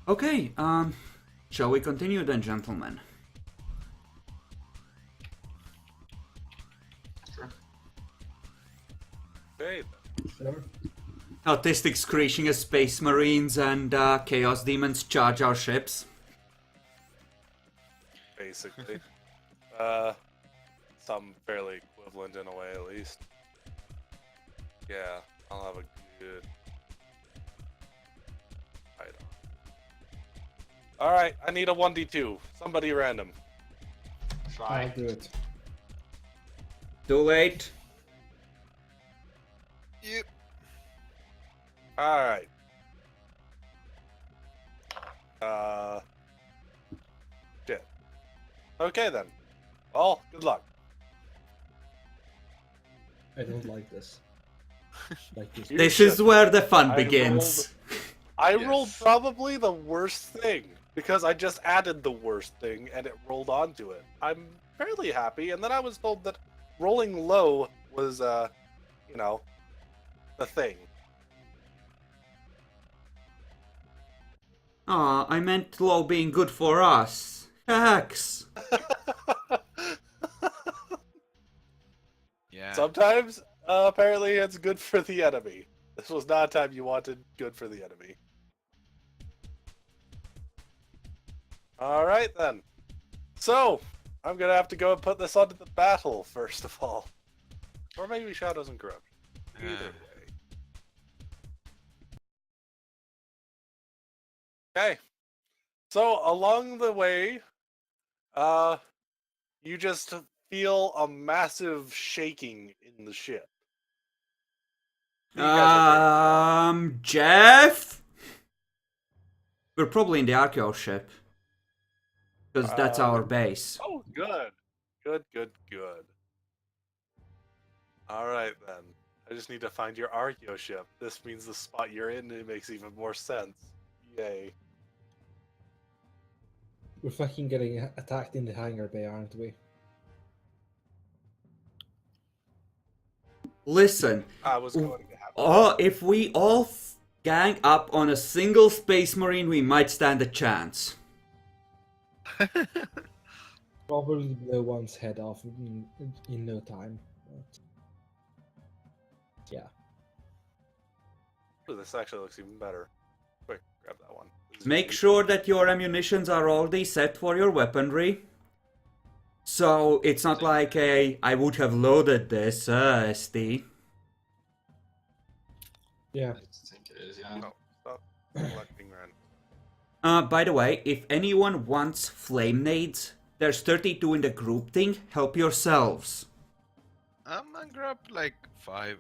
Okay, shall we continue then, gentlemen? Sure. Okay. Sure. Autistic screeching as space marines and chaos demons charge our ships. Basically. Some fairly equivalent in a way, at least. Yeah, I'll have a good fight on. Alright, I need a 1d2. Somebody random. I'll Try. do it. Too late. Yep. Alright. Shit. Okay then. Well, good luck. I don't like this. Like this. You This should. is where the fun I begins. I Yes. rolled probably the worst thing because I just added the worst thing and it rolled onto it. I'm fairly happy, and then I was told that rolling low was, you know, the thing. Aw, I meant low being good for us. Hex. Yeah. Sometimes, apparently, it's good for the enemy. This was not a time you wanted good for the enemy. Alright then. So, I'm gonna have to go and put this onto the battle, first of all. Or maybe Shadows and Corruption. Either way. Okay. So, along the way, you just feel a massive shaking in the ship. You guys are doing Jeff? We're probably in the Archeo ship. Because that's our base. Oh, good. Good. Alright then. I just need to find your Archeo ship. This means the spot you're in, it makes even more sense. Yay. We're fucking getting attacked in the hangar bay, aren't we? Listen, I was going to have if we all gang up on a single space marine, we might stand a chance. Probably blow one's head off in no time. But... yeah. Ooh, this actually looks even better. Quick, grab that one. This is Make really- sure that your ammunitions are already set for your weaponry. So it's not like I would have loaded this, SD. Yeah. I think it is, yeah. No, stop collecting random. By the way, if anyone wants flame nades, there's 32 in the group thing. Help yourselves. I'm gonna grab like 5.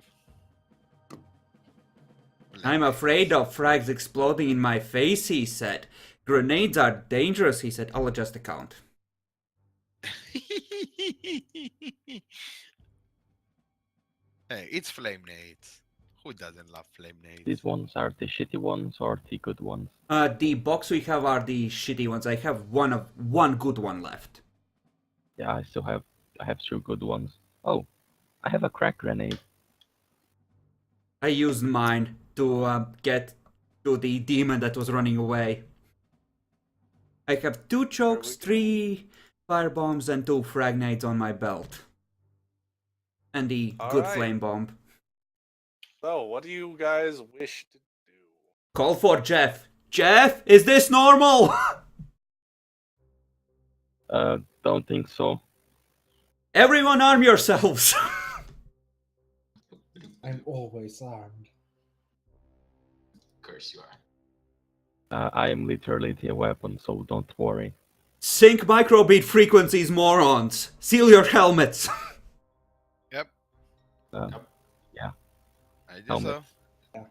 I'm afraid of frags exploding in my face, he said. Grenades are dangerous, he said. I'll adjust the count. Hey, it's flame nades. Who doesn't love flame nades? These ones are the shitty ones or the good ones? The box we have are the shitty ones. I have one good one left. Yeah, I have 2 good ones. Oh, I have a crack grenade. I used mine to get to the demon that was running away. I have 2 chokes, 3 fire bombs, and 2 frag nades on my belt. And the good Alright. flame bomb. So, what do you guys wish to do? Call for Jeff. Jeff, is this normal? Don't think so. Everyone arm yourselves. I'm always armed. Of course you are. I am literally the weapon, so don't worry. Sync microbeat frequencies, morons. Seal your helmets. Yep, Yeah, I do Helmet. so.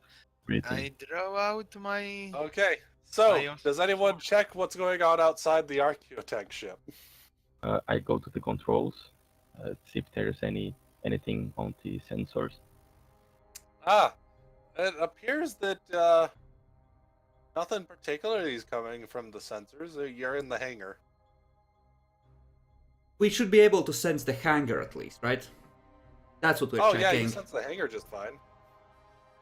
breathing. I draw out my. Okay, so, I also- does anyone check what's going on outside the Archaeotech ship? I go to the controls, see if there's anything on the sensors. Ah, it appears that, nothing particularly is coming from the sensors. You're in the hangar. We should be able to sense the hangar at least, right? That's what we're Oh, yeah, checking. you sense the hangar just fine.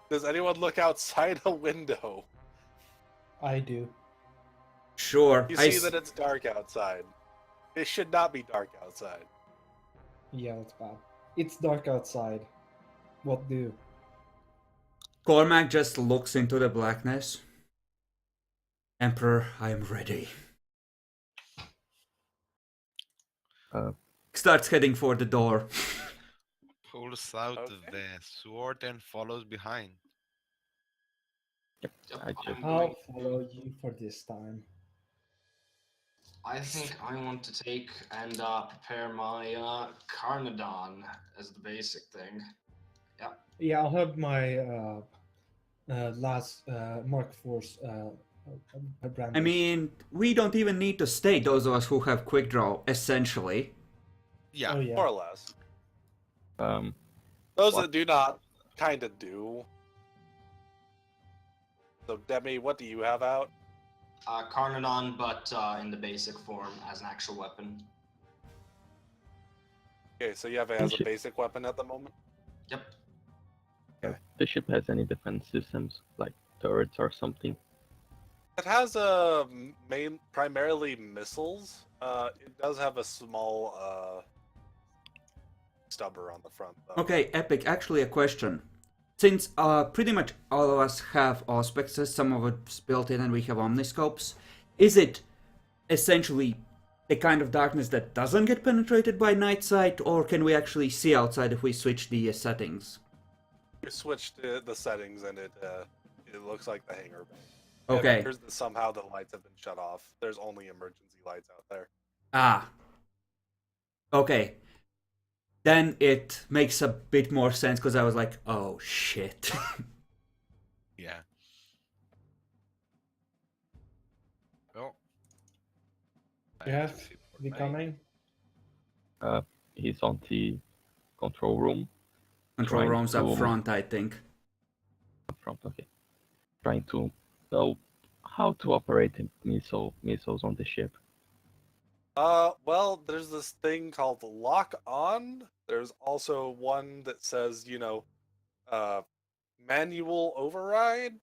Does anyone look outside a window? I do. Sure. You I see s- that it's dark outside. It should not be dark outside. Yeah, that's bad. It's dark outside. What do? Cormac just looks into the blackness. Emperor, I am ready. Uh, Starts heading for the door. Pulls out Okay. the sword and follows behind. Yep, I just- I'm I'll going- follow you for this time. I think I want to take and prepare my Carnodon as the basic thing. Yeah, I'll have my last Mark Force brand. I mean, we don't even need to stay, those of us who have quick draw, essentially. Yeah. Oh yeah. More or less. Those What? that do not, kind of do. So, Demi, what do you have out? Carnodon, but in the basic form as an actual weapon. Okay, so you have it as a Shit. basic weapon at the moment? Yep. the ship has any defense systems, like turrets or something? It has primarily missiles. It does have a small stubber on the front, though. Okay, Epic, actually a question. Since pretty much all of us have auspexes, some of it's built in and we have omniscopes, is it essentially the kind of darkness that doesn't get penetrated by night sight, or can we actually see outside if we switch the settings? You switch the settings and it looks like the hangar bay. It Okay. appears that somehow the lights have been shut off. There's only emergency lights out there. Ah. Okay. Then it makes a bit more sense because I was like, oh shit. Yeah. Well. I have Jeff, to see for we me. coming? He's on the control room. Control Trying rooms up to- front, I think. Up front, okay. Trying to know how to operate missiles on the ship. Well, there's this thing called lock on. There's also one that says, manual override.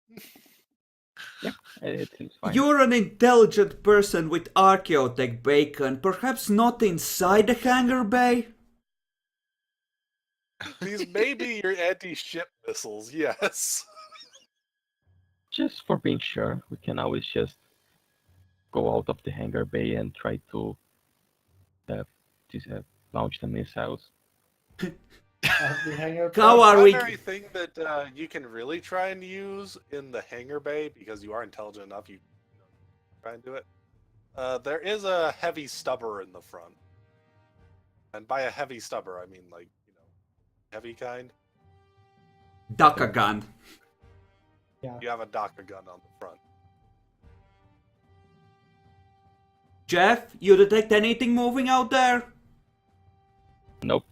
It seems fine. You're an intelligent person with archaeotech bacon, perhaps not inside the hangar bay? These may be your anti-ship missiles, yes. Just for being sure, we can always just go out of the hangar bay and try to launch the missiles. The hangar. How The are we? primary thing that you can really try and use in the hangar bay, because you are intelligent enough, you try and do it. There is a heavy stubber in the front, and by a heavy stubber, I mean like heavy kind. Duck a gun. You have a Daka gun on the front. Jeff, you detect anything moving out there? Nope.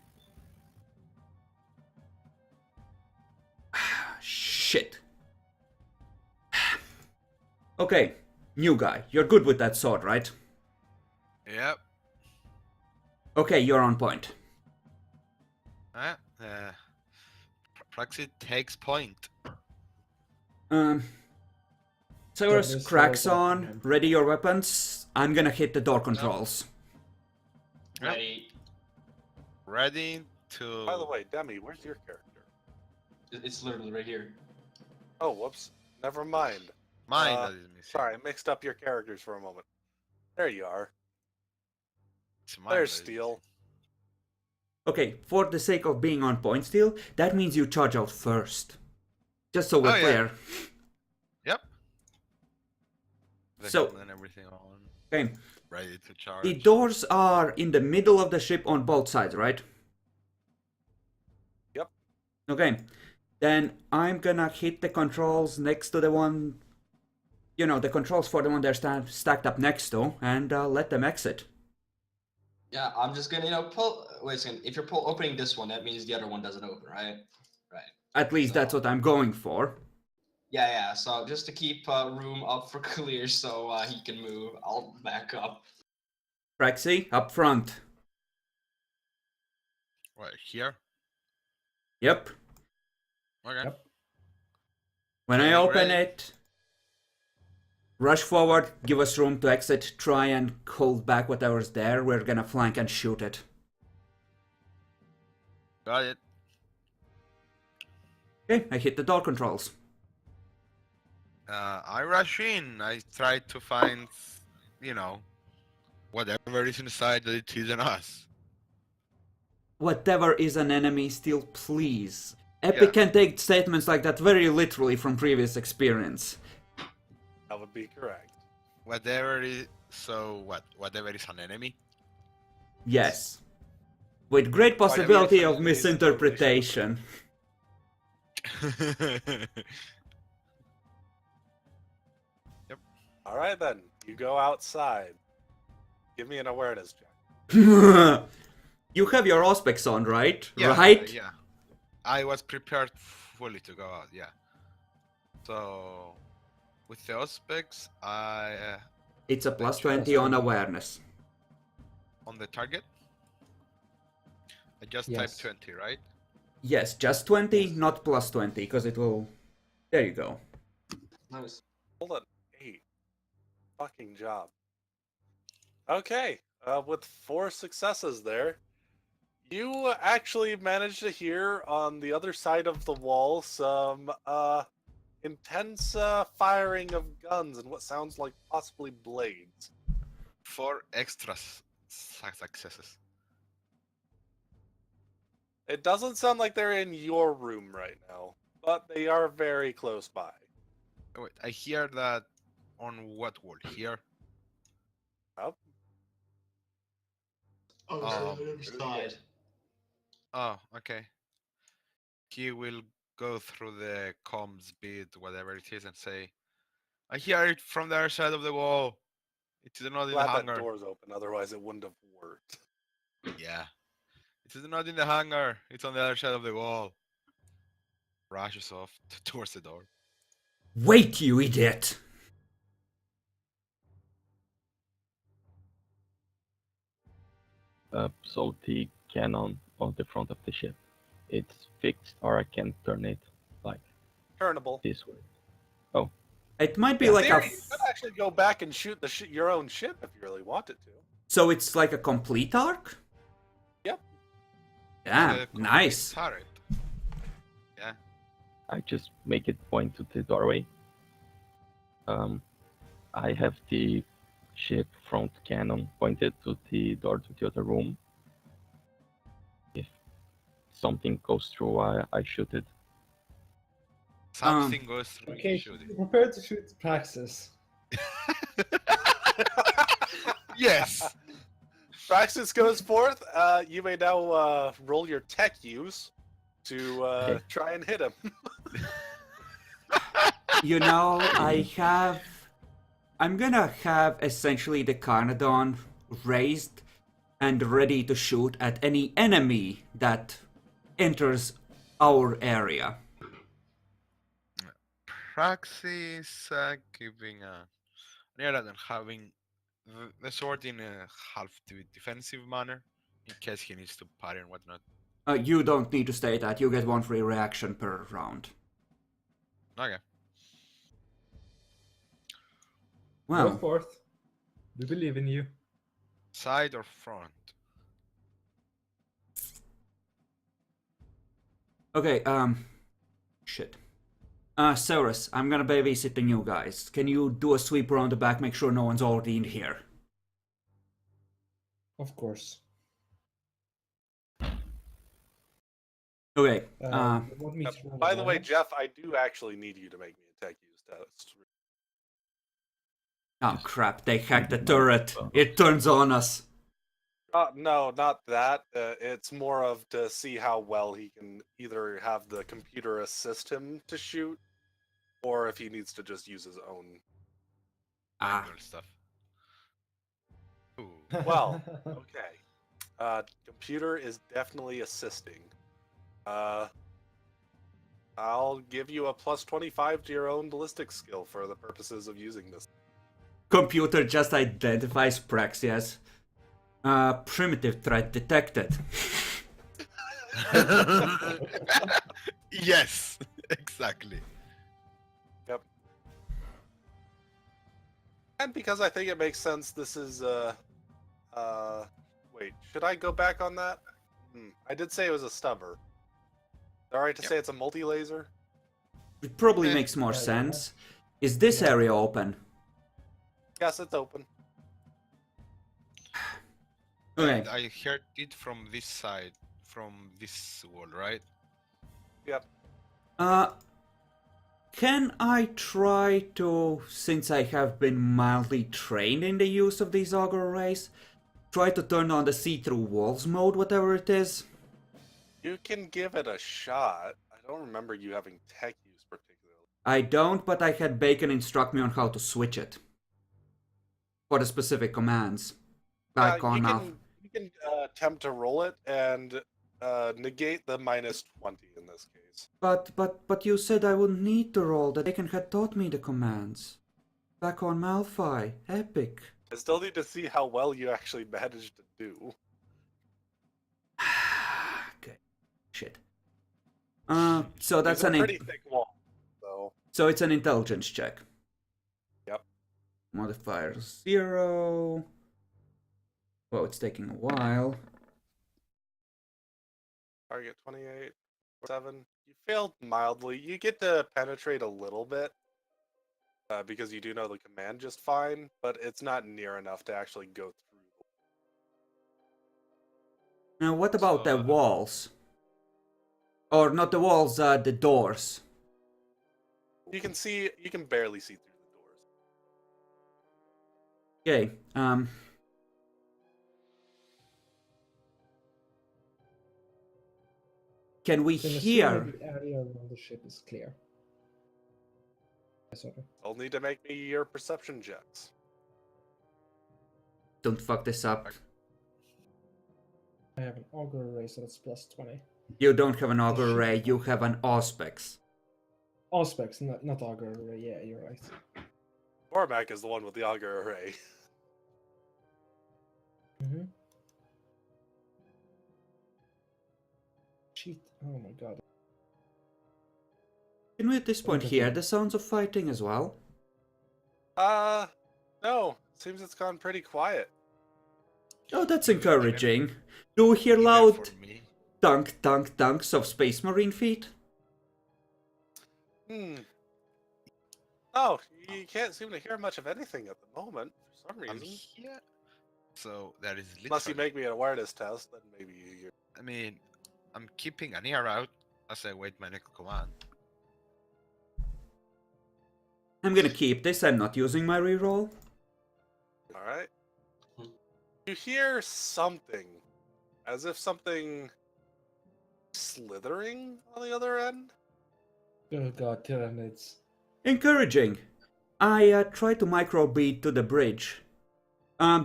Shit. Okay, new guy. You're good with that sword, right? Yep. Okay, you're on point. Proxy takes point. Cyrus this cracks was up on. to him. Ready your weapons. I'm gonna hit the door controls. Yep. Ready. Ready to. By the way, Demi, where's your character? It's literally right here. Oh, whoops. Never mind. Mine that is missing. Sorry, I mixed up your characters for a moment. There you are. It's mine There's that is Steel. Okay, for the sake of being on point still, that means you charge out first. Just so we're Oh, yeah. clear. missing. Yep. The So- helmet and everything on. Okay, Ready to charge. the doors are in the middle of the ship on both sides, right? Yep. Okay, then I'm gonna hit the controls next to the one, the controls for the one they're stacked up next to, and let them exit. Yeah, I'm just gonna, pull. Wait a second. If you're opening this one, that means the other one doesn't open, right? Right. At least that's what I'm going for. Yeah. So just to keep room up for clear, so he can move. I'll back up. Praxi, up front. Right here. Yep. Okay. Yep. When I Okay, open ready. it, Rush forward, give us room to exit, try and hold back whatever's there. We're gonna flank and shoot it. Got it. Okay, I hit the door controls. I rush in. I try to find, whatever is inside that it isn't us. Whatever is an enemy, still please. Epic can take statements like that very literally from previous experience. That would be correct. Whatever is. So what? Whatever is an enemy? Yes. With great possibility of misinterpretation. All right then, you go outside. Give me an awareness check. You have your auspex on, right? Yeah, Right? Yeah. I was prepared fully to go out, yeah. So, with the auspex, It's a plus 20 on awareness. on the target, I just Yes. typed 20, right? Yes, just 20, not plus 20, because it will... There you go. Nice. Hold on, 8. Fucking job. Okay, with 4 successes there, you actually managed to hear on the other side of the wall some intense firing of guns and what sounds like possibly blades. 4 extra successes. It doesn't sound like they're in your room right now, but they are very close by. Oh, wait, I hear that on what wall? Here? Up. Oh, Um, so the other side. Oh, okay. He will go through the comms bit, whatever it is, and say, I hear it from the other side of the wall. It is not in the Glad that hangar. door's open, otherwise it wouldn't have worked. Yeah. It is not in the hangar. It's on the other side of the wall. Rushes off towards the door. Wait, you idiot! So the cannon on the front of the ship, it's fixed, or I can turn it like Turnable. this way. It might be In like theory, a... you could actually go back and shoot your own ship if you really wanted to. So it's like a complete arc? Yep. Damn, The complete nice. turret. Yeah. I just make it point to the doorway. I have the ship front cannon pointed to the door to the other room. If something goes through, I shoot it. Something goes through Okay, you shoot it. prepare to shoot Praxis. Yes! Praxis goes forth. You may now roll your tech use to Okay. try and hit him. You know, I'm gonna have essentially the Carnodon raised and ready to shoot at any enemy that enters our area. Praxis giving a rather than having the sword in a half defensive manner in case he needs to parry and whatnot. You don't need to state that. You get one free reaction per round. Okay. Go Well, forth. We believe in you. Side or front? okay, shit. Saurus, I'm gonna babysit the new guys. Can you do a sweep around the back, make sure no one's already in here? Of course. Okay, You want me to roll By the way, damage? Jeff, I do actually need you to make me a tech use test. oh crap, they hacked the turret. It turns on us. No, not that. It's more of to see how well he can either have the computer assist him to shoot, or if he needs to just use his own. Ah, Manual stuff. Ooh. Well, okay. Computer is definitely assisting. I'll give you a plus 25 to your own ballistic skill for the purposes of using this. computer just identifies Praxias. Primitive threat detected. Yes, exactly. Yep. And because I think it makes sense, this is wait, should I go back on that? I did say it was a stubber. Alright to Yep. say it's a multi-laser? It probably Eh. makes more Yeah, sense. Is this Yeah. area open? Yes, it's open. Okay. And I heard it from this side, from this wall, right? Yep. Can I try to, since I have been mildly trained in the use of these auger arrays, try to turn on the see-through walls mode, whatever it is? You can give it a shot. I don't remember you having tech use particularly. I don't, but I had Bacon instruct me on how to switch it. For the specific commands. Back on now. You can attempt to roll it and negate the -20 in this case. But you said I wouldn't need to roll. That Bacon had taught me the commands. Back on Malphite. Epic. I still need to see how well you actually managed to do. Okay. Shit. So that's These are an pretty thick wall, so so it's an intelligence check. Yep. Modifier 0. Well, it's taking a while. target 28, 7. You failed mildly. You get to penetrate a little bit because you do know the command just fine, but it's not near enough to actually go through. Now, what about the So- walls? Or not the walls, the doors. You can barely see through the doors. Okay, can we Then hear? assuming the area around the ship is clear. Sorry. You'll need to make me your perception checks. Don't fuck this up. I have an auger array, so that's +20. You don't have an auger array, you have an auspex. Auspex, not auger array. Yeah, you're right. Cormac is the one with the auger array. Mm-hmm. Cheat. Oh my god. Can we at this point hear the sounds of fighting as well? No. Seems it's gone pretty quiet. Oh, that's encouraging. Do we hear Even loud for me. dunk dunk dunks of Space Marine feet? Oh, you can't seem to hear much of anything at the moment for some I'm reason. here. So that is literally. Unless you make me an awareness test, then maybe you hear. I mean, I'm keeping an ear out as I wait my next command. I'm gonna keep this, I'm not using my reroll. Alright. You hear something. As if something slithering on the other end? Oh god, Tyranids. Encouraging. I try to microbeat to the bridge.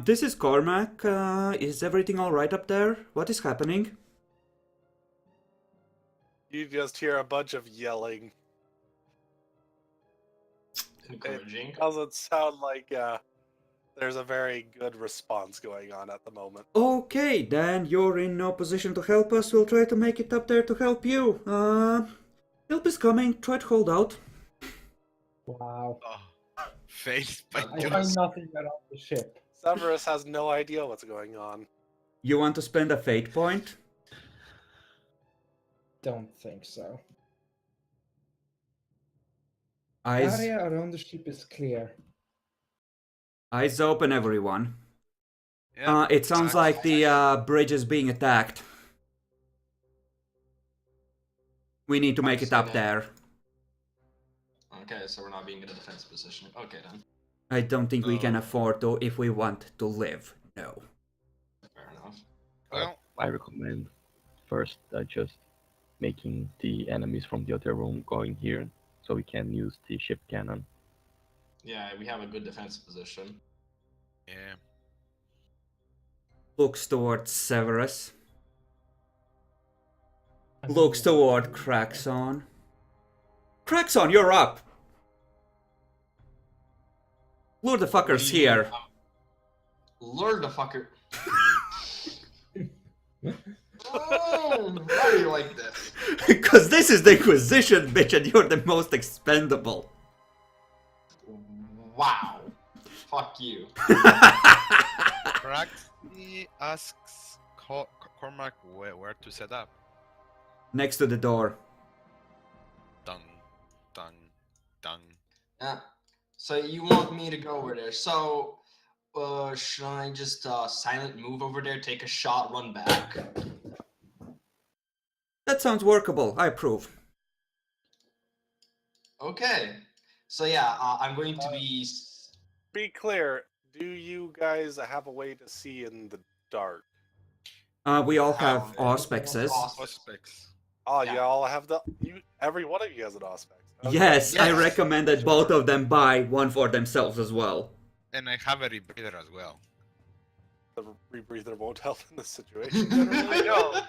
This is Cormac. Is everything alright up there? What is happening? You just hear a bunch of yelling. Encouraging. It doesn't sound like there's a very good response going on at the moment. Okay, then you're in no position to help us. We'll try to make it up there to help you. Help is coming. Try to hold out. Wow. Oh, face by I two. find nothing around the ship. Severus has no idea what's going on. You want to spend a fate point? Don't think so. Eyes, Area around the ship is clear. eyes open, everyone. Yeah, It sounds like the bridge is being attacked. We need to make it up there. Okay, so we're not being in a defense position. Okay then. I don't think we can Oh. afford to if we want to live. No. Fair enough. well, I recommend first just making the enemies from the other room going here, so we can use the ship cannon. Yeah, we have a good defense position. yeah. Looks towards Severus. Looks toward Craxon. Craxon, you're up! Lure the fuckers here. Lure the fucker. Oh, why do you like this? Because this is the Inquisition, bitch, and you're the most expendable. Wow. fuck you. Praxi asks Cormac where to set up. Next to the door. Dung, dung, dung. Yeah. So you want me to go over there? So, should I just silent move over there, take a shot, run back? That sounds workable. I approve. Okay. So yeah, I'm going to be. Be clear, do you guys have a way to see in the dark? We all have Have auspexes. Auspex. Oh, Yeah. y'all have every one of you has an Auspex. Okay. Yes, I Yes. recommend that both of them buy one for themselves as well. And I have a rebreather as well. The rebreather won't help in this situation. Generally. I know.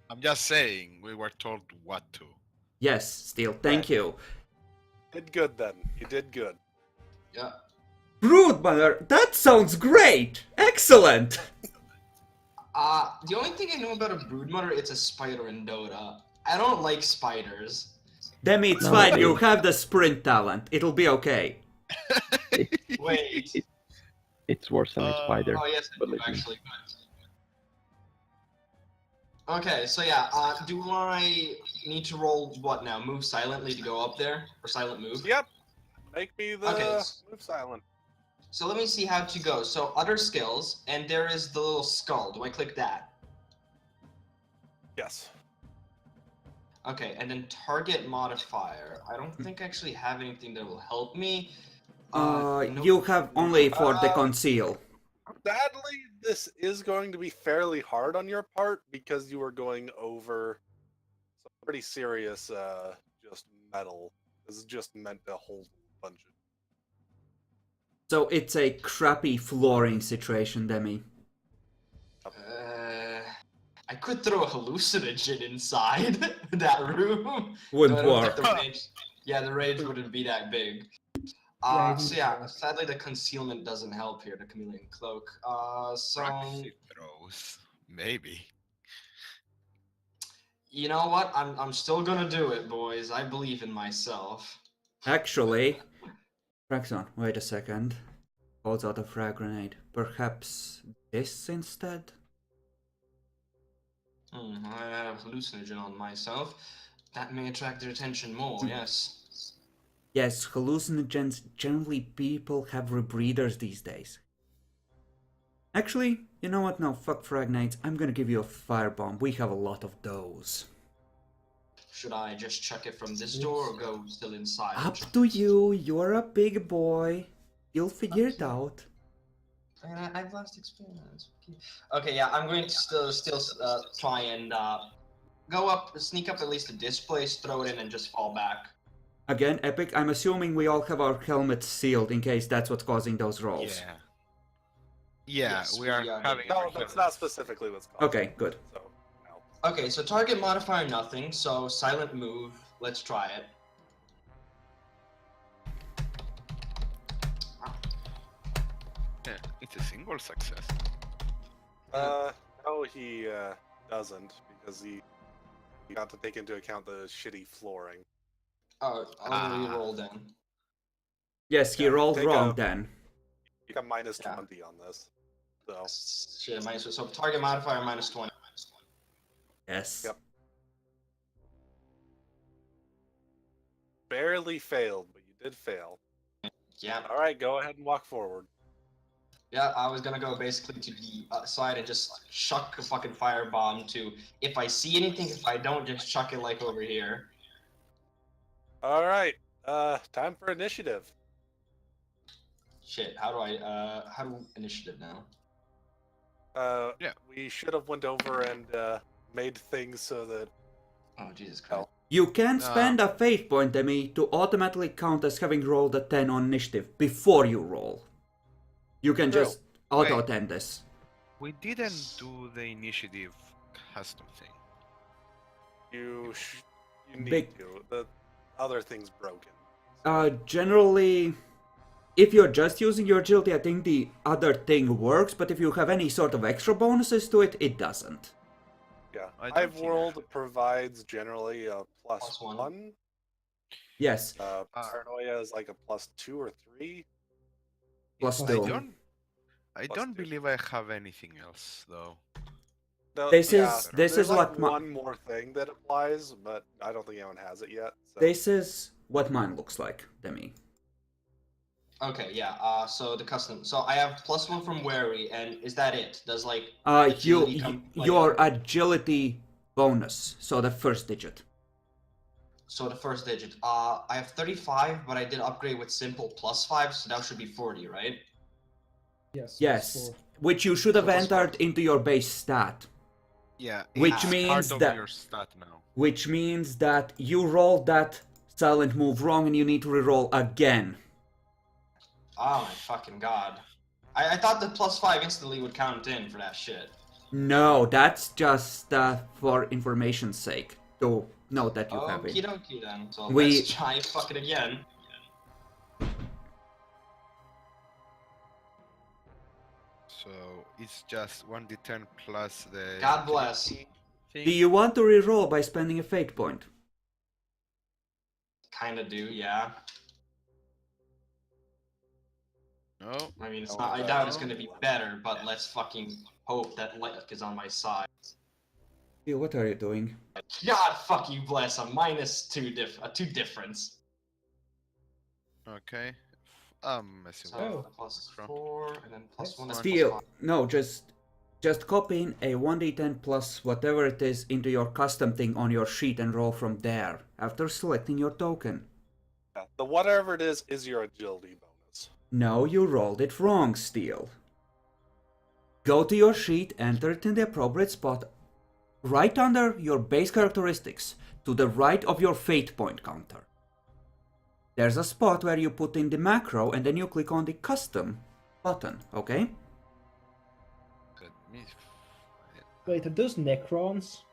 I'm just saying, we were told what to. Yes, Steel, thank you. Did good then. You did good. Yeah. Broodmother, that sounds great! Excellent! The only thing I know about a broodmother, it's a spider in Dota. I don't like spiders. Demi, it's No, fine, I- you have the sprint talent. It'll be okay. Wait. It's worse than a spider. Oh yes, I do believe me. actually. Okay, so yeah, do I need to roll what now? Move silently to go up there? Or silent move? Yep. Make me the Okay. move silent. So let me see how to go. So other skills, and there is the little skull. Do I click that? Yes. Okay, and then target modifier. I don't think I actually have anything that will help me. No- You have only for the conceal. Sadly, this is going to be fairly hard on your part because you are going over some pretty serious just metal. This is just meant to hold a bunch of. So it's a crappy flooring situation, Demi. I could throw a hallucinogen inside that room. Wouldn't I don't think work. the range, yeah, the range wouldn't be that big. Yeah, So yeah, sadly the concealment doesn't help here, the chameleon cloak. So Praxi throws. Maybe. you know what? I'm still gonna do it, boys. I believe in myself. Actually, Praxon, wait a second. Pulls out a frag grenade. Perhaps this instead? I have a hallucinogen on myself. That may attract their attention more, yes. Yes, hallucinogens, generally people have rebreathers these days. Actually, you know what? No, fuck frag grenades. I'm gonna give you a firebomb. We have a lot of those. Should I just chuck it from this door or go still inside? Up to you. You're a big boy. You'll figure it out. I've lost experience. Okay, yeah, I'm going to still try and go up, sneak up at least to this place, throw it in, and just fall back. Again, Epic, I'm assuming we all have our helmets sealed in case that's what's causing those rolls. Yeah. Yeah, Yes, we are we are. having. No, that's not specifically what's called. Okay, good. So, no. Okay, so target modifier nothing, so silent move. Let's try it. Yeah, it's a single success. No, he doesn't because he got to take into account the shitty flooring. Oh, I'll re-roll then. Yes, he Yeah, rolled take wrong a- then. You got minus Yeah. 20 on this. So, Shit, so target modifier minus 20. Yes. Yep. barely failed, but you did fail. Yeah. All right, go ahead and walk forward. Yeah, I was gonna go basically to the side and just chuck a fucking firebomb to. If I see anything, if I don't, just chuck it like over here. All right, time for initiative. Shit, how do initiative now? Yeah. We should have went over and made things so that Oh Jesus Christ! You can spend a fate point, Demi, to automatically count as having rolled a 10 on initiative before you roll. You can True. just auto-attend this. We didn't do the initiative custom thing. you need Big- to. The other thing's broken. Generally, if you're just using your agility, I think the other thing works, but if you have any sort of extra bonuses to it, it doesn't. Yeah, I don't I've think I World have. provides generally a plus Plus one. Yes. Paranoia is like a plus 2 or 3. Plus I 2. I Plus don't 2. believe I have anything else though. No, This yeah, is this there's is like what one more thing that applies, but I don't think anyone has it yet. So. this is what mine looks like, Demi. Okay, yeah. So the custom. So I have +1 from wary, and is that it? Does like You agility come? your agility bonus, so the first digit. So the first digit. I have 35, but I did upgrade with simple +5, so that should be 40, right? Yes. Yes, +4. which you should have So plus entered 4. into your base stat. Yeah, Which it's means part of that- your stat now. Which means that you rolled that silent move wrong and you need to reroll again. Oh my fucking god. I thought the +5 instantly would count in for that shit. No, that's just for information's sake. To note that you have Okie it. dokie then. So We- let's try fuck it again. So it's just 1d10 plus the. God bless. agility Do thing. you want to reroll by spending a fate point? Kinda do, yeah. No. I mean, it's No, not. I no, doubt it's no. gonna be better, but let's fucking hope that luck is on my side. Phil, what are you doing? God fucking bless a -2 difference. Okay. I'm messing So with Oh. +4 and then +1 and Steel, +5. no, just copy in a 1d10 plus whatever it is into your custom thing on your sheet and roll from there, after selecting your token. Yeah, the whatever it is your agility bonus. No, you rolled it wrong, Steel. Go to your sheet, enter it in the appropriate spot, right under your base characteristics, to the right of your fate point counter. There's a spot where you put in the macro and then you click on the custom button, okay? Let me Wait, are those Necrons?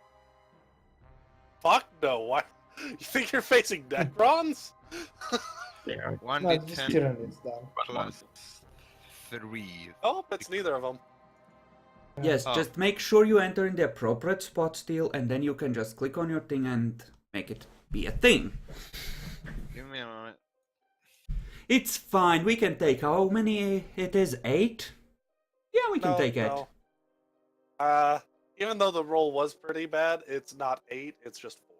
Fuck no! What? You think you're facing Necrons? They are 1d10 No, just Tyranids then. plus 3. Oh, it's neither of them. Yes, Oh. just make sure you enter in the appropriate spot, Steel, and then you can just click on your thing and make it be a thing. Give me a moment. It's fine, we can take how many it is? 8? Yeah, we can No, take it. no. Even though the roll was pretty bad, it's not 8, it's just 4.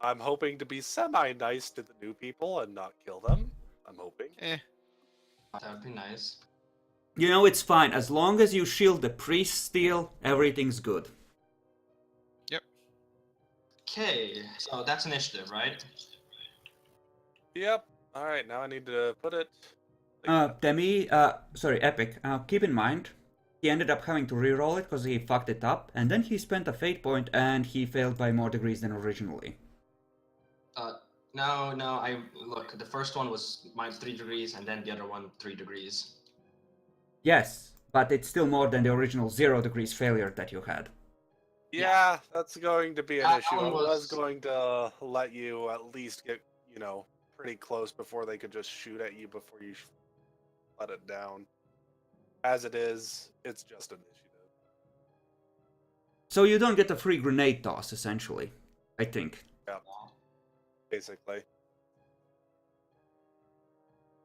I'm hoping to be semi-nice to the new people and not kill them. I'm hoping. Eh. That would be nice. You know, it's fine. As long as you shield the priest, Steel, everything's good. Okay, so that's initiative, right? Yep. Alright, now I need to put it... Demi, Epic, keep in mind, he ended up having to reroll it because he fucked it up, and then he spent a fate point and he failed by more degrees than originally. No, look, the first one was -3 degrees, and then the other one 3 degrees. Yes, but it's still more than the original 0 degrees failure that you had. Yeah, that's going to be an That issue. one I was was- going to let you at least get, pretty close before they could just shoot at you before you let it down. As it is, it's just initiative. So you don't get a free grenade toss, essentially, I think. Yeah, basically.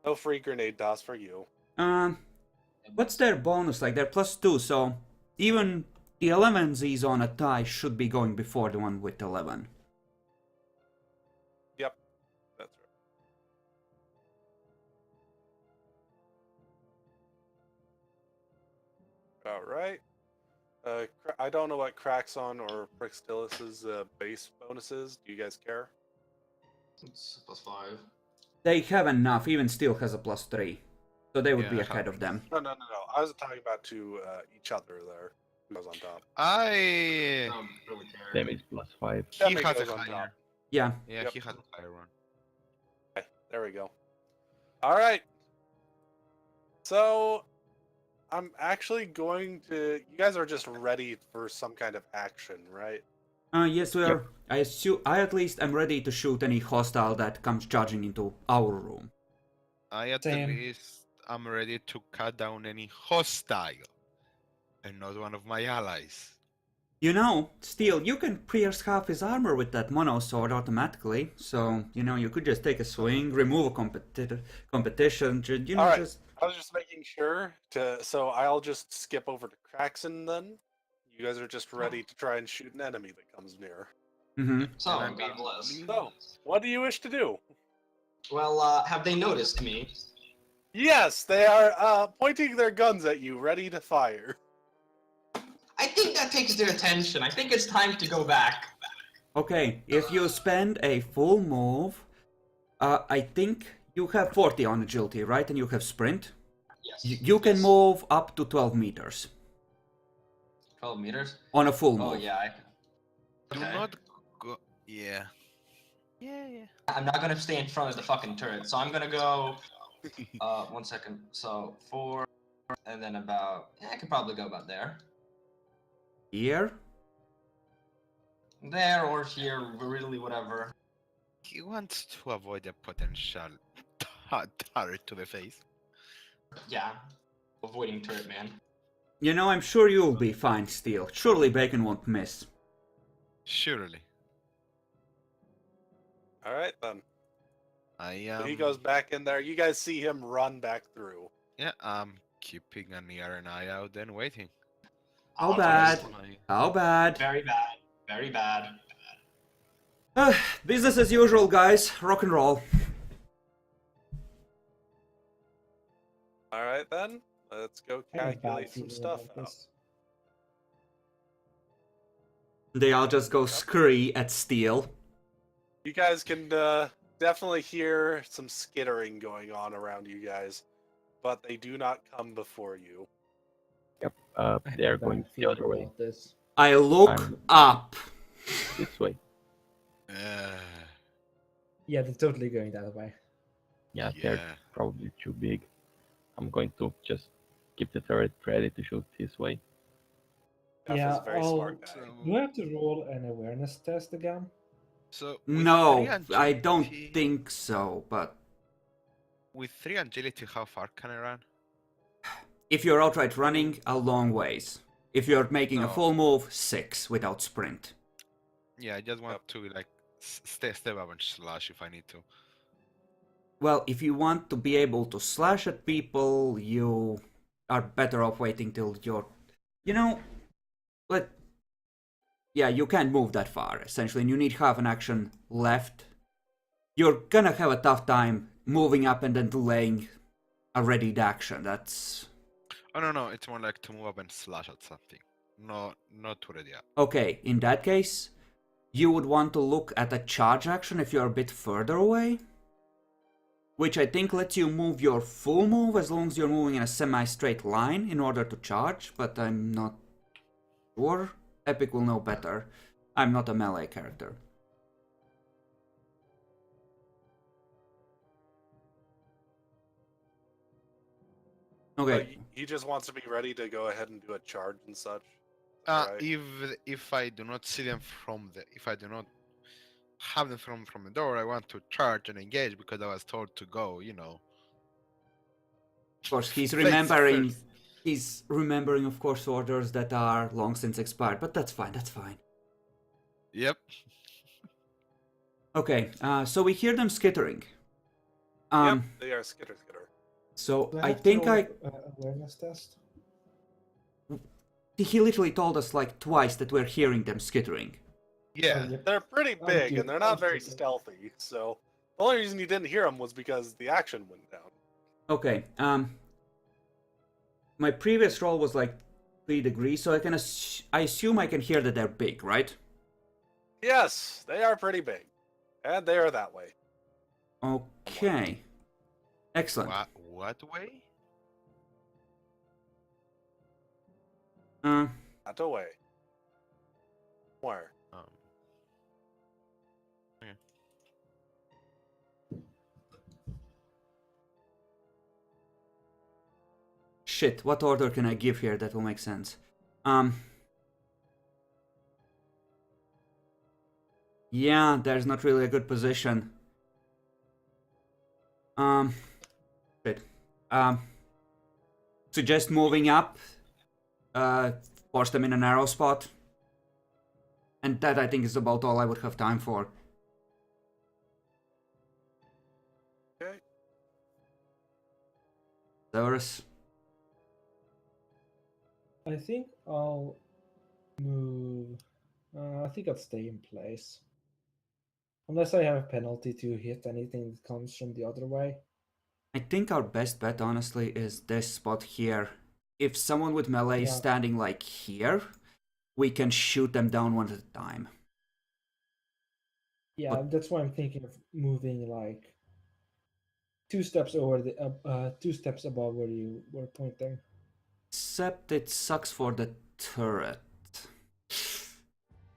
No free grenade toss for you. What's their bonus like? They're +2, so even the 11Z's on a tie should be going before the one with 11. Yep, that's right. Alright. I don't know what Craxon or Prixtilis's base bonus is. Do you guys care? It's +5. They have enough, even Steel has a +3. So they would be Yeah. ahead of them. No. I was talking about to each other there. Who goes on top? I. I don't really care. damage +5. He Definitely has a goes on higher. top. Yeah. Yeah, Yep. he has a higher one. Okay, there we go. Alright. So, I'm actually going to... You guys are just ready for some kind of action, right? Yes, we are. I at least am ready to shoot any hostile that comes charging into our room. I at Same. least am ready to cut down any hostile and not one of my allies. You know, Steel, you can pierce half his armor with that mono sword automatically. So, you know, you could just take a swing, remove a competition, you know, Alright. just... I was just making sure to, so I'll just skip over to Kraxon then. You guys are just ready to try and shoot an enemy that comes near. Mm-hmm. So, And I'm God bless. So, what do you wish to do? Well, have they noticed me? Yes, they are pointing their guns at you, ready to fire. I think that takes their attention. I think it's time to go back. Okay, if you spend a full move, I think you have 40 on agility, right? And you have sprint. Yes. You can yes. move up to 12 meters 12 meters? on a full Oh, move. yeah. Do Okay. not go. Yeah. Yeah. I'm not gonna stay in front of the fucking turret, so I'm gonna go. 1 second. So 4, and then about. Yeah, I could probably go about there. Here? There or here, really, whatever. He wants to avoid a potential turret to the face. Yeah. Avoiding turret, man. You know, I'm sure you'll be fine, Steel. Surely Bacon won't miss. Surely. Alright then. I So am. he goes back in there. You guys see him run back through. Yeah, I'm keeping an ear and eye out and waiting. How Oh, bad? honestly, How bad? Very bad. Very bad. Business as usual, guys. Rock and roll. Alright then. Let's go I have a bad calculate some feeling stuff about out. this. They all just go scurry at Steel. You guys can definitely hear some skittering going on around you guys, but they do not come before you. Yep. I have They are a bad going the feeling other way. about this. I look I'm- up. This way. Yeah, they're totally going that way. Yeah, Yeah. they're probably too big. I'm going to just keep the turret ready to shoot this way. Jeff is Yeah, a very smart guy. Do I have to roll an awareness test again? So with No, 3 I don't agility- think so, but With 3 agility, how far can I run? if you're outright running, a long ways. If you're making a No. full move, 6 without sprint. Yeah, I just want to like step up and slash if I need to. Well, if you want to be able to slash at people, you are better off waiting till you're... You know, yeah, you can't move that far, essentially, and you need half an action left. You're gonna have a tough time moving up and then delaying a readied action. That's... Oh no, it's more like to move up and slash at something. No, not to ready up. Okay, in that case, you would want to look at a charge action if you're a bit further away. Which I think lets you move your full move as long as you're moving in a semi-straight line in order to charge, but I'm not sure. Epic will know better. I'm not a melee character. Okay. He just wants to be ready to go ahead and do a charge and such. Right. If I do not see them if I do not have them from the door, I want to charge and engage because I was told to go. You know. Of course, he's Face remembering... first. He's remembering, of course, orders that are long since expired, but that's fine, that's fine. Yep. Okay, so we hear them skittering. Yep, they are skitter. So Do I have to think roll I... a awareness test? He literally told us like twice that we're hearing them skittering. Yeah. Oh, yep. They're pretty Oh, big dude, and they're not oh, very shit. stealthy, so the only reason you didn't hear them was because the action went down. Okay, my previous roll was like 3 degrees, so I assume I can hear that they're big, right? Yes, they are pretty big. And they are that way. Okay. Excellent. What way? That away. Where? Shit, what order can I give here that will make sense? Yeah, there's not really a good position. Shit. Suggest moving up. Force them in a narrow spot. And that I think is about all I would have time for. Okay. Severus? I think I'll move. I think I'll stay in place. Unless I have a penalty to hit anything that comes from the other way. I think our best bet, honestly, is this spot here. If someone with melee is Yeah. standing like here, we can shoot them down one at a time. Yeah, But- that's why I'm thinking of moving like 2 steps over the 2 steps above where you were pointing. Except it sucks for the turret.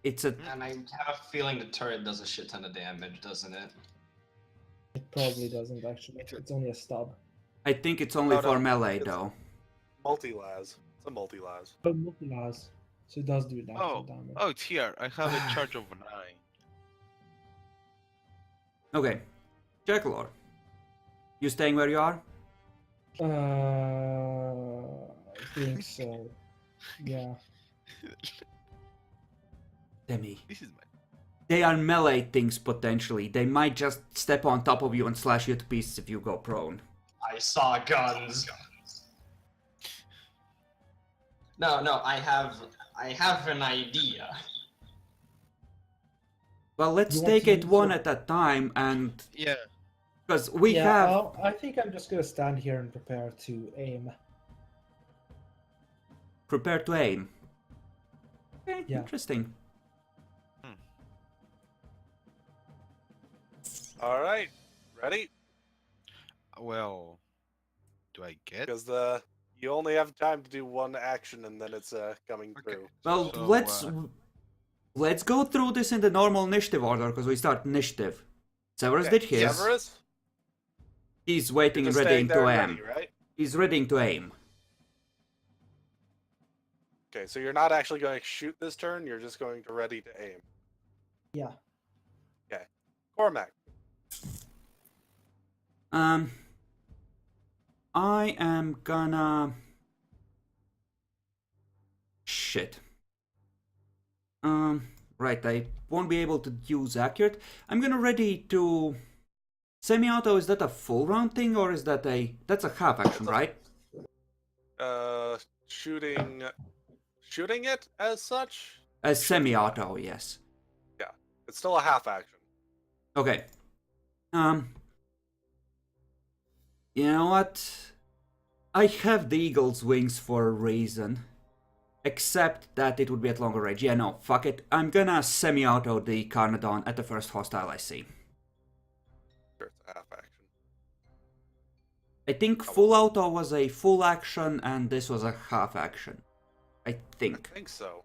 It's a... And I have a feeling the turret does a shit ton of damage, doesn't it? It probably doesn't actually. It's only a stub. I think it's only No, for no, melee, it's- though. Multi-las. It's a multi-las. But multi-las, so it does do natural Oh, damage. oh, it's here. I have a charge of 9. Okay. Jackalor. You staying where you are? I think so. Yeah. Demi. This is my. They are melee things, potentially. They might just step on top of you and slash you to pieces if you go prone. I saw guns. No, I have an idea. Well, let's You want take to it use one your- at a time, and... Yeah. Because we yeah, have... I think I'm just gonna stand here and prepare to aim. Prepare to aim. Okay, Yeah. interesting. All right, ready? Well, do I get? Because you only have time to do one action, and then it's coming Okay. through. Well, So, let's go through this in the normal initiative order, because we start initiative. Severus Okay, did his. Severus, He's waiting you're and just readying staying to there aim. ready, right? He's readying to aim. Okay, so you're not actually going to shoot this turn. You're just going to ready to aim. Yeah. Cormac. I am gonna... Shit. Right, I won't be able to use accurate. I'm gonna ready to... Semi-auto, is that a full round thing, or is that a... That's a half action, right? Shooting it as such. A semi-auto, yes. It's still a half action. Okay. You know what? I have the eagle's wings for a reason. Except that it would be at longer range. Yeah, no, fuck it. I'm gonna semi-auto the Carnodon at the first hostile I see. Sure, it's a half action. I think full auto was a full action and this was a half action. I think. I think so.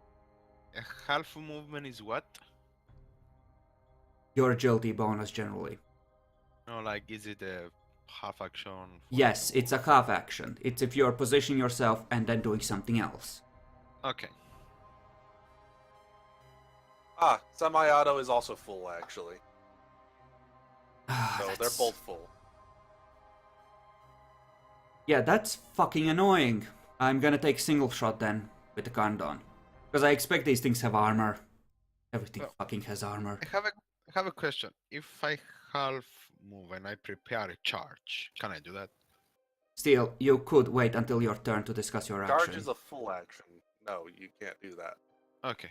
A half movement is what? Your agility bonus generally. No, like, is it a half action? Yes, it's a half action. It's if you're positioning yourself and then doing something else. Okay. Semi-auto is also full, actually. Ah, So they're that's- both full. Yeah, that's fucking annoying. I'm gonna take single shot then with the Carnodon. Because I expect these things have armor. Everything Well, fucking has armor. I have a question. If I half move and I prepare a charge, can I do that? Still, you could wait until your turn to discuss your Charge action. is a full action. No, you can't do that. Okay.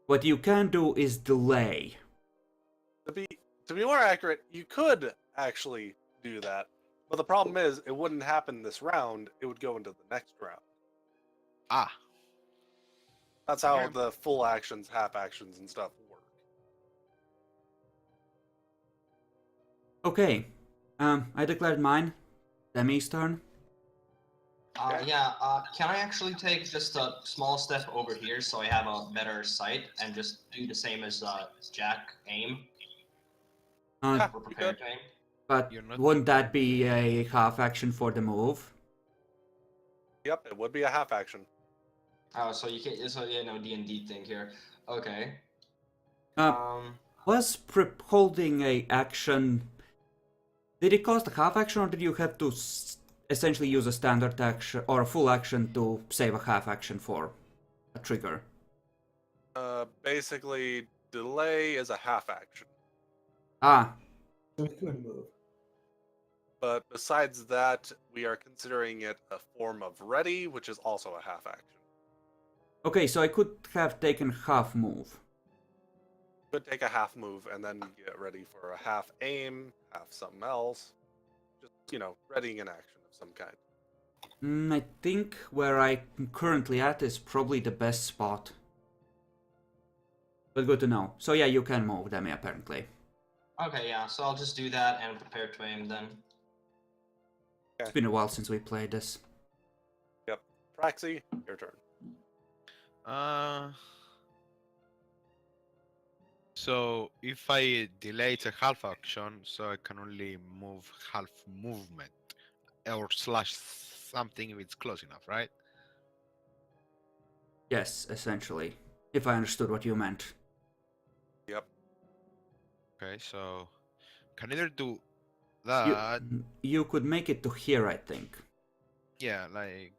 What you can do is delay. To be more accurate, you could actually do that, but the problem is it wouldn't happen this round. It would go into the next round. Ah. That's how Okay. the full actions, half actions, and stuff work. Okay. I declared mine. Demi's turn. Okay. Can I actually take just a small step over here so I have a better sight and just do the same as Jack aim? Uh, We're prepared to aim. but You're not- wouldn't that be a half action for the move? Yep, it would be a half action. Oh, so you can't. So yeah, no D&D thing here. Okay. Uh, was holding a action... Did it cost a half action or did you have to essentially use a standard action or a full action to save a half action for a trigger? Basically, delay is a half action. Ah, So we could move. But besides that, we are considering it a form of ready, which is also a half action. okay, so I could have taken half move. Could take a half move and then get ready for a half aim, half something else. Just, readying an action of some kind. I think where I'm currently at is probably the best spot. But good to know. So yeah, you can move, Demi, apparently. Okay, yeah, so I'll just do that and prepare to aim then. It's been a while since we played this. Yep. Praxi, your turn. So if I delay it's a half action, so I can only move half movement or slash something if it's close enough, right? Yes, essentially. If I understood what you meant. Yep. Okay, so can either do You, that, you could make it to here, I think. yeah, like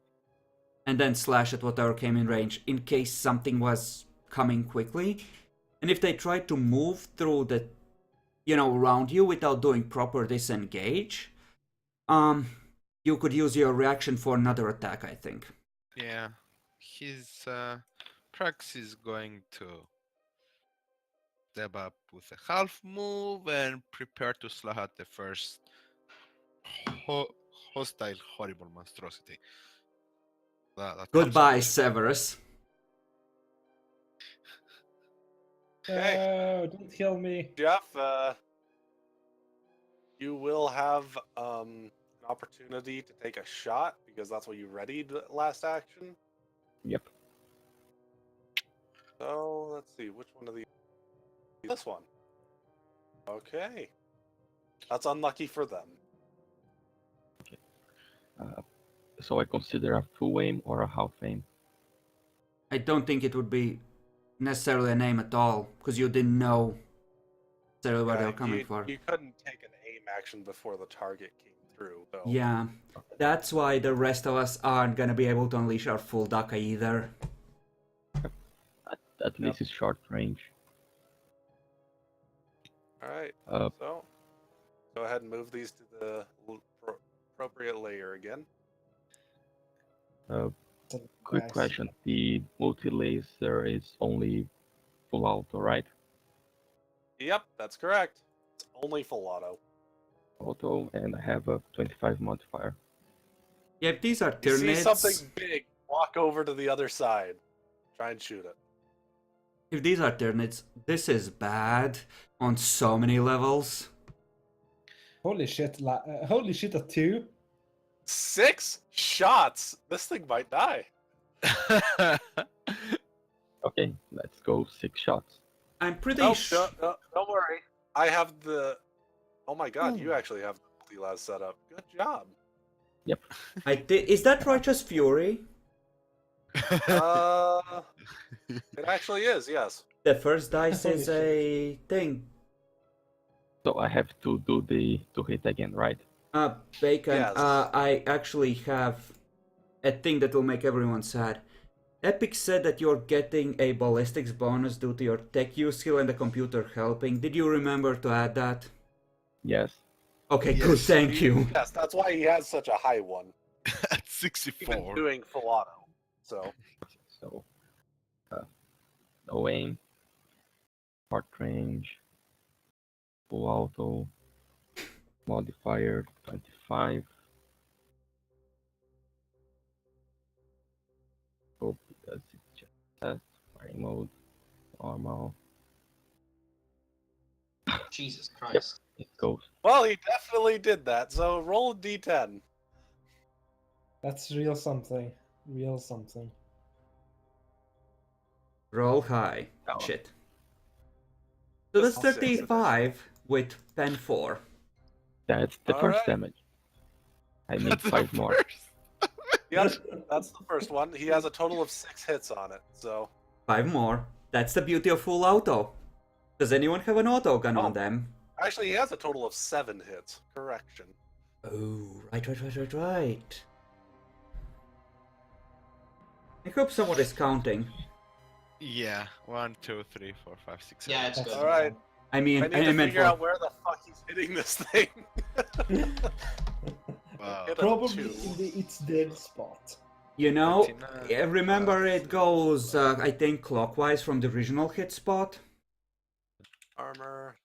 And then slash at whatever came in range in case something was coming quickly. And if they tried to move through the, around you without doing proper disengage, you could use your reaction for another attack, I think. yeah, his Prax is going to step up with a half move and prepare to slash at the first hostile horrible monstrosity. That comes Goodbye, up. Severus. Okay. Don't kill me. Jeff, you will have an opportunity to take a shot because that's what you readied last action. Yep. So let's see, which one of these? This one. Okay. That's unlucky for them. So I consider a full aim or a half aim. I don't think it would be necessarily an aim at all, because you didn't know necessarily what they were coming for. You couldn't take an aim action before the target came through. So. Yeah, that's why the rest of us aren't gonna be able to unleash our full Daka either. At least it's short range. All right. Uh, So go ahead and move these to the appropriate layer again. Quick Nice. question. The multi-laser is only full auto, right? Yep, that's correct. It's only full auto. Auto, and I have a 25 modifier. Yeah, if these are You see Tyranids, something big, walk over to the other side. Try and shoot it. if these are Tyranids, this is bad on so many levels. Holy shit! Holy shit! A 2. 6 shots. This thing might die. Okay, let's go 6 shots. I'm pretty Oh, sure. don't worry. I have the. Oh my god, you actually have the multi-las set up. Good job. Yep. I did. Is that Righteous Fury? It actually is, yes. The first dice Holy is shit. a thing. So I have to do the to hit again, right? Bacon. Yes. I actually have a thing that will make everyone sad. Epic said that you're getting a ballistics bonus due to your tech use skill and the computer helping. Did you remember to add that? Yes. Okay, Yes. good, thank you. Yes, that's why he has such a high one. At Even 64. doing full auto. So So no aim, short range, full auto, modifier 25. Hope because it's just test, firing mode, normal. Jesus Christ. It goes. well, he definitely did that. So roll a d10. That's real something. Real something. Roll high. Oh. Shit. So that's That's 35 with pen 4. That's the first Alright. damage. I need That's the 5 more. first. Yes, that's the first one. He has a total of 6 hits on it. So 5 more. That's the beauty of full auto. Does anyone have an auto gun Oh. on them? actually, he has a total of 7 hits. Correction. Oh, right. I hope someone is counting. Yeah, 1, 2, 3, 4, 5, 6, 7. Yeah, it's good. All right. I mean, I need to meant figure for out where the fuck he's hitting this thing. Wow. Hit a Probably 2. in the it's dead spot. you know. 29, Remember, 12, it goes I think clockwise from the original hit spot. Armor.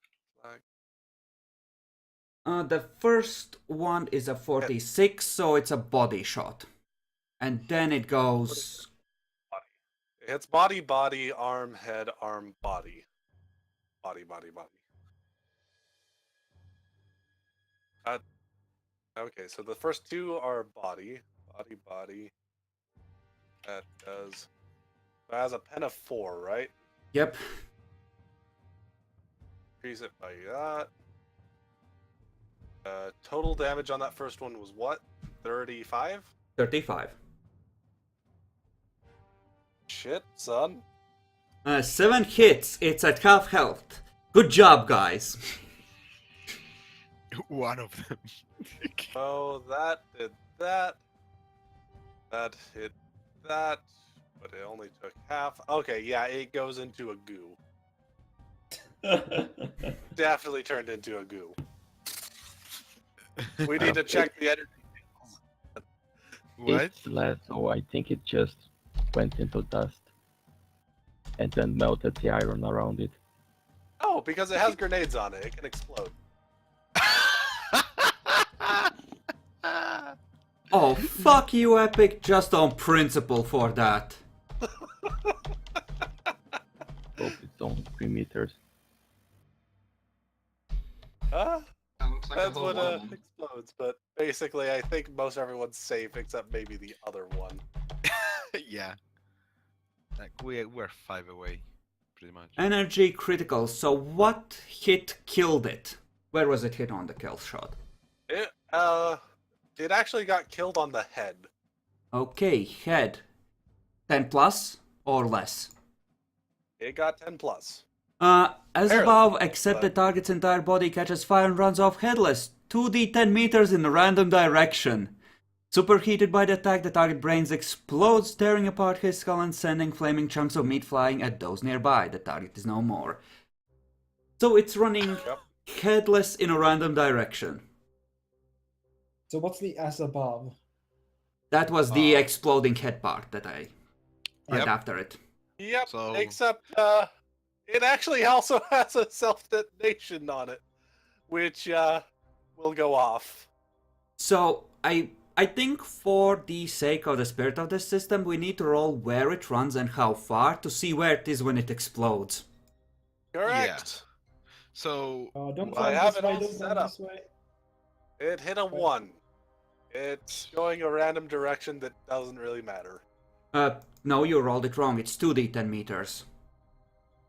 Flag. The first one is a 46, so it's a body shot, and then it goes. It hits body, body, arm, head, arm, body. Body, body, body. Okay, so the first 2 are body. Body, body. That does. That has a pen of 4, right? Yep. Increase it by that. Total damage on that first one was what? 35? 35. Shit, son. 7 hits. It's at half health. Good job, guys. One of them. Oh, that did that. That hit that, but it only took half. Okay, yeah, it goes into a goo. Definitely turned into a goo. We need to check the energy. What? It's less, so I think it just went into dust and then melted the iron around it. Oh, because it has grenades on it, it can explode. Oh, fuck you, Epic, just on principle for that. Hope it's only 3 meters. Huh? That looks like a That's whole what lot of them. explodes, but basically I think most everyone's safe except maybe the other one. Yeah. Like we're 5 away, pretty much. Energy critical, so what hit killed it? Where was it hit on the kill shot? It actually got killed on the head. Okay, head. 10 plus or less? It got 10 plus. As Barely, above, except the but- target's entire body catches fire and runs off headless. 2d 10 meters in a random direction. Superheated by the attack, the target brains explodes, tearing apart his skull and sending flaming chunks of meat flying at those nearby. The target is no more. So it's running Yep. headless in a random direction. So what's the as above? That was the Oh. exploding head part that I went Yep. after it. Yep, So- except it actually also has a self-detonation on it, which will go off. So I think for the sake of the spirit of the system, we need to roll where it runs and how far to see where it is when it explodes. Correct. So Don't I run have this it way, all don't set run up. this way. It hit a 1. It's going a random direction that doesn't really matter. No, you rolled it wrong. It's 2d 10 meters.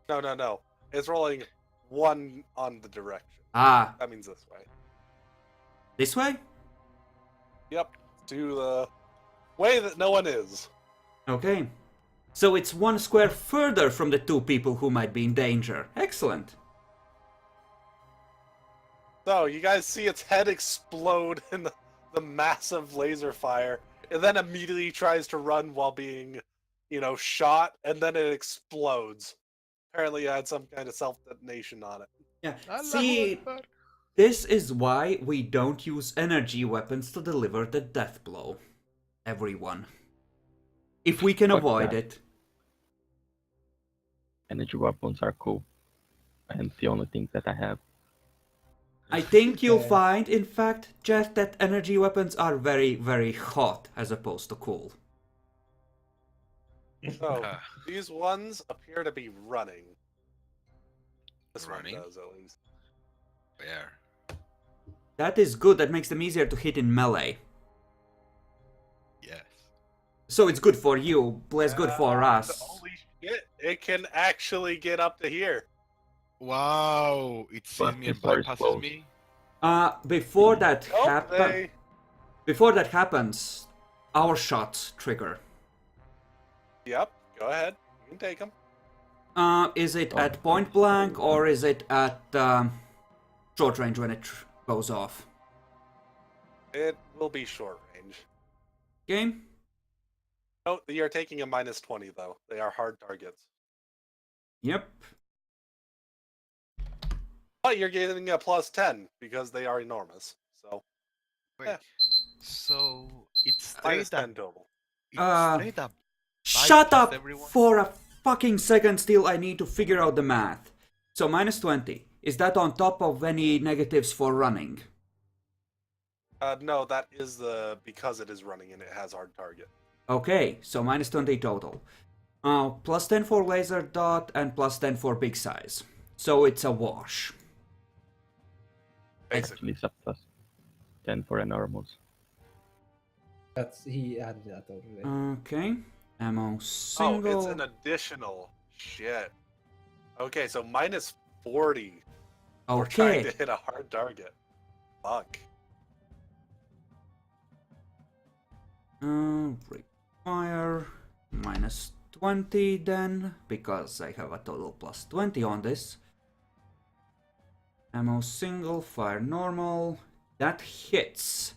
No. It's rolling 1 on the direction. Ah, That means this way. this way? Yep. To the way that no one is. Okay. So it's 1 square further from the 2 people who might be in danger. Excellent. So, you guys see its head explode in the massive laser fire, and then immediately tries to run while being, shot, and then it explodes. Apparently, it had some kind of self-detonation on it. Yeah. Allahu See, Akbar. this is why we don't use energy weapons to deliver the death blow. Everyone. If we can Fuck avoid that. it. Energy weapons are cool. And the only thing that I have. I think you'll Okay. find, in fact, Jeff, that energy weapons are very, very hot as opposed to cool. So, Uh, these ones appear to be running. This Running? one does, at least. where? That is good, that makes them easier to hit in melee. Yes. So it's good for you, less good for us. Holy shit, it can actually get up to here. Wow, it sees But me and it's very bypasses slow. me. Before that Oh, before that happens, our shots trigger. Yep, go ahead. You can take them. Is it Oh. at point blank or is it at short range when it goes off? It will be short range. Okay? No, you're taking a -20, though. They are hard targets. Yep. But you're getting a +10 because they are enormous. So Wait. Yeah. So it's minus straight 10 up. total. It's Uh, straight up. Shut plus up everyone? for a fucking second. Still, I need to figure out the math. So minus 20. Is that on top of any negatives for running? No, that is the because it is running and it has hard target. Okay, so minus 20 total. Plus 10 for laser dot and plus 10 for big size. So it's a wash. Basically. Actually, it's a +10 for enormous. He added that already. Okay. Ammo Oh, single. it's an additional shit. Okay, so minus 40 for trying Okay. to hit a hard target. Fuck. Require minus 20 then, because I have a total plus 20 on this. Ammo single, fire normal. That hits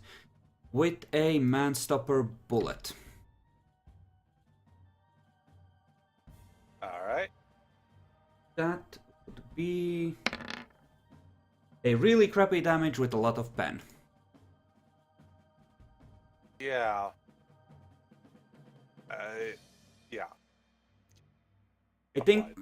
with a man-stopper bullet. Alright. That would be a really crappy damage with a lot of pen. Yeah. Yeah. I think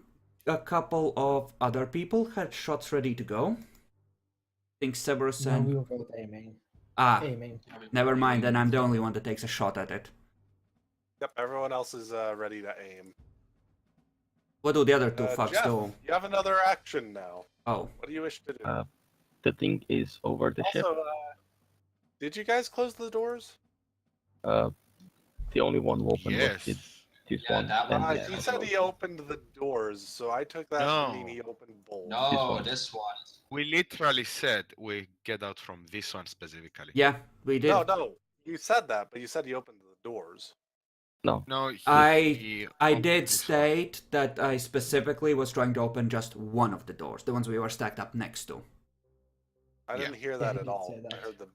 a couple of other people had shots ready to go. I think Cerberus No, and... we were both aiming. Aiming. Never mind, then I'm the only one that takes a shot at it. Yep, everyone else is ready to aim. What do the other two fucks Jeff, do? you have another action now. Oh. What do you wish to do? The thing is over the ship. Also, did you guys close the doors? The only one who opened Yes. was this Yeah, one. that and one, He yeah. said he opened the doors, so I took that to mean No. he opened both. No, one. this one. We literally said we get out from this one specifically. Yeah, we did. No, you said that, but you said he opened the doors. No, No, I opened did this one. state that I specifically was trying to open just one of the doors, the ones we were stacked up next to. I didn't hear Yeah, that he at did all. say that. I heard the.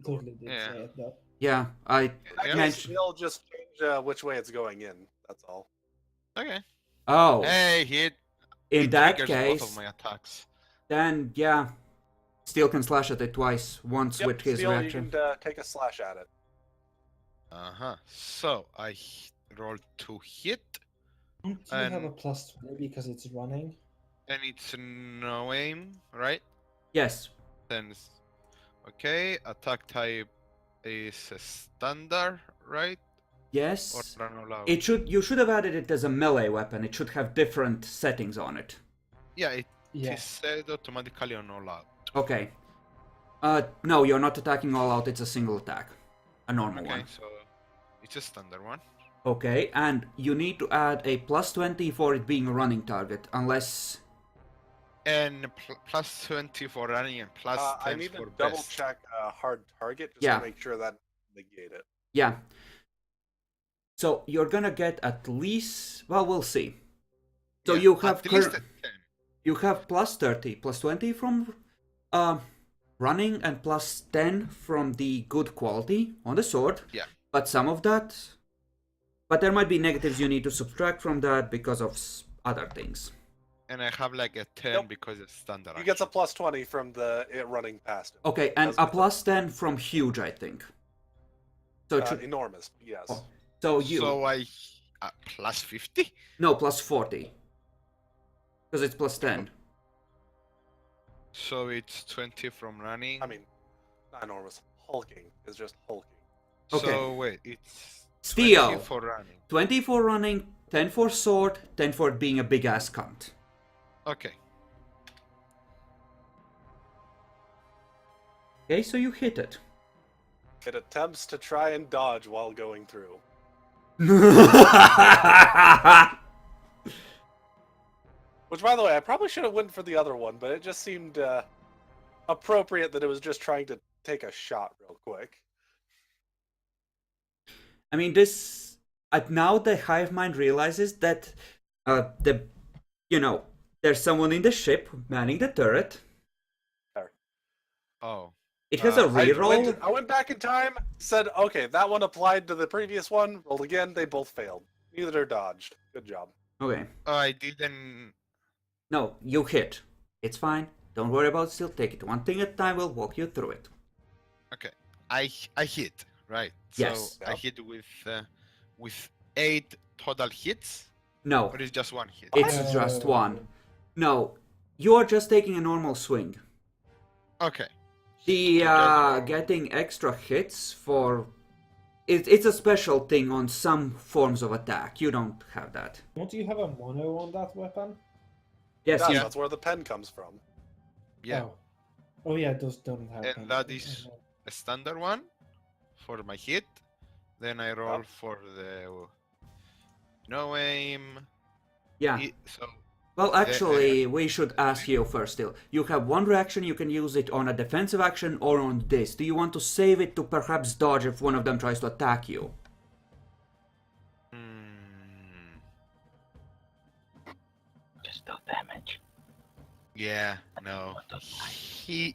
Totally did Yeah. say it though. Yeah, I Yeah. I mentioned. They'll just change which way it's going in. That's all. Okay. Oh, Hey, he in that triggers both of case, my attacks. then yeah, Steel can slash at it twice, once Yep, with his Steel, reaction. you can take a slash at it. So I rolled to hit, Don't you have a And- +20 because it's running? and it's no aim, right? Yes, Then, okay, attack type is a standard, right? yes. Or an allowed? It should. You should have added it as a melee weapon. It should have different settings on it. Yeah, it Yeah. is set automatically on all out. Okay. No, you're not attacking all out. It's a single attack, a normal Okay, one. so it's a standard one. Okay, and you need to add a +20 for it being a running target, unless. And plus 20 for running and plus 10 I need for to double best. check hard target just Yeah. to make sure that negate it. Yeah. So you're gonna get at least. Well, we'll see. So Yeah, you have at least a 10. you have +30, +20 from running, and +10 from the good quality on the sword. Yeah. But some of that. But there might be negatives you need to subtract from that because of other things. And I have like a 10 Nope. because it's standard. He gets a action. +20 from it running past him. Okay, and That's a good. +10 from huge, I think. So it should. Enormous, yes. Oh. So you So I plus 50? no +40 because it's +10. So it's 20 from running. I mean, not enormous. Hulking is just hulking. Okay. So wait, it's Steel. 20 for running. 20 for running, 10 for sword, 10 for being a big ass cunt. Okay. Okay, so you hit it. It attempts to try and dodge while going through. Which, by the way, I probably should have went for the other one, but it just seemed appropriate that it was just trying to take a shot real quick. I mean, this. Now the hive mind realizes that there's someone in the ship manning the turret. Oh. It has a reroll. I went back in time, said, okay, that one applied to the previous one, rolled again, they both failed. Neither are dodged. Good job. Okay. I didn't No, you hit. It's fine. Don't worry about it. Still, take it one thing at a time. We'll walk you through it. Okay. I hit, right? Yes. So I hit with 8 total hits, No, or is just one hit? it's just one. No, you are just taking a normal swing. Okay. The So just- getting extra hits for it's a special thing on some forms of attack. You don't have that. Don't you have a mono on that weapon? Yes, Yeah, you- that's where the pen comes from. Yeah. Oh yeah, those don't have. And pens. that is a standard one for my hit. Then I roll for the no aim. yeah. So Well, actually, we should ask you first. Still, you have one reaction. You can use it on a defensive action or on this. Do you want to save it to perhaps dodge if one of them tries to attack you? Just do damage. yeah, no. He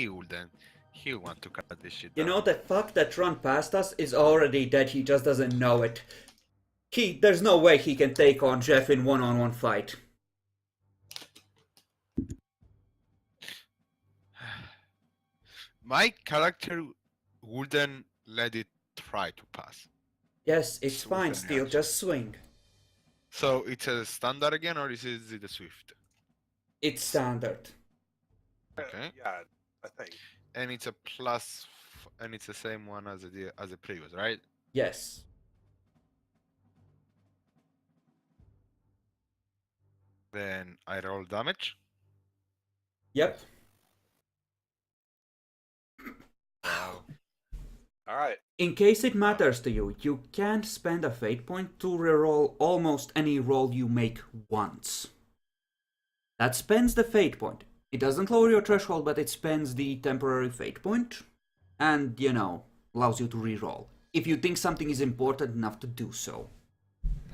wouldn't. He want to cut this shit You down. know, the fuck that run past us is already dead. He just doesn't know it. There's no way he can take on Jeff in one-on-one fight. My character wouldn't let it try to pass. Yes, it's Swift fine. and Still, reaction. just swing. So it's a standard again, or is it a swift? It's standard. Okay. Yeah, I think. And it's a plus, and it's the same one as the previous, right? Yes. Then I roll damage. Yep. Wow. All right. In case it matters to you, you can spend a fate point to reroll almost any roll you make once. That spends the fate point. It doesn't lower your threshold, but it spends the temporary fate point. And, you know, allows you to reroll. If you think something is important enough to do so.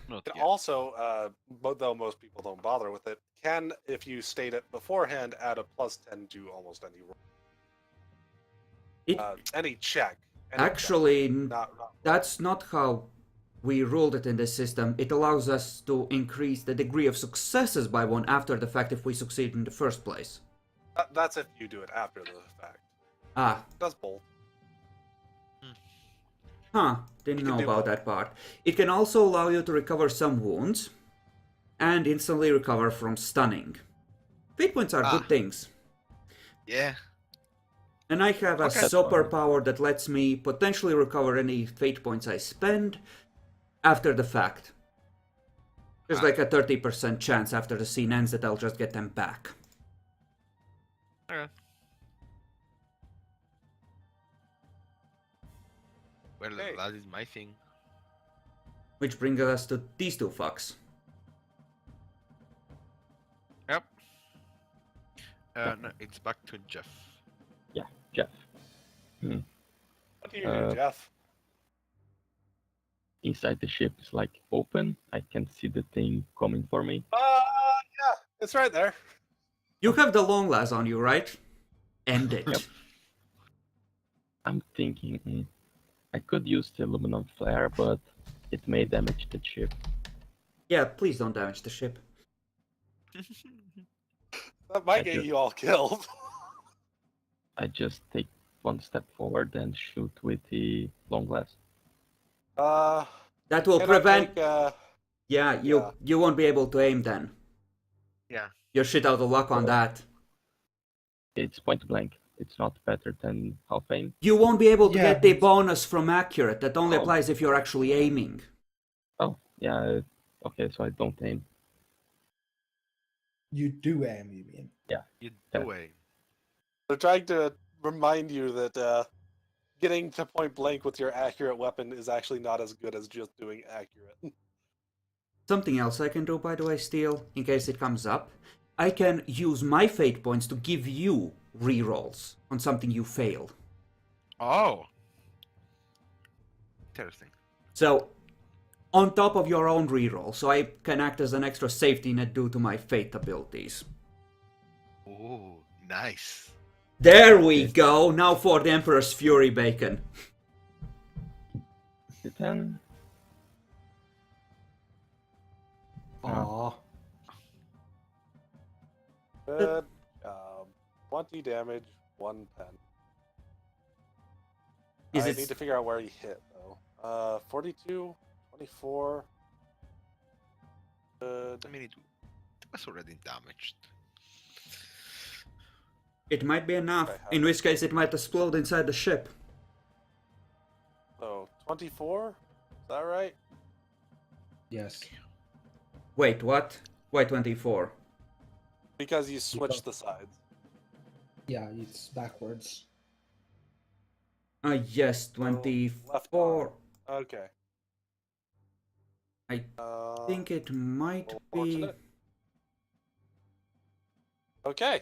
Not And yet. also, though most people don't bother with it, can, if you state it beforehand, add a +10 to almost any roll. It Any check. actually, Not that's not how we ruled it in this system. It allows us to increase the degree of successes by one after the fact if we succeed in the first place. that's if you do it after the fact. Ah, That's bold. huh, didn't You can know do about both. that part. It can also allow you to recover some wounds and instantly recover from stunning. Fate points are good things. Yeah. And I have a Okay. superpower that lets me potentially recover any fate points I spend after the fact. There's like a 30% chance after the scene ends that I'll just get them back. Okay. Well, Okay. that is my thing. Which brings us to these two fucks. Yep. No, it's back to Jeff. Yeah, Jeff. What do you do, Jeff? Inside the ship is like open. I can see the thing coming for me. Yeah, it's right there. You have the long last on you, right? End it. Yep. I'm thinking I could use the aluminum flare, but it may damage the ship. Yeah, please don't damage the ship. That might I get just- you all killed. I just take one step forward and shoot with the long glass. That will can I prevent... take, Yeah, you won't be able to aim then. Yeah. You're shit out of luck on that. It's point blank. It's not better than half aim. You won't be able to Yeah, get the but- bonus from accurate. That only Oh. applies if you're actually aiming. Oh, yeah. Okay, so I don't aim. You do aim, you mean? You Yeah. do aim. They're trying to remind you that getting to point blank with your accurate weapon is actually not as good as just doing accurate. Something else I can do, by the way, Steel, in case it comes up. I can use my fate points to give you rerolls on something you fail. Oh. Interesting. So, on top of your own reroll, so I can act as an extra safety net due to my fate abilities. Ooh, nice. There we go! Now for the Emperor's Fury Bacon. The 10. Aww. Good. 20 damage, 1 pen. Is I it need to figure out where he hit though. 42, 24. Good. I mean, it was already damaged. it might be enough, Okay, in which case it might explode inside the ship. So 24. Is that right? Yes. Wait, what? Why 24? Because you switched the sides. Yeah, it's backwards. Yes, left 24. Okay. I Uh, think it might be... unfortunate. Okay.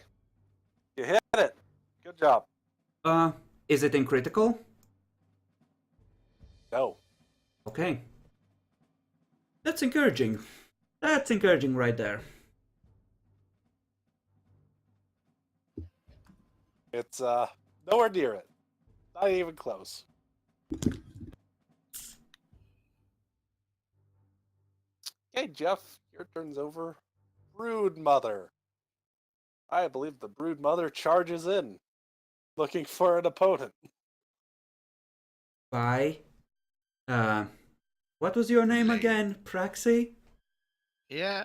You hit it. Good job. Is it in critical? No. Okay. That's encouraging. That's encouraging right there. It's nowhere near it. Not even close. Okay, Jeff, your turn's over. Brood Mother. I believe the Brood Mother charges in, looking for an opponent. By... What was your name Lane. again? Praxi? Yeah,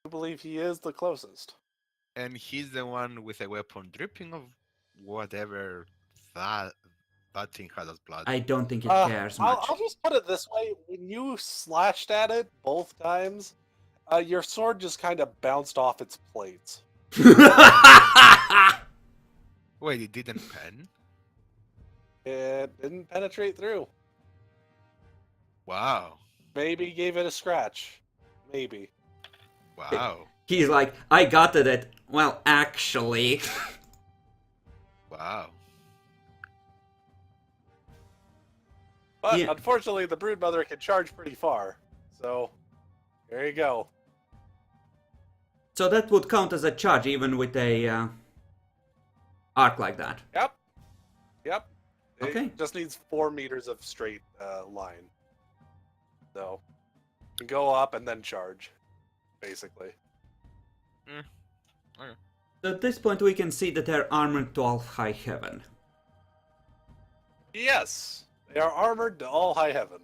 I believe he is the closest. and he's the one with a weapon dripping of whatever that thing has as blood. I don't think it cares I'll much. just put it this way: when you slashed at it both times, your sword just kind of bounced off its plates. Wait, it didn't pen? It didn't penetrate through. Wow. Maybe gave it a scratch. Maybe. Wow. He's like, I got it. Well, actually. Wow. But Yeah. unfortunately, the Broodmother can charge pretty far. So, there you go. So that would count as a charge even with a arc like that. Yep. Yep. Okay. It just needs 4 meters of straight line. So, you can go up and then charge, basically. Okay. So at this point we can see that they're armored to all high heaven. Yes, they are armored to all high heaven.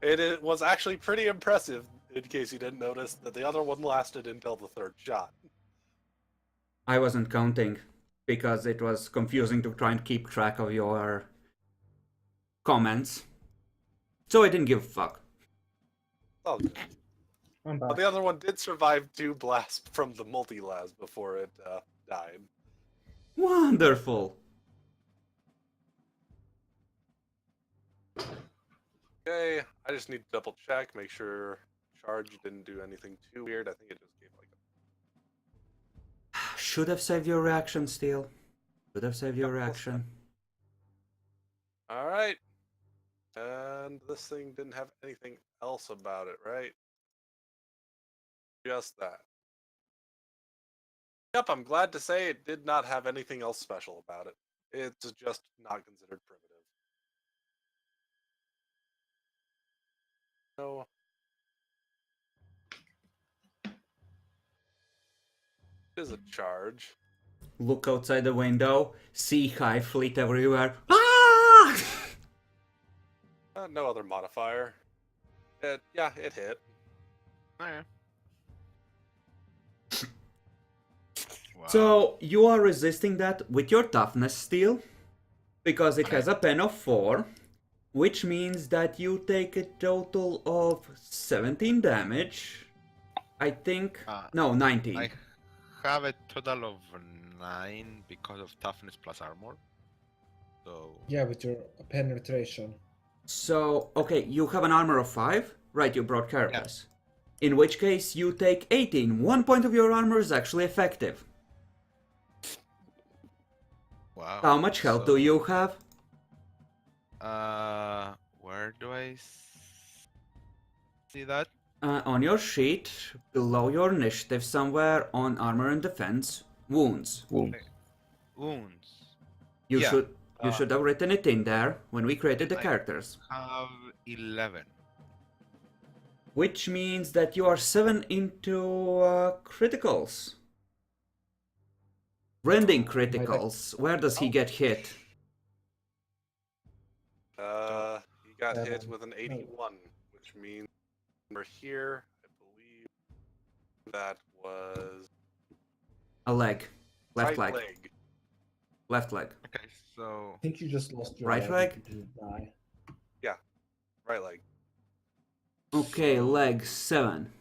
It was actually pretty impressive, in case you didn't notice, that the other one lasted until the 3rd shot. I wasn't counting because it was confusing to try and keep track of your comments. So I didn't give a fuck. Oh, good. I'm back. But the other one did survive 2 blasts from the multi-las before it died. Wonderful. Okay, I just need to double check, make sure charge didn't do anything too weird. I think it just gave like a... Should have saved your reaction, Steel. Should have saved your Yep, reaction. Alright. And this thing didn't have anything else about it, right? Just that. Yep, I'm glad to say it did not have anything else special about it. It's just not considered primitive. So... it is a charge. Look outside the window, see Hive fleet everywhere. Ah! No other modifier. Yeah, it hit. Okay. Wow. So you are resisting that with your toughness, Steel, because it has a pen of 4, which means that you take a total of 17 damage. I think... no, 19. I have a total of 9 because of toughness plus armor. So Yeah, with your penetration. So, okay, you have an armor of 5? Right, you brought Carapace. In which case, you take 18. 1 point of your armor is actually effective. wow. How much health do you have? Where do I see that? On your sheet, below your initiative somewhere on armor and defense, wounds. Wounds. Wounds. You Yeah. should have written it in there when we created the I- characters. Have 11. which means that you are 7 into criticals. Rending criticals. Where does he get hit? He got hit 7. with an 81, which means we're here. I believe that was A leg. Left right leg. Left leg. Okay, so I think you just lost your Right leg. leg? if you die. Right leg. Okay, so- leg 7.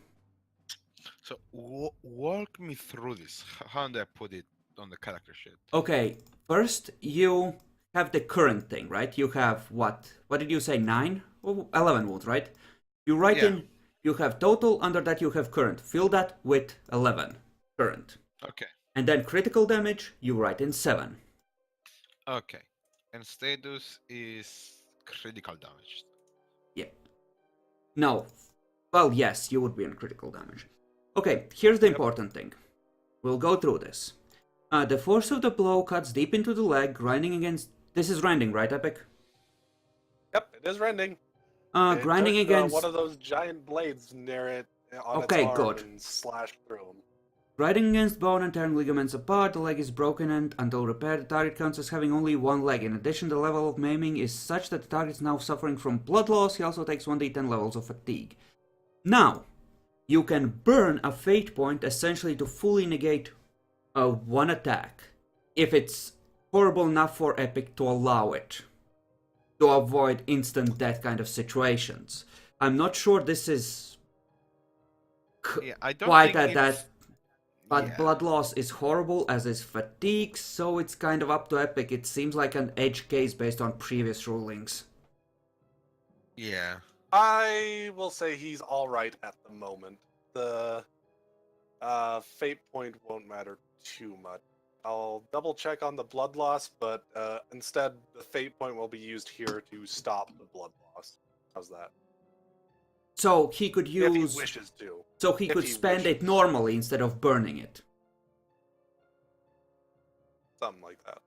So walk me through this. How do I put it on the character sheet? Okay, first you have the current thing, right? You have what? What did you say? 9? Oh, 11 wounds, right? You write Yeah. in, you have total, under that you have current. Fill that with 11 current. Okay. And then critical damage, you write in 7. Okay. And status is critical damage. Yeah. No. Well, yes, you would be on critical damage. Okay, here's the important thing. We'll go through this. The force of the blow cuts deep into the leg, grinding against... This is rending, right, Epic? Yep, it is rending. It Grinding took, against... one of those giant blades near it on Okay, its arm good. and slashed through him. Grinding against bone and tearing ligaments apart, the leg is broken and until repaired, the target counts as having only one leg. In addition, the level of maiming is such that the target is now suffering from blood loss. He also takes 1d10 levels of fatigue. Now, you can burn a fate point essentially to fully negate one attack, if it's horrible enough for Epic to allow it, to avoid instant death kind of situations. I'm not sure this is Yeah, I don't quite think at it's... that, but yeah. blood loss is horrible, as is fatigue, so it's kind of up to Epic. It seems like an edge case based on previous rulings. Yeah. I will say he's alright at the moment. The fate point won't matter too much. I'll double check on the blood loss, but instead the fate point will be used here to stop the blood loss. How's that? So he could If use... he wishes to. So he if could he spend it wishes. normally instead of burning it. Something like that.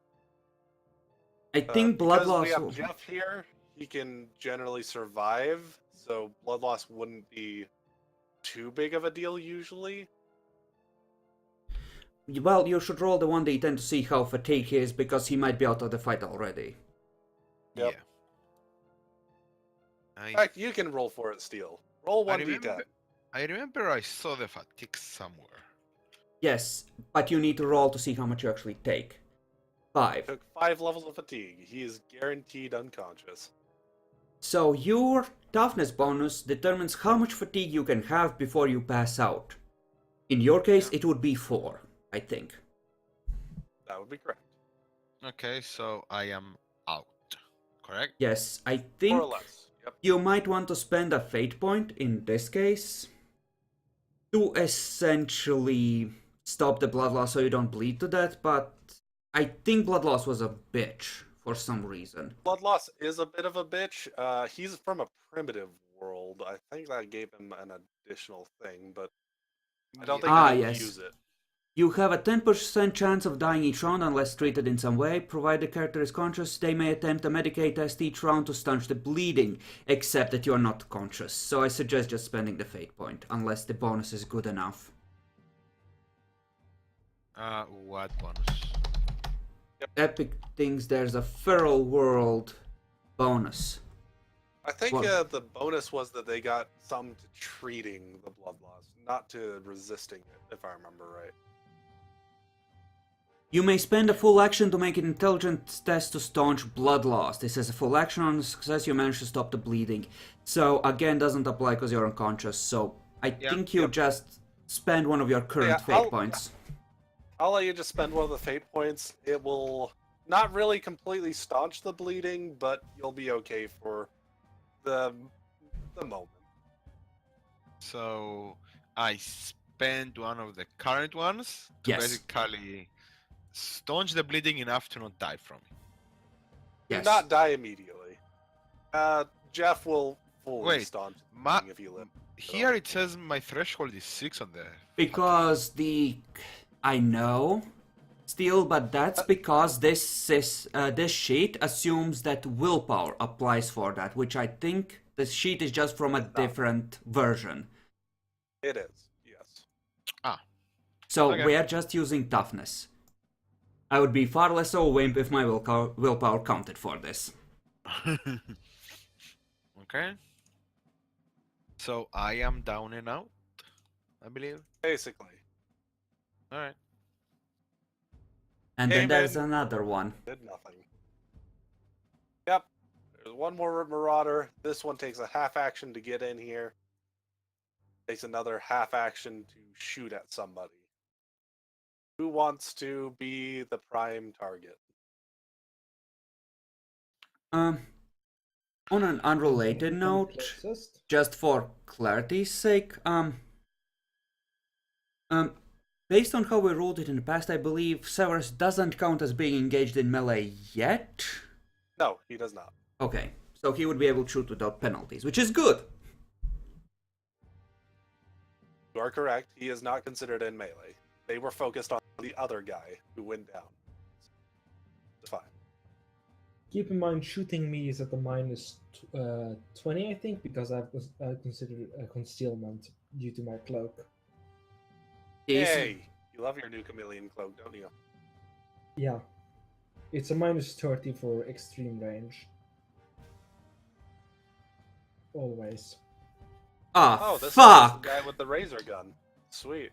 I think blood because loss... we have Jeff here, he can generally survive, so blood loss wouldn't be too big of a deal usually. Well, you should roll the 1d10 to see how fatigued he is, because he might be out of the fight already. Yep. Yeah. In fact, you can roll for it, Steel. Roll I 1d10. remember I saw the fatigue somewhere. Yes, but you need to roll to see how much you actually take. 5. Took 5 levels of fatigue. He is guaranteed unconscious. So your toughness bonus determines how much fatigue you can have before you pass out. In your case, it would be 4, I think. That would be correct. Okay, so I am out. Correct? Yes, I More think or less. Yep. you might want to spend a fate point in this case to essentially stop the blood loss so you don't bleed to death, but I think blood loss was a bitch for some reason. Blood loss is a bit of a bitch. He's from a primitive world. I think that gave him an additional thing, but I don't think Ah, he would yes. use it. You have a 10% chance of dying each round unless treated in some way. Provided the character is conscious, they may attempt a Medicaid test each round to staunch the bleeding, except that you are not conscious. So I suggest just spending the fate point, unless the bonus is good enough. What bonus? Epic thinks there's a feral world bonus. I think What? the bonus was that they got some to treating the blood loss, not to resisting it, if I remember right. You may spend a full action to make an intelligence test to staunch blood loss. This is a full action. On success, you manage to stop the bleeding. So again, doesn't apply because you're unconscious. So I think you just spend one of your current fate points. I'll let you just spend one of the fate points. It will not really completely staunch the bleeding, but you'll be okay for the moment. So I spend one of the current ones to Yes. basically staunch the bleeding enough to not die from it. Do Yes. not die immediately. Jeff will fully Wait, staunch the ma- bleeding if you live. Here it says my threshold is 6 on the... Because I know, still, but that's because this sheet assumes that willpower applies for that, which I think the sheet is just from a It's not. different version. It is, yes. So Okay. we are just using toughness. I would be far less of a wimp if my willpower counted for this. Okay. So I am down and out, I believe. Basically. Alright. And then Came there's in, another one. did nothing. Yep. There's one more Marauder. This one takes a half action to get in here. Takes another half action to shoot at somebody. Who wants to be the prime target? On an unrelated Come note, closest. just for clarity's sake, based on how we rolled it in the past, I believe Severus doesn't count as being engaged in melee yet. No, he does not. Okay, so he would be able to shoot without penalties, which is good. You are correct. He is not considered in melee. They were focused on the other guy who went down. It's fine. Keep in mind, shooting me is at the minus 20, I think, because I've considered a concealment due to my cloak. Hey, you love your new chameleon cloak, don't you? Yeah. It's a minus 30 for extreme range. Always. Ah, Oh, this fuck! is the guy with the razor gun. Sweet.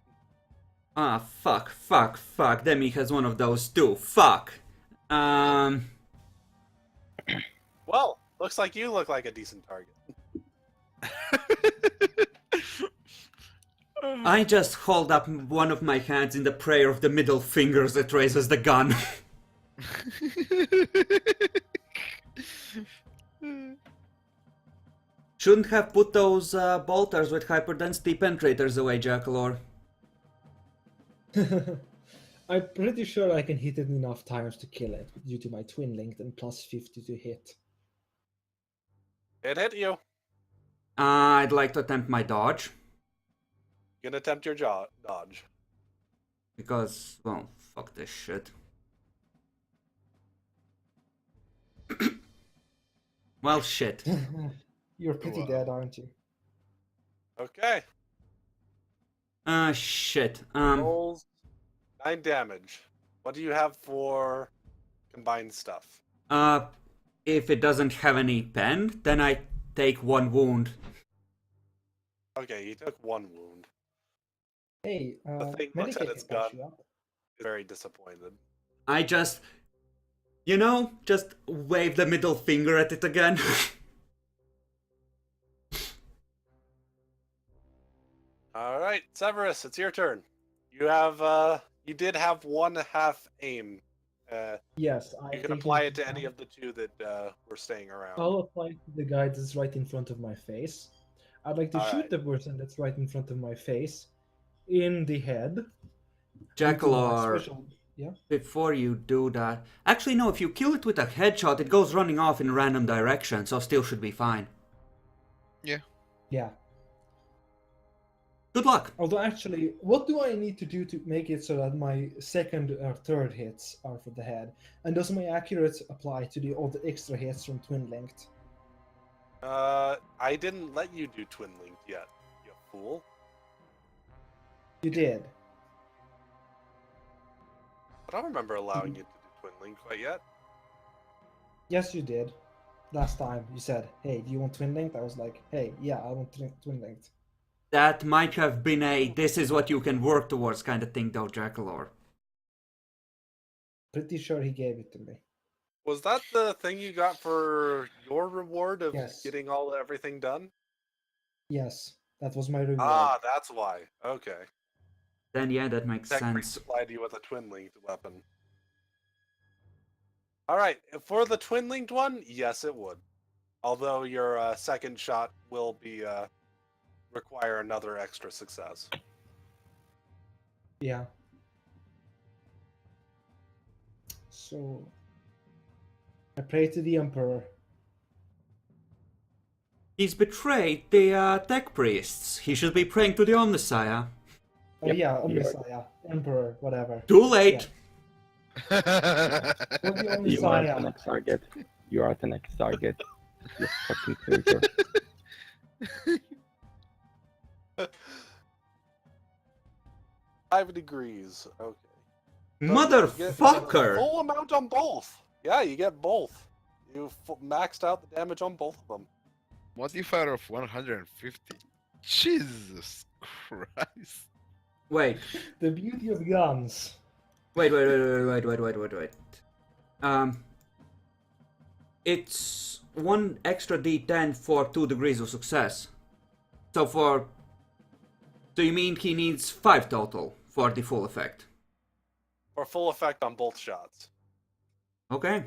Ah, fuck. Demi has one of those too. Fuck. Well, looks like you look like a decent target. I just hold up one of my hands in the prayer of the middle fingers that raises the gun. Shouldn't have put those bolters with hyperdensity penetrators away, Jackalor. I'm pretty sure I can hit it enough times to kill it due to my twin linked and plus 50 to hit. It hit you. I'd like to attempt my dodge. You can attempt your dodge. Because, well, fuck this shit. Well, shit. You're pretty Wow. dead, aren't you? Okay. Shit. Rolls 9 damage. What do you have for combined stuff? If it doesn't have any pen, then I take 1 wound. Okay, you took 1 wound. Hey, The thing looks medic at can its patch gun. you up. Very disappointed. I just, just wave the middle finger at it again. All right, Severus, it's your turn. You have, you did have 1/2 aim. Yes, I You can think apply it to any of the 2 that were staying around. I'll apply it to the guy that's right in front of my face. I'd like to shoot Alright. the person that's right in front of my face in the head. due to my Jackalor, special- Yeah. before you do that... Actually, no, if you kill it with a headshot, it goes running off in a random direction, so still should be fine. Yeah. Good luck! Although, actually, what do I need to do to make it so that my second or third hits are for the head? And does my accurate apply to all the extra hits from Twin Linked? I didn't let you do Twin Linked yet, you fool. You did. I don't remember allowing you to do Twin Linked quite yet. Yes, you did. Last time you said, "Hey, do you want Twin Linked?" I was like, "Hey, yeah, I want Twin Linked." That might have been a this is what you can work towards kind of thing though, Jackalor. Pretty sure he gave it to me. Was that the thing you got for your reward of Yes. getting everything done? Yes, that was my reward. Ah, that's why. Okay. Then yeah, that makes Tech sense. supplied you with a twin linked weapon. Alright, for the twin linked one, yes it would. Although your second shot will be require another extra success. Yeah. So I pray to the Emperor. He's betrayed the tech priests. He should be praying to the Omnissiah. Oh Yep, yeah, you're- Omnissiah, Emperor, whatever. Too late! Or the You are the Omnissiah. next target. You are the next target. You fucking traitor. $5 degrees. Okay. So you get a Motherfucker! full amount on both. Yeah, you get both. You maxed out the damage on both of them. Modifier of 150. Jesus Christ. Wait, The beauty of guns. wait. It's 1 extra d10 for 2 degrees of success. So you mean he needs 5 total for the full effect? For full effect on both shots. Okay.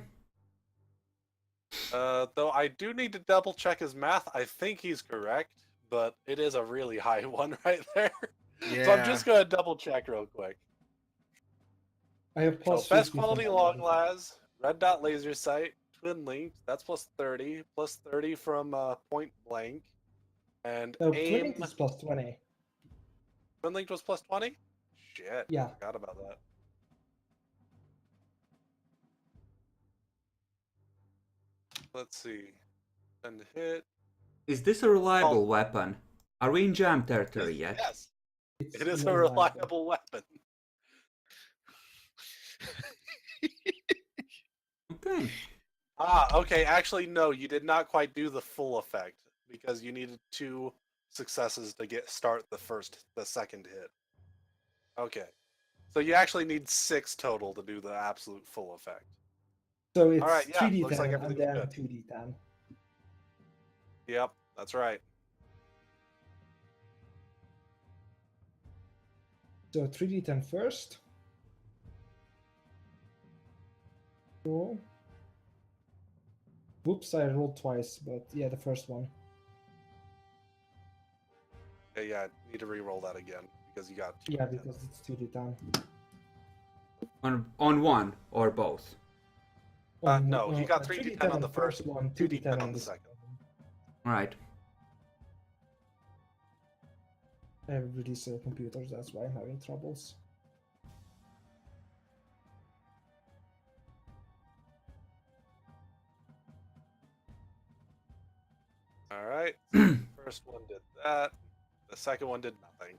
Though I do need to double check his math. I think he's correct, but it is a really high one right there. Yeah. So I'm just gonna double check real quick. I have So plus best 50 quality from long everything. las, red dot laser sight, twin linked. That's plus 30 from point blank, and No, aim. twinning is plus 20. Twin linked was plus 20. Shit. Yeah. Forgot about that. Let's see. And hit. Is this a reliable weapon? Are we in jam territory Yes, yet? yes. It's It is a more reliable weapon. Okay. Okay. Actually, no, you did not quite do the full effect because you needed 2 successes to start the second hit. Okay. So you actually need 6 total to do the absolute full effect. So it's Alright, yeah, 3d10 looks like and everything's then good. 2d10. Yep, that's right. So 3d10 first. Roll. Whoops, I rolled twice, but yeah, the first one. Yeah, need to re-roll that again because you got 2. Yeah, because it's 2d10. On one or both? No, he got 3d10 on the first one, 2d10 on the second. Right. I have really slow computers, that's why I'm having troubles. Alright, first one did that. The second one did nothing.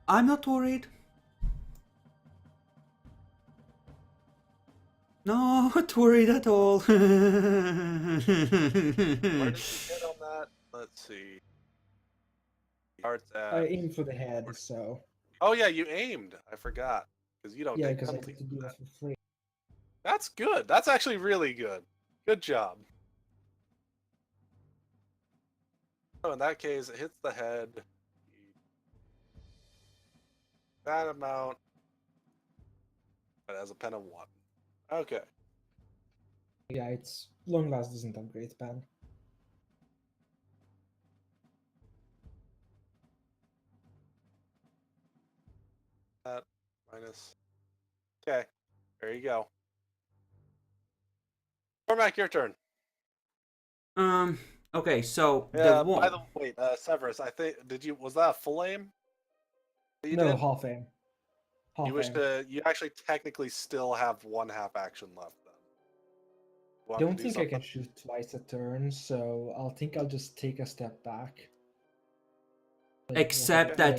I'm not worried. Not worried at all. Where did you hit on that? Let's see. Starts I at... aim for the head, so Oh yeah, you aimed. I forgot. Because you don't yeah, take because I penalties get to for do that. that for free. That's good. That's actually really good. Good job. So in that case, it hits the head. That amount. It has a pen of 1. Okay. Yeah, it's long last doesn't have great pen. That minus. Okay. There you go. Cormac, your turn. Okay, so Yeah. the By one. the wait, Severus, I think was that a full aim? That you No, did? half aim. Half You wish aim. to. You actually technically still have 1 half action left. Then. Want to Don't do think I can something? shoot twice a turn, so I'll just take a step back. Except that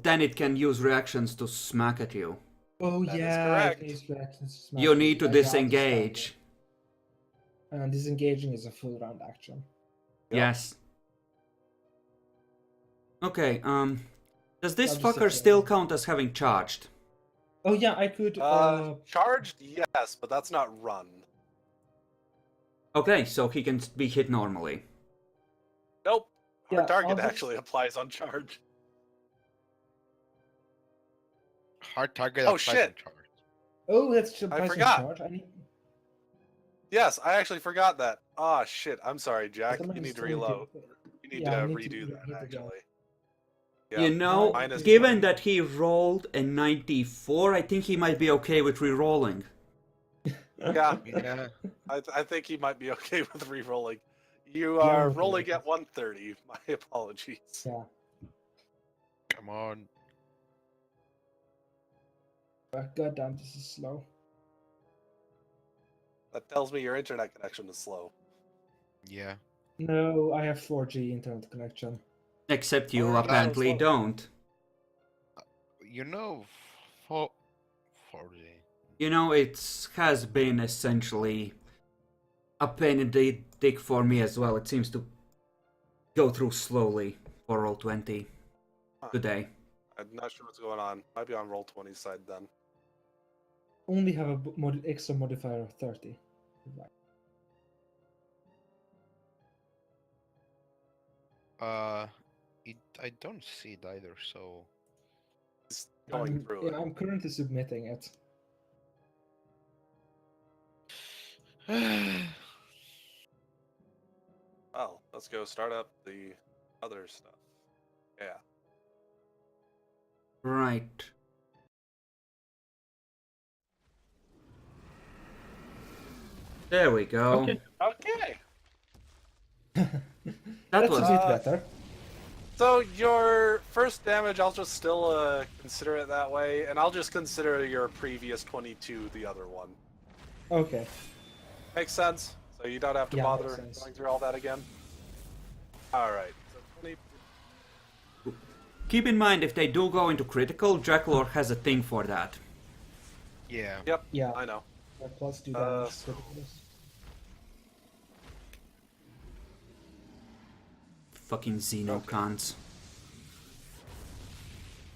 then it can use reactions to smack at you. Oh That is yeah, correct. it needs reactions to smash You it. need to Yeah, I'll just disengage. stand there. Disengaging is a full round action. Yep. Yes. Okay, does this I'll just sit fucker there. still count as having charged? Oh yeah, I could. Charged, yes, but that's not run. Okay, so he can be hit normally. Nope. Hard Yeah, target I'll just- actually applies on charge. Hard target Oh, applies shit. on charge. Oh, that's just I price on forgot. charge. I need. Yes, I actually forgot that. Ah, shit. I'm sorry, Jack. Somebody You need to told me reload. You need Yeah, I to need to redo hit that, again. actually. You know, minus given 1. that he rolled a 94, I think he might be okay with re-rolling. Yeah, Yeah. I think he might be okay with re-rolling. You Yeah, I'm are okay rolling with at 130. My apologies. Yeah. Come on. God damn, this is slow. That tells me your internet connection is slow. Yeah. No, I have 4G internet connection. Except you Alright, apparently so- don't. You know, for 40. You know, it has been essentially a pain in the dick for me as well. It seems to go through slowly for Roll20 today. I'm not sure what's going on. Might be on Roll20 side then. Only have a extra modifier of 30. Right. I don't see it either. So It's going through it. I'm currently submitting it. Well, let's go start up the other stuff. Yeah. Right. There we go. Okay. Okay. That That's was a bit better. So your first damage, I'll just still consider it that way, and I'll just consider your previous 22 the other one. Okay. Makes sense? So you don't have to Yeah, bother makes sense. going through all that again? Alright, so 20... Keep in mind, if they do go into critical, Draclor has a thing for that. yeah. Yep, Yeah. I know. Plus 2 damage. so- Fucking Xenocons.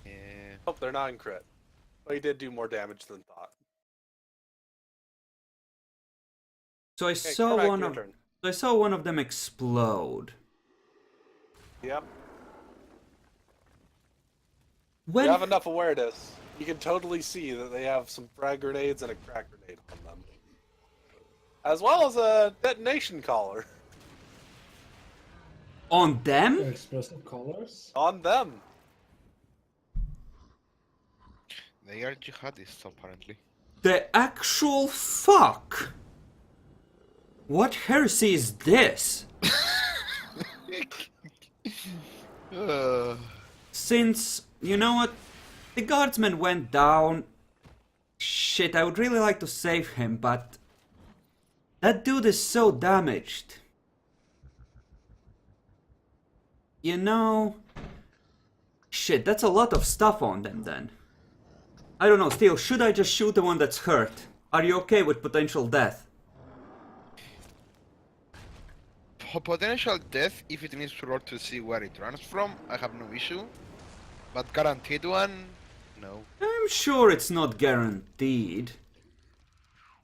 Yeah. Oh, they're not in crit. But he did do more damage than thought. So I Okay, saw Cormac, one your of turn. so I saw one of them explode. Yep. When You have enough awareness. You can totally see that they have some frag grenades and a crack grenade on them. As well as a detonation collar on them? Explosive colors. on them. They are jihadists apparently. The actual fuck? What heresy is this? Since, you know what, the guardsman went down. Shit, I would really like to save him, but that dude is so damaged. You know, shit, that's a lot of stuff on them then. I don't know, Steel, should I just shoot the one that's hurt? Are you okay with potential death? Potential death, if it needs to roll to see where it runs from, I have no issue. But guaranteed one, no. I'm sure it's not guaranteed.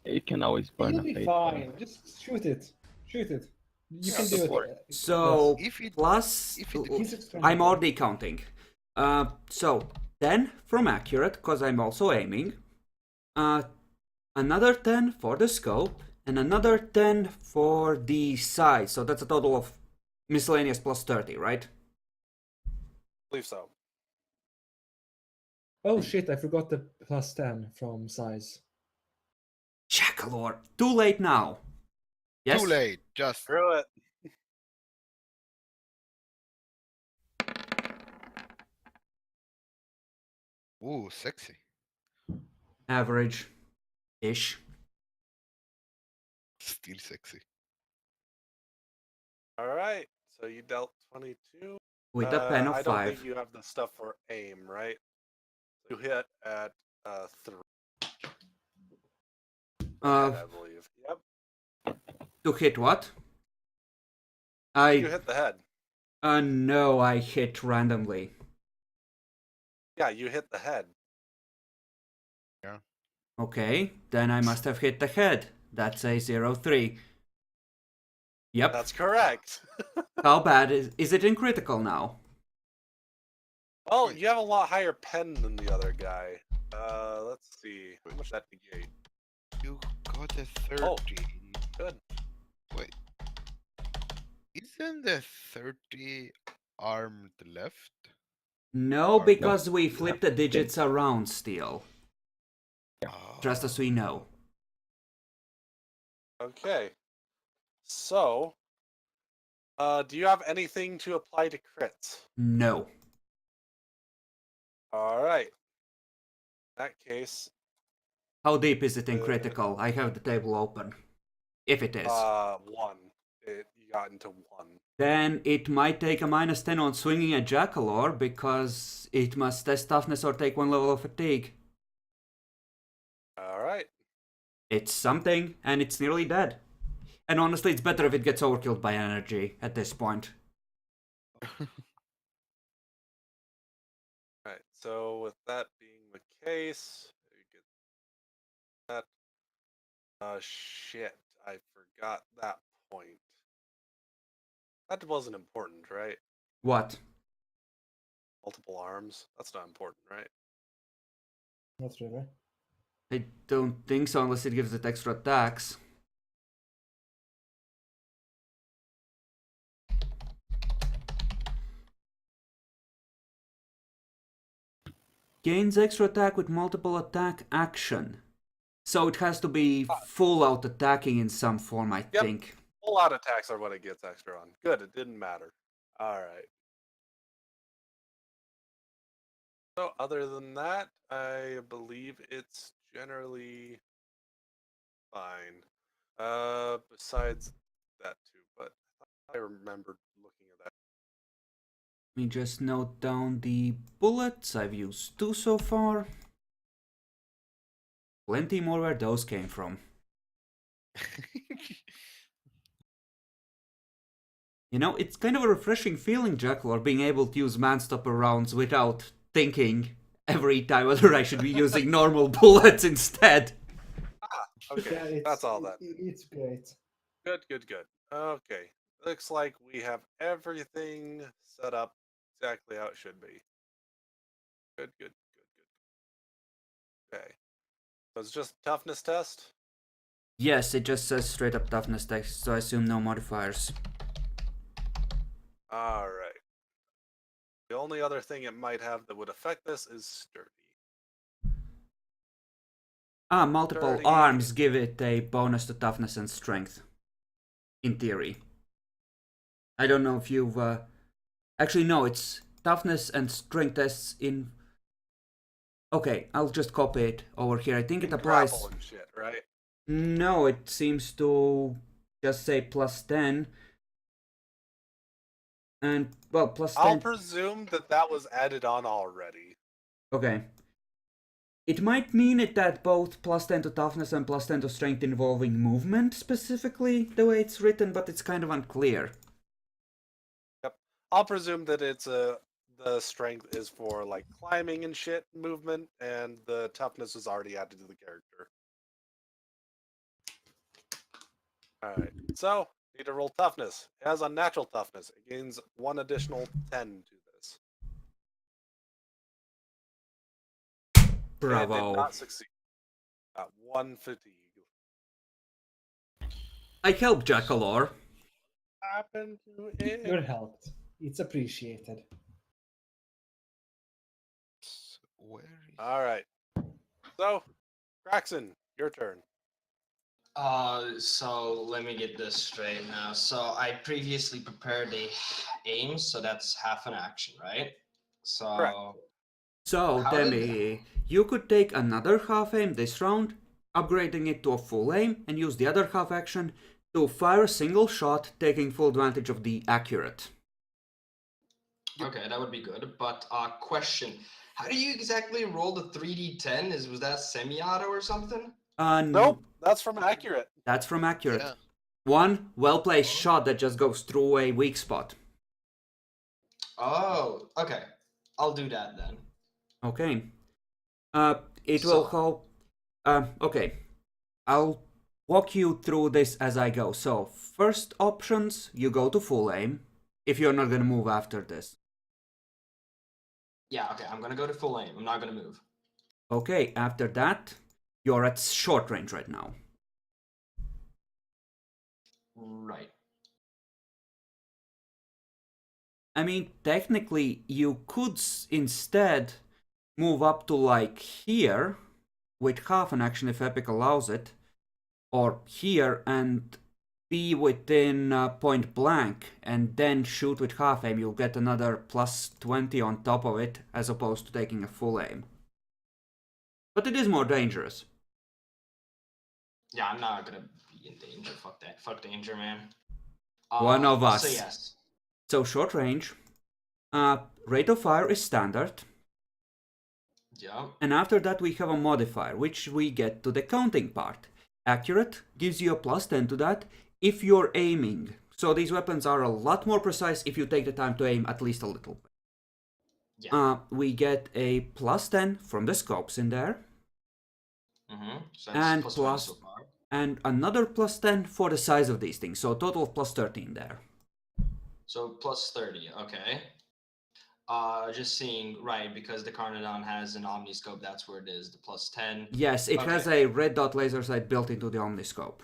You can always burn You'll a be fate. fine. Just shoot it. Shoot it. You Yeah, can do support. it. So, If it- plus, if it- He's I'm experimental. already counting. So, 10 from accurate, because I'm also aiming. Another 10 for the scope, and another 10 for the size. So that's a total of miscellaneous plus 30, right? I believe so. Oh shit! I forgot the plus 10 from size. Jackalor, too late now. Yes? Too late. Just Screw it. ooh, sexy. Average-ish. Still sexy. Alright, so you dealt 22. With a pen of I don't 5. think you have the stuff for aim, right? You hit at 3. Uh, I believe. Yep. to hit what? You I... hit the head. No, I hit randomly. Yeah, you hit the head. Okay, then I must have hit the head. That's a 0-3. Yep. That's correct. How bad is it in critical now? Well, you have a lot higher pen than the other guy. Let's see. How much that negate? You got a 30. Oh. Good. Wait. Isn't the 30 armed left? No, Or- because we flip the digits around still. Ah, Just as we know. Okay. So, do you have anything to apply to crits? No. Alright. In that case, How deep is it in critical? I have the table open. If it is. 1. got into 1. Then it might take a -10 on swinging at Jackalor because it must test toughness or take 1 level of fatigue. Alright. It's something, and it's nearly dead. And honestly, it's better if it gets overkilled by energy at this point. Alright, so with that being the case, you get that. Shit, I forgot that point. That wasn't important, right? What? Multiple arms? That's not important, right? Not really. I don't think so unless it gives it extra attacks. Gains extra attack with multiple attack action. So it has to be full out attacking in some form, I Yep. think. Full out attacks are what it gets extra on. Good, it didn't matter. Alright. So other than that, I believe it's generally fine. Besides that too, but I remembered looking at that. Let me just note down the bullets. I've used 2 so far. Plenty more where those came from. You know, it's kind of a refreshing feeling, Jackalor, being able to use man-stopper rounds without thinking every time whether I should be using normal bullets instead. Okay, Yeah, that's all that. It's great. Good, good, good. Okay, looks like we have everything set up exactly how it should be. Good, good, good, good. Okay, so it's just toughness test. Yes, it just says straight up toughness text, so I assume no modifiers. All right. The only other thing it might have that would affect this is sturdy. Multiple 30. arms give it a bonus to toughness and strength. In theory. I don't know if you've... Actually, no, it's toughness and strength tests in... Okay, I'll just copy it over here. I think it applies... Grapple and shit, right? No, it seems to just say +10. And, well, +10... I'll presume that that was added on already. Okay. It might mean it that both +10 to toughness and +10 to strength involving movement specifically, the way it's written, but it's kind of unclear. Yep. I'll presume that it's the strength is for like climbing and shit movement, and the toughness is already added to the character. Alright, so need to roll toughness. It has unnatural toughness. It gains 1 additional 10 to this. It did Bravo. not succeed. Got 1 fatigue. I helped Jackalor. Happened to it. You're helped. It's appreciated. Where is... Alright. So, Kraxon, your turn. So let me get this straight now. So I previously prepared a aim, so that's half an action, right? So Correct. So, How Demi, you could take another half aim this round, upgrading it to a full aim, and use the other half action to fire a single shot, taking full advantage of the accurate. okay, that would be good. But question: how do you exactly roll the 3d10? Was that semi-auto or something? Nope, that's from accurate. That's from accurate. Yeah. One well-placed shot that just goes through a weak spot. Oh, okay. I'll do that then. Okay. It will help. Okay. I'll walk you through this as I go. So, first options, you go to full aim, if you're not gonna move after this. Yeah, okay. I'm gonna go to full aim. I'm not gonna move. Okay, after that, you're at short range right now. Right. I mean, technically, you could instead move up to like here, with half an action if Epic allows it, or here and be within point blank, and then shoot with half aim. You'll get another +20 on top of it, as opposed to taking a full aim. But it is more dangerous. Yeah, I'm not gonna be in danger. Fuck that. Fuck danger, man. One of us. So yes. So short range. Rate of fire is standard. Yeah. And after that we have a modifier, which we get to the counting part. Accurate gives you a +10 to that if you're aiming. So these weapons are a lot more precise if you take the time to aim at least a little bit. Yeah. We get a +10 from the scopes in there. So And that's plus- +20 so far. And another +10 for the size of these things. So total of +13 there. So +30, okay. Just seeing, right, because the Carnodon has an Omniscope, that's where it is, the +10. Yes, it has Okay. a red dot laser sight built into the Omniscope.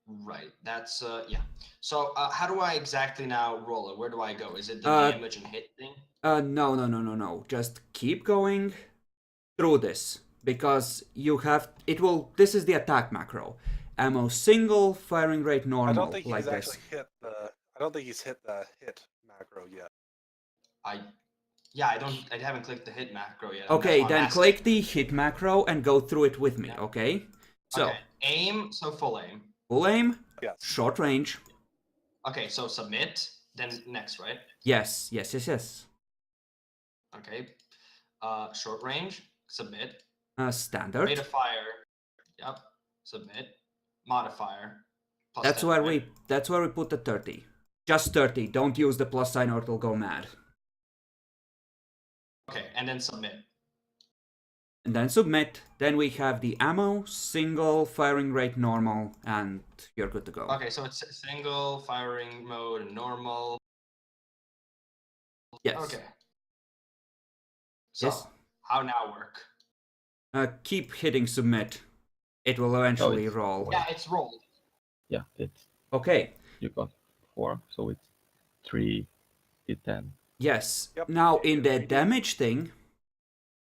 Right, that's, yeah. So, how do I exactly now roll it? Where do I go? Is it the damage and hit thing? No. Just keep going through this. Because you have, this is the attack macro. Ammo single, firing rate normal, I don't think he's like actually this. hit the. I don't think he's hit the hit macro yet. Yeah, I haven't clicked the hit macro yet. Okay, that's why I'm then asking. click the hit macro and go through it with me, Yeah. okay? So, Okay, aim, so full aim. full aim, Yes. short range. Okay, so submit, then next, right? Yes. Okay. Short range, submit. Standard. Rate of fire, yep, submit. Modifier. That's +10, where right? that's where we put the 30. Just 30. Don't use the plus sign or it'll go mad. Okay, and then submit. And then submit. Then we have the ammo, single, firing rate normal, and you're good to go. Okay, so it's single, firing mode, and normal. Yes. Okay. So, Yes. how now work? Keep hitting submit. It will eventually it's- roll. Yeah, it's rolled. Yeah, it's Okay. you got 4, so it's 3 d10. Yes. Yep. Now Yeah, in the 3D. damage thing,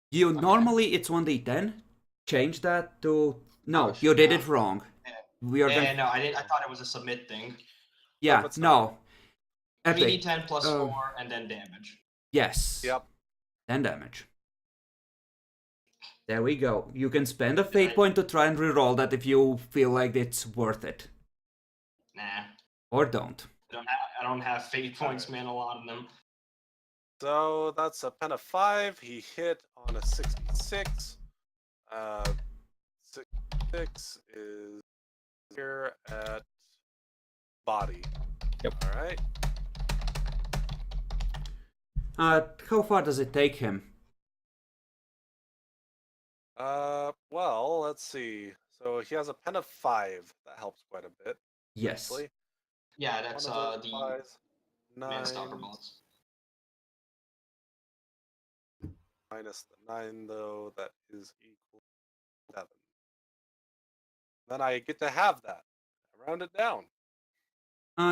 you normally it's 1d10. Change that to no. Oh, You did yeah. it wrong. Yeah. We are Yeah, gonna. no, I didn't. I thought it was a submit thing. Yeah. Nope, it's not. No. Epic. 3d10 plus Uh, 4, and then damage. Yes. Yep. Then damage. There we go. You can spend a fate Right. point to try and reroll that if you feel like it's worth it, Nah, or don't. I don't have fate points, man. A lot of them. So that's a pen of 5. He hit on a 66. 66 is here at body. Yep. All right. How far does it take him? Well, let's see. So he has a pen of 5. That helps quite a bit. Yes. Obviously. Yeah, that's One of those the fives, Manstalker 9 bullets. minus the 9, though, that is equal to 7. Then I get to have that. I round it down.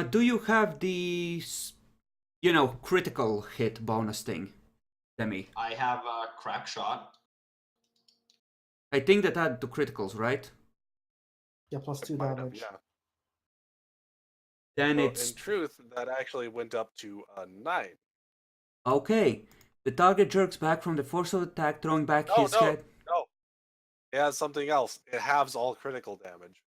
Do you have the, critical hit bonus thing, Demi? I have a crack shot. I think that add to criticals, right? Yeah, +2 Might have, damage. yeah. Then So it's in truth, that actually went up to a 9. okay. The target jerks back from the force of attack, throwing back his head. No. It has something else. It halves all critical damage.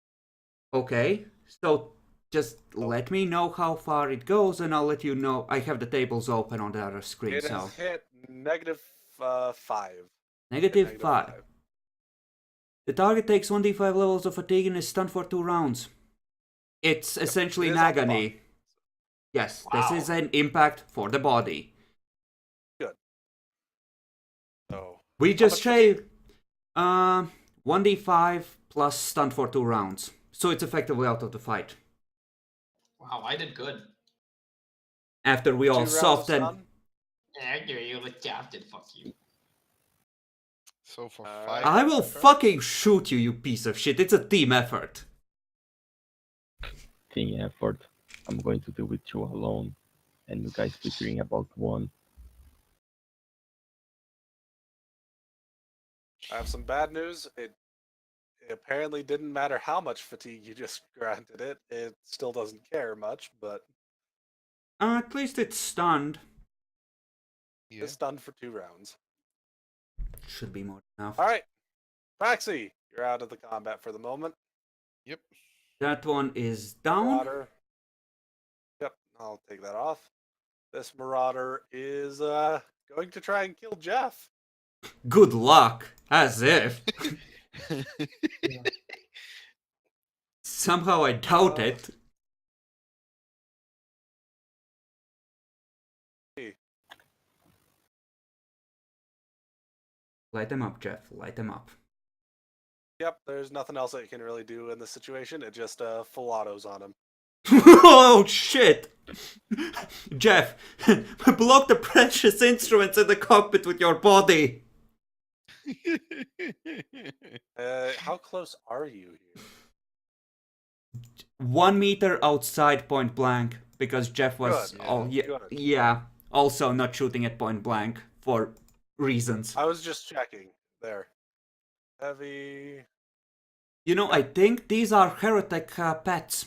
Okay, so just let me know how far it goes, and I'll let you know. I have the tables open on the other screen, It so has hit negative 5. negative 5. The target takes 1d5 levels of fatigue and is stunned for 2 rounds. It's essentially It an is on the agony. body. Yes, Wow. this is an impact for the body. So We How just much shaved 1d5 plus stunned for 2 rounds. So it's effectively out of the fight. Wow, I did good. After we 2 all rounds of softened. stun? Yeah, you adapted. Fuck you. So for Alright. 5. I will fucking shoot you, you piece of shit. It's a team effort. Team effort. I'm going to do with 2 alone, and you guys figuring about 1. I have some bad news. It apparently didn't matter how much fatigue you just granted it. It still doesn't care much, but At least it's stunned. Yeah. it's stunned for 2 rounds. Should be more than enough. All right, Praxi, you're out of the combat for the moment. Yep. That one is down. Water. I'll take that off. This Marauder is going to try and kill Jeff. Good luck, as if. Yeah. Somehow I doubt it. Light them up, Jeff. Light them up. Yep, there's nothing else that you can really do in this situation. It just full autos on him. Oh shit! Jeff, block the precious instruments in the cockpit with your body. How close are you here? 1 meter outside point blank, because Jeff was Good, good. good. Yeah, also not shooting at point blank for reasons. I was just checking. There. Heavy. You know, I think these are heretic pets.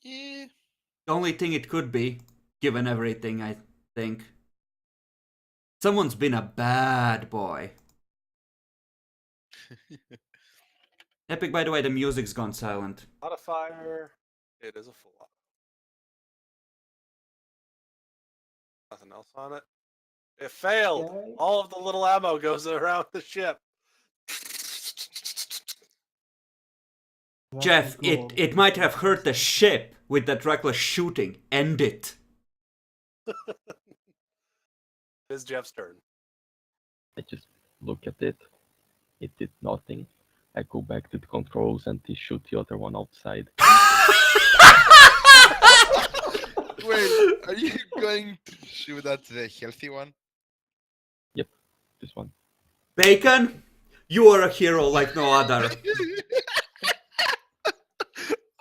Yeah. The only thing it could be, given everything, I think. Someone's been a bad boy. Epic, by the way, the music's gone silent. Modifier. It is a full auto. Nothing else on it. It failed. Yay. All of the little ammo goes around the ship. That's Jeff, cool. it might have hurt the ship with that reckless shooting. End it. It is Jeff's turn. I just look at it. It did nothing. I go back to the controls and they shoot the other one outside. Wait, are you going to shoot at the healthy one? Yep, this one. Bacon, you are a hero like no other.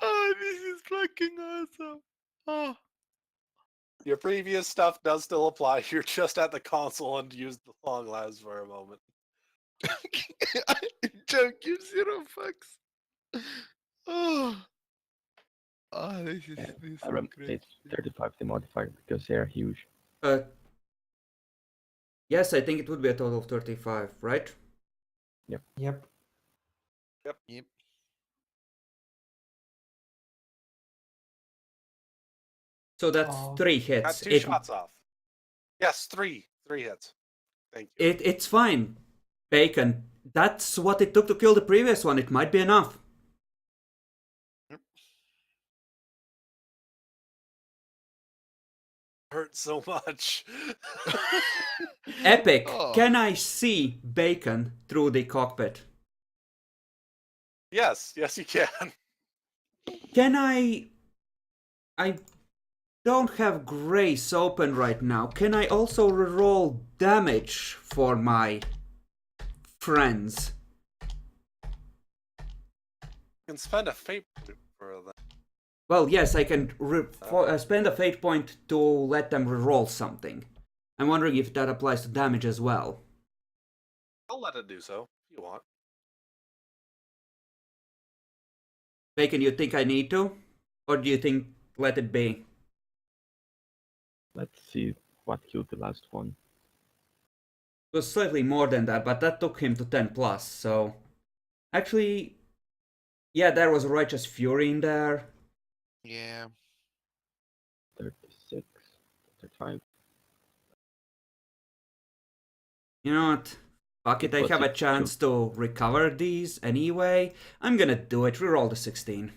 Oh, this is fucking awesome. Oh. Your previous stuff does still apply. You're just at the console and use the long last for a moment. Joke, you zero fucks. Oh. Oh, this is I so great. it's 35 the modifier because they are huge. Yes, I think it would be a total of 35, right? Yep. Yep. So that's Aw. 3 Got hits. 2 shots off. Yes, 3. 3 hits. Thank you. It's fine. Bacon, that's what it took to kill the previous one. It might be enough. Hurt so much. Epic, Oh. can I see Bacon through the cockpit? Yes, yes you can. Can I don't have Grace open right now. Can I also reroll damage for my friends? You can spend a fate point for that. Well, yes, I can spend a fate point to let them reroll something. I'm wondering if that applies to damage as well. I'll let it do so if you want. Bacon, you think I need to? Or do you think let it be? Let's see what killed the last one. It was slightly more than that, but that took him to 10 plus, so... Actually... Yeah, there was Righteous Fury in there. Yeah. 36, 35. You know what? Fuck it, I Plus have a it chance to recover these anyway. I'm gonna do it. Reroll the 16.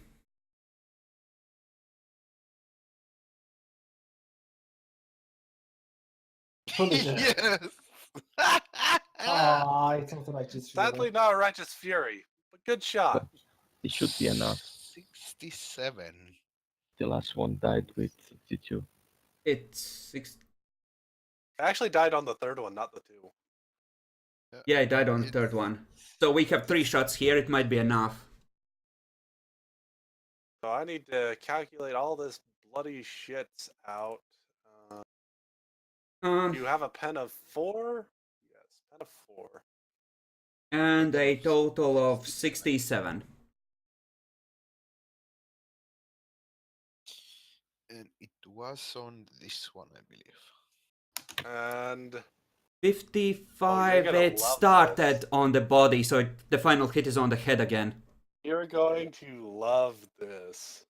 Yes. I thought I just Sadly, not a Righteous Fury, but good shot. It should be enough. 67. The last one died with 62. It's 6. I actually died on the third one, not the 2. Yeah, I died on the third one. So we have 3 shots here. It might be enough. So I need to calculate all this bloody shit out. You have a pen of 4? Yes, pen of 4. And a total of 67. And it was on this one, I believe. And 55, gonna it love started this. on the body, so the final hit is on the head again. you're going to love this.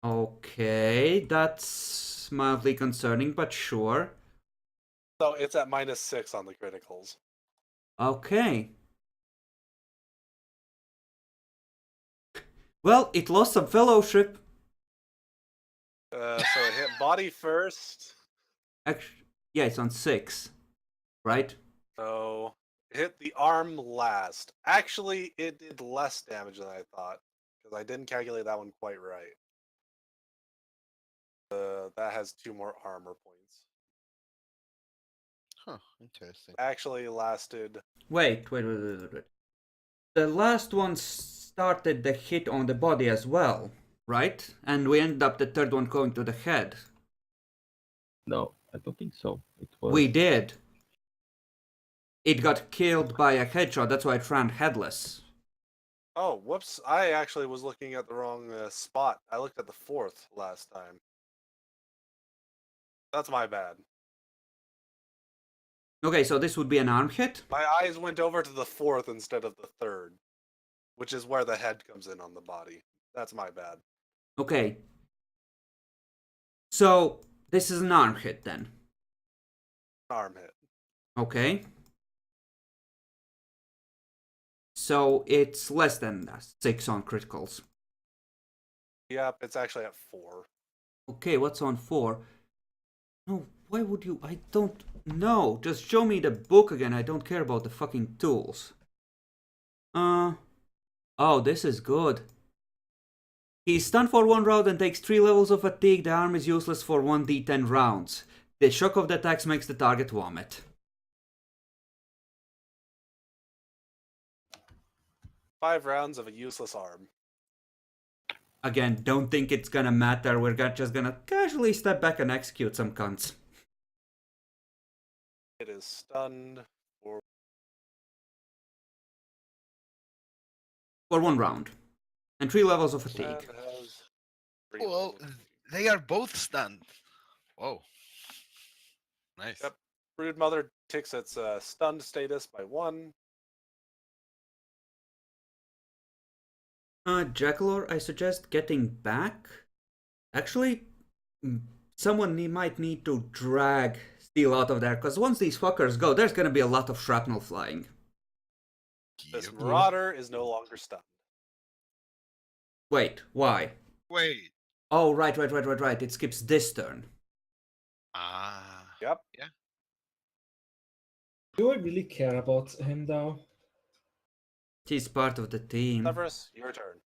Okay, that's mildly concerning, but sure. So it's at -6 on the criticals. Okay. Well, it lost some fellowship. So it hit body first. Actually, yeah, it's on 6, right? So it hit the arm last. Actually, it did less damage than I thought because I didn't calculate that one quite right. That has 2 more armor points. Huh, interesting. Actually lasted. Wait. The last one started the hit on the body as well, right? And we ended up the third one going to the head. No, I don't think so. It was. We did. It got killed by a headshot, that's why it ran headless. Oh, whoops! I actually was looking at the wrong spot. I looked at the 4th last time. That's my bad. Okay, so this would be an arm hit? My eyes went over to the 4th instead of the 3rd, which is where the head comes in on the body. That's my bad. Okay. So, this is an arm hit then. Arm hit. Okay. So, it's less than 6 on criticals. Yep, it's actually at 4. Okay, what's on 4? No, why would you? I don't know. Just show me the book again. I don't care about the fucking tools. Oh, this is good. He's stunned for 1 round and takes 3 levels of fatigue. The arm is useless for 1d10 rounds. The shock of the attacks makes the target vomit. Five rounds of a useless arm. Again, don't think it's gonna matter. We're just gonna casually step back and execute some cunts. It is stunned for For 1 round. And 3 levels of fatigue. and has 3 Well, levels. they are both stunned. Whoa. Nice. Yep. Brood Mother takes its stunned status by 1. Jackalor, I suggest getting back. Actually, someone might need to drag Steel out of there, because once these fuckers go, there's gonna be a lot of shrapnel flying. This Yep. Marauder is no longer stunned. Wait, why? Wait. Oh, right. It skips this turn. Ah. Yep. Yeah. Do I really care about him though? He's part of the team. Severus, your turn.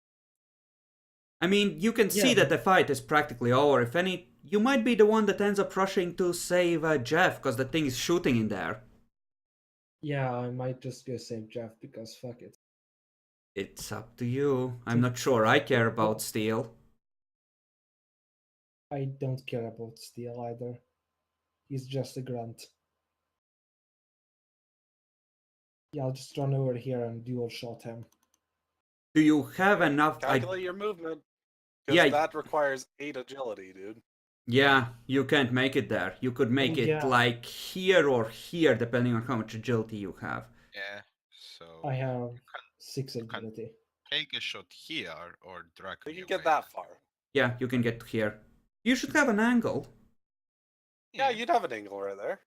I mean, you can see Yeah, that the fight is practically over. If any, you might be the one that ends up rushing to save Jeff, because the thing is shooting in there. Yeah, I might just go save Jeff because fuck it. It's up to you. I'm not sure I care about Steel. I don't care about Steel either. He's just a grunt. Yeah, I'll just run over here and dual shot him. Do you have enough? Calculate your movement. Because Yeah. that requires 8 agility, dude. Yeah, you can't make it there. You could make it Yeah. like here or here, depending on how much agility you have. Yeah. So I have you can 6 you can- agility. take a shot here or drag You me can get away. that far. Yeah, you can get here. You should have an angle. Yeah, you'd have an angle right there.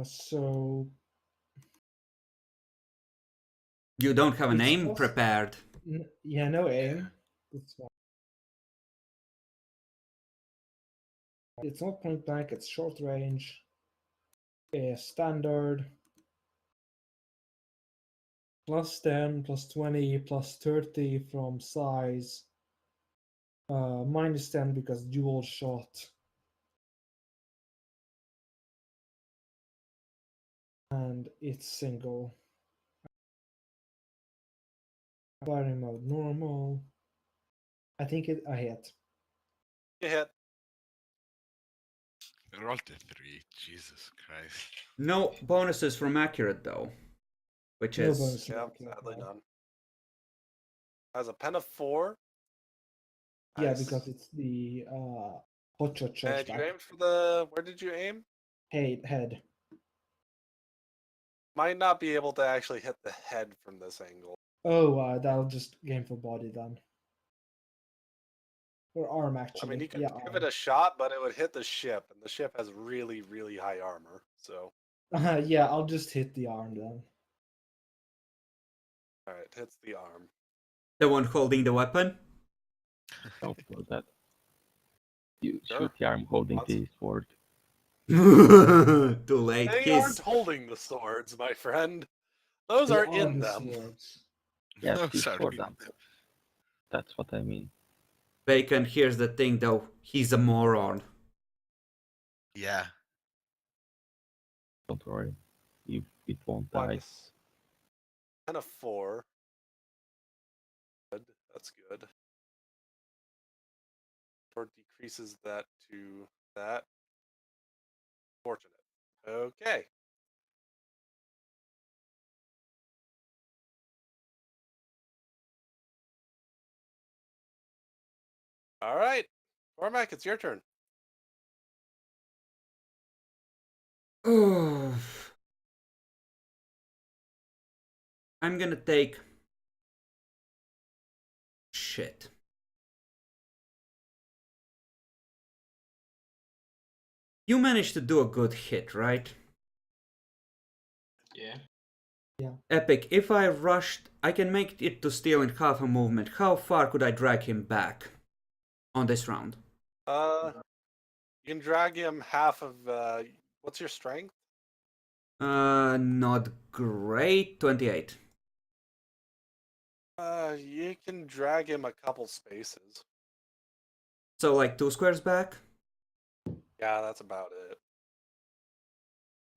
So You don't have an It's aim poss- prepared. yeah, no aim. That's fine. It's not point blank. It's short range. Standard. +10, +20, +30 from size. -10 because dual shot. And it's single. Firing mode normal. I think I hit. You hit. Roll the 3. Jesus Christ. No bonuses from accurate though, which No is bonus. Yeah, Okay, sadly no. none. Has a pen of 4. Yeah, Nice. because it's the hotshot charge And you back. aimed for the... Where did you aim? Head. Might not be able to actually hit the head from this angle. Oh, that'll just game for body then. Or arm, I actually. mean, you could yeah, give arm. it a shot, but it would hit the ship, and the ship has really, really high armor. So, Yeah, I'll just hit the arm then. all right, hits the arm. The one holding the weapon? Don't do that. You Sure. shoot the arm holding Lots. the sword. Too late. They aren't holding the swords, my friend. Those They are in the them. swords. Yes, Those he's are for in them. them. That's what I mean. Bacon, here's the thing though. He's a moron. Yeah. Don't worry. It won't die. Minus. And a 4. Good. That's good. Or decreases that to that. Fortunate. Okay. All right. Cormac, it's your turn. I'm gonna take... Shit. You managed to do a good hit, right? Yeah. Epic, if I rushed, I can make it to steal in half a movement. How far could I drag him back on this round? You can drag him half of. What's your strength? Not great. 28. You can drag him a couple spaces. So like 2 squares back? Yeah, that's about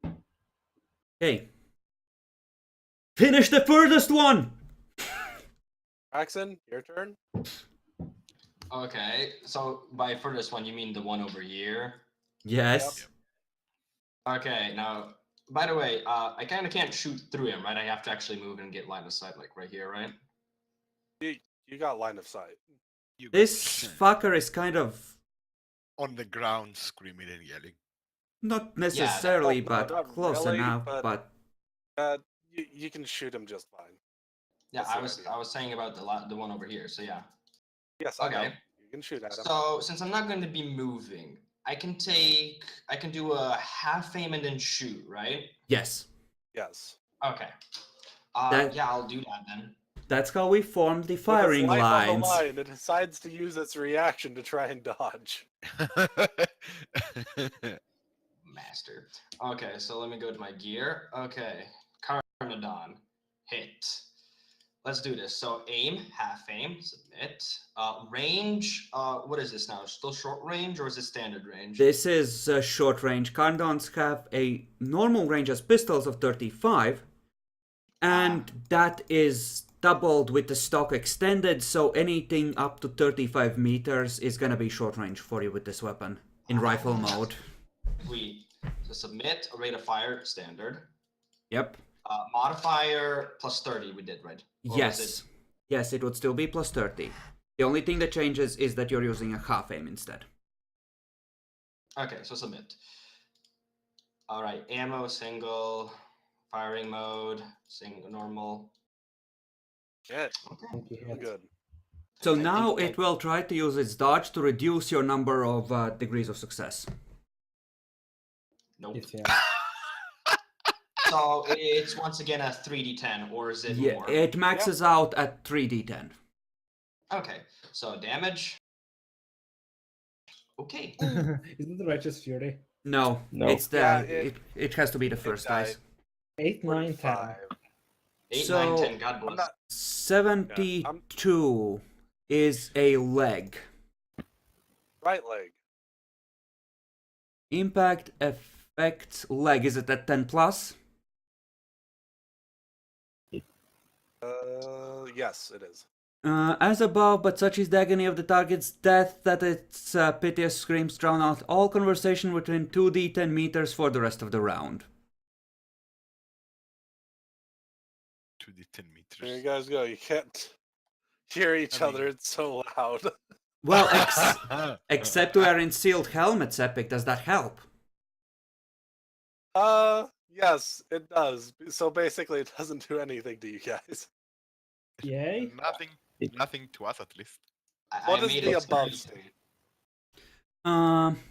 it. Okay. Finish the furthest one! Axon, your turn. Okay, so by furthest one, you mean the one over here? Yes. Okay, now, by the way, I kind of can't shoot through him, right? I have to actually move and get line of sight, like right here, right? You got line of sight. You This fucker is kind of on the ground screaming and yelling. not necessarily, no, but not close really, enough. but- But You can shoot him just fine. Yeah, That's the I idea. was saying about the one over here. So yeah. Yes, I know. Okay. You can shoot at him. So since I'm not going to be moving, I can do a half aim and then shoot, right? yes, Yes. Okay. Yeah, I'll do that then. that's how we formed the With its firing life on the lines. line, it decides to use its reaction to try and dodge. Master. Okay, so let me go to my gear. Okay, Carnodon, hit. Let's do this. So aim, half aim, submit. Range, what is this now? Still short range or is it standard range? This is short range. Carndons have a normal range as pistols of 35, and that is doubled with the stock extended, so anything up to 35 meters is gonna be short range for you with this weapon in rifle mode. Sweet. So submit, a rate of fire, standard. Yep. Modifier plus 30 we did, right? Or was Yes. Yes, it would still be plus 30. The only thing that changes is that you're using a half aim instead. Okay, so submit. All right, ammo, single, firing mode, single, normal. Yeah, Okay. Thank you, hit. good. So I think now I- it will try to use its dodge to reduce your number of degrees of success. Nope. Hit, yeah. So it's once again a 3d10, or is it Yeah, more? it maxes out at 3d10. Okay, so damage. Okay. Is it the Righteous Fury? No, No. it's the Yeah, it has to be the first died. dice. 8, 9, 10. 45. 8, So, 9, 10, God I'm bless. not. 72 is a leg. Right leg. Impact effect leg. Is it at 10 plus? Yes, it is. As above, but such is the agony of the target's death that its piteous screams drown out all conversation within 2d10 meters for the rest of the round. 2d10 There you meters. guys go. You can't hear each I mean- other. It's so loud. Well, except we are in sealed helmets, Epic. Does that help? Yes, it does. So basically, it doesn't do anything to you guys. Yay. Nothing to us at least. What I is made the it above scream. state?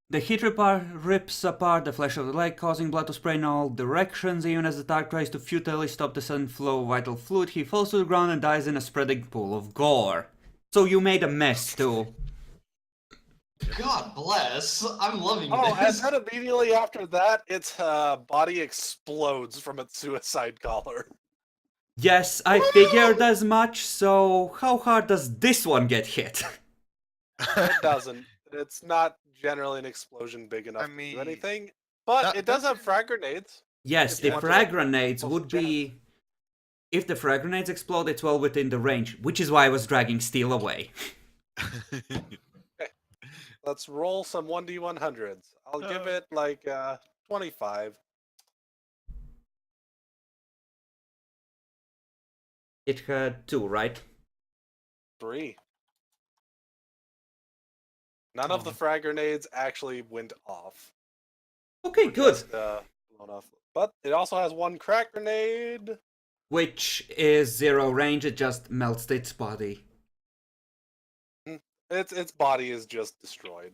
The heat rips apart the flesh of the leg, causing blood to spray in all directions. Even as the target tries to futilely stop the sudden flow of vital fluid, he falls to the ground and dies in a spreading pool of gore. So you made a mess too. God bless. I'm loving Oh, and this. then immediately after that, its body explodes from its suicide collar. Yes, I figured as much, so how hard does this one get hit? It doesn't. It's not generally an explosion big enough I to do mean, anything, but that- it does have that's- frag grenades. Yes, If the you want to, frag like, grenades close would the jam. be... If the frag grenades explode, it's well within the range, which is why I was dragging steel away. Let's roll some 1d100s. I'll give it like 25. It had 2, right? 3. None of the frag grenades actually went off. Okay, Were good. just, blown off. But it also has 1 crack grenade. Which is 0 range, it just melts its body. Its body is just destroyed,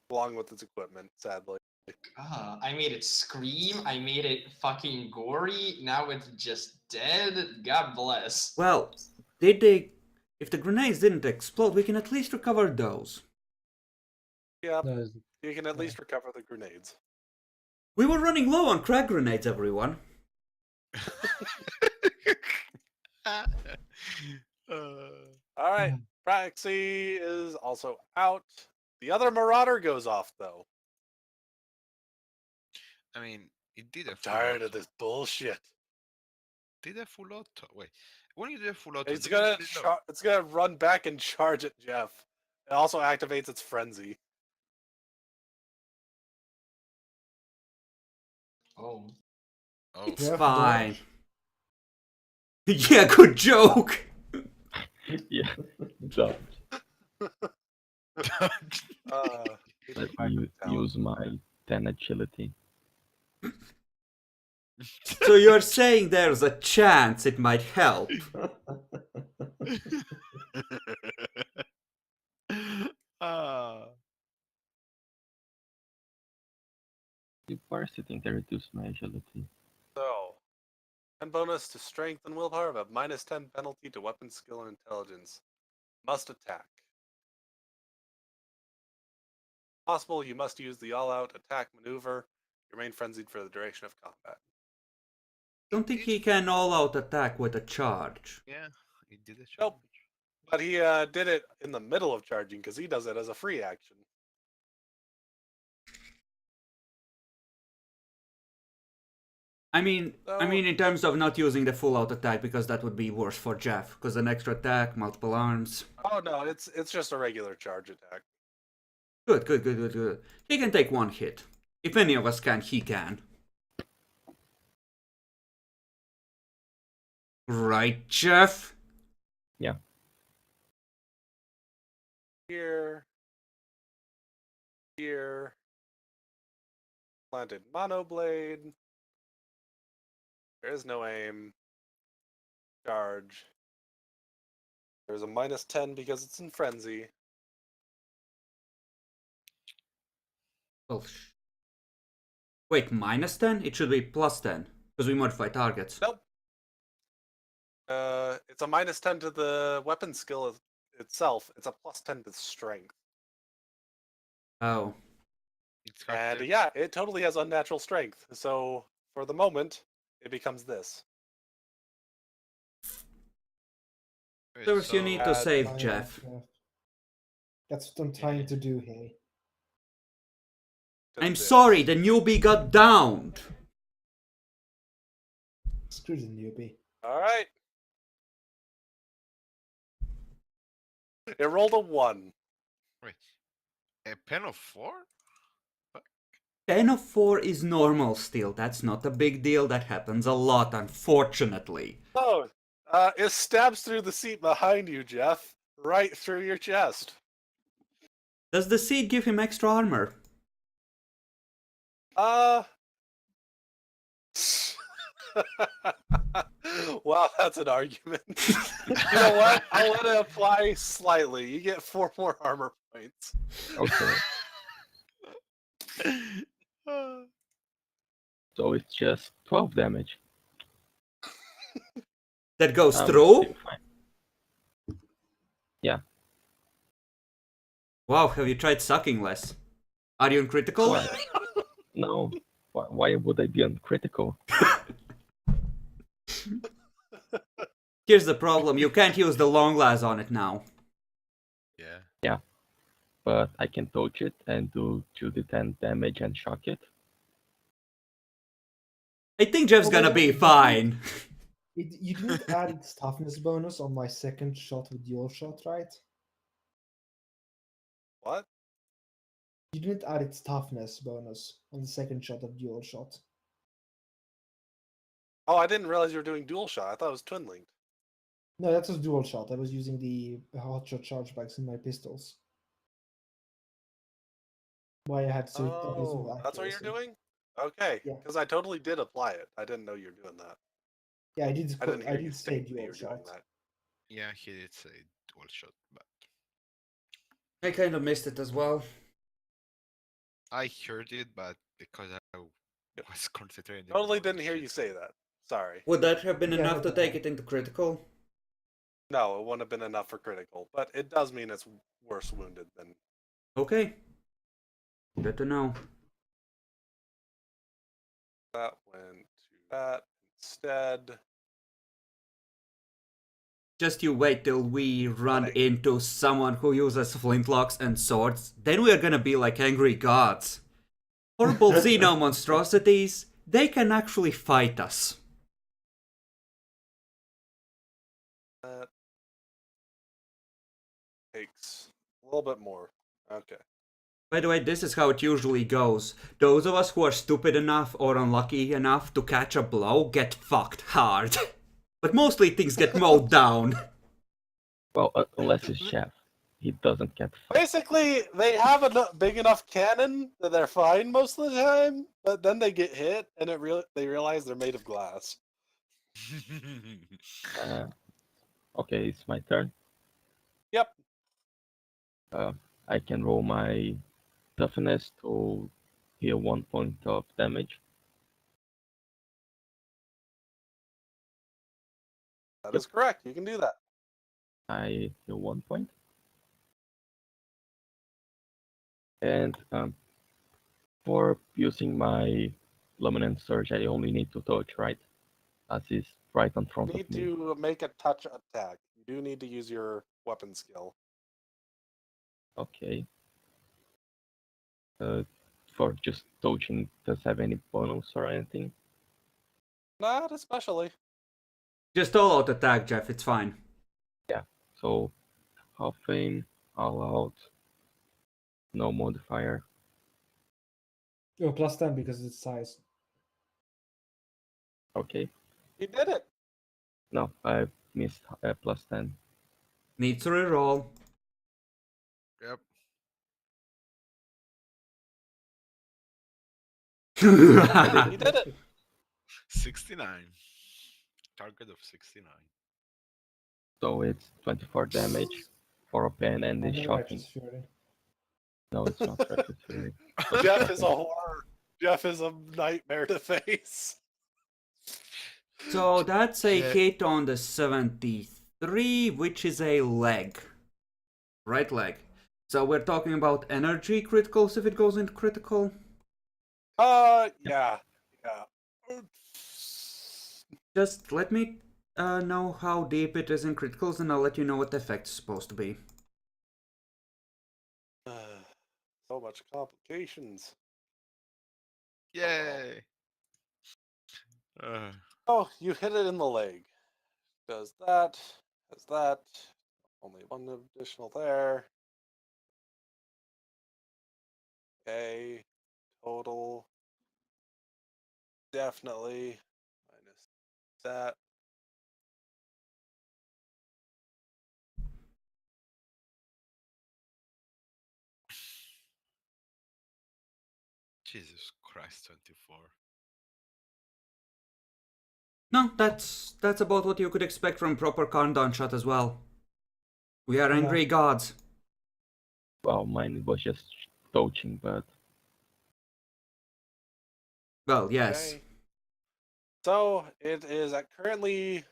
along with its equipment, sadly. I made it scream. I made it fucking gory. Now it's just dead. God bless. Well, did they... If the grenades didn't explode, we can at least recover those. Yeah, There's- you can at least recover the grenades. We were running low on crack grenades, everyone. Alright, Praxi is also out. The other Marauder goes off, though. I mean, it did a full Tired of auto. this bullshit. Did a full auto. Wait, when you do a full auto, It's do you gonna split low? it's gonna run back and charge at Jeff. It also activates its frenzy. Oh. Oh, It's Yeah, fine. Yeah, good joke! Yeah, dodge. Either Let me back to use my 10 agility. So you're saying there's a chance it might help? Ah. You parasiting to reduce my agility. So, 10 bonus to strength and willpower, but minus 10 penalty to weapon skill and intelligence. Must attack. Possible, you must use the all-out attack maneuver. Remain frenzied for the duration of combat. Don't think he can all-out attack with a charge. Yeah, he did a charge. Nope. But he did it in the middle of charging because he does it as a free action. I mean, in terms of not using the full-out attack, because that would be worse for Jeff, because an extra attack, multiple arms. Oh no, it's just a regular charge attack. Good. He can take 1 hit. If any of us can, he can. Right, Jeff? Yeah. Here. Planted monoblade. There is no aim. Charge. There's a minus 10 because it's in frenzy. Well, wait, minus 10? It should be plus 10, because we modify targets. Nope. It's a minus 10 to the weapon skill itself. It's a plus 10 to strength. Oh. It's hard And to- yeah, it totally has unnatural strength. So for the moment, it becomes this. Wait, First, you need to so- save Fine, Jeff. yeah. That's what I'm trying to do here. Does I'm this. sorry, the newbie got downed. Screw the newbie. All right. It rolled a 1. Wait, a pen of 4? 10 of 4 is normal still. That's not a big deal. That happens a lot, unfortunately. Oh, it stabs through the seat behind you, Jeff. Right through your chest. Does the seed give him extra armor? Wow, that's an argument. You know what? I'll let it apply slightly. You get 4 more armor points. Okay, so it's just 12 damage. That goes I'm through? still fine. Yeah. Wow, have you tried sucking less? Are you in critical? What? No. Why would I be uncritical? Here's the problem, you can't use the long glass on it now. Yeah. Yeah. But I can touch it and do 2d10 damage and shock it. I think Jeff's Well, gonna be then- fine. You didn't add its toughness bonus on my second shot with dual shot, right? What? You didn't add its toughness bonus on the second shot of dual shot. Oh, I didn't realize you were doing dual shot. I thought it was twin linked. No, that was dual shot. I was using the hotshot chargebacks in my pistols. Why I had to Oh, that's what you're doing? Okay, Yeah. because I totally did apply it. I didn't know you were doing that. Yeah, I did. I didn't hear I you did say state that you dual were doing shot. that. Yeah, he did say dual shot, but I kind of missed it as well. I heard it, but because I was concentrating. Totally on didn't hear shit. you say that. Sorry. Would that have been Yeah, enough no to take problem. it into critical? No, it wouldn't have been enough for critical, but it does mean it's worse wounded than. Okay. Good to know. That went to that instead. Just you wait till we run Running. into someone who uses flintlocks and swords. Then we are gonna be like angry gods. Horrible xeno monstrosities. They can actually fight us. That takes a little bit more. Okay. By the way, this is how it usually goes. Those of us who are stupid enough or unlucky enough to catch a blow get fucked hard. But mostly things get mowed down. Well, unless it's Chef. He doesn't get fucked. Basically, they have a big enough cannon that they're fine most of the time, but then they get hit and they realize they're made of glass. Okay, it's my turn. Yep. I can roll my toughness to heal 1 point of damage. That is correct. You can do that. I heal 1 point. And for using my Luminant Surge, I only need to touch, right? As is right in front You of need me. to make a touch attack. You do need to use your weapon skill. Okay. For just touching, does have any bonus or anything? Not especially. Just all out attack, Jeff, it's fine. So half aim, all out, no modifier. Oh, plus 10 because it's size. Okay. You did it. No, I missed plus 10. Needs to reroll. Yep. You did it. 69. Target of 69. So it's 24 damage for a pen and And it's the shocking. Righteous Fury. No, it's not Righteous Fury. Jeff is a horror. Jeff is a nightmare to face. So that's a Yeah. hit on the 73, which is a leg. Right leg. So we're talking about energy criticals if it goes into critical. Yeah. Just let me know how deep it is in criticals and I'll let you know what the effect is supposed to be. So much complications. Yay! Oh, you hit it in the leg. Does that. Does that. Only one additional there. Okay. Total. Definitely. Minus that. Jesus Christ, 24. No, that's about what you could expect from proper Karndan shot as well. We are Yeah. angry gods. Well, mine was just touching, but Well, yes. Okay. So it is at currently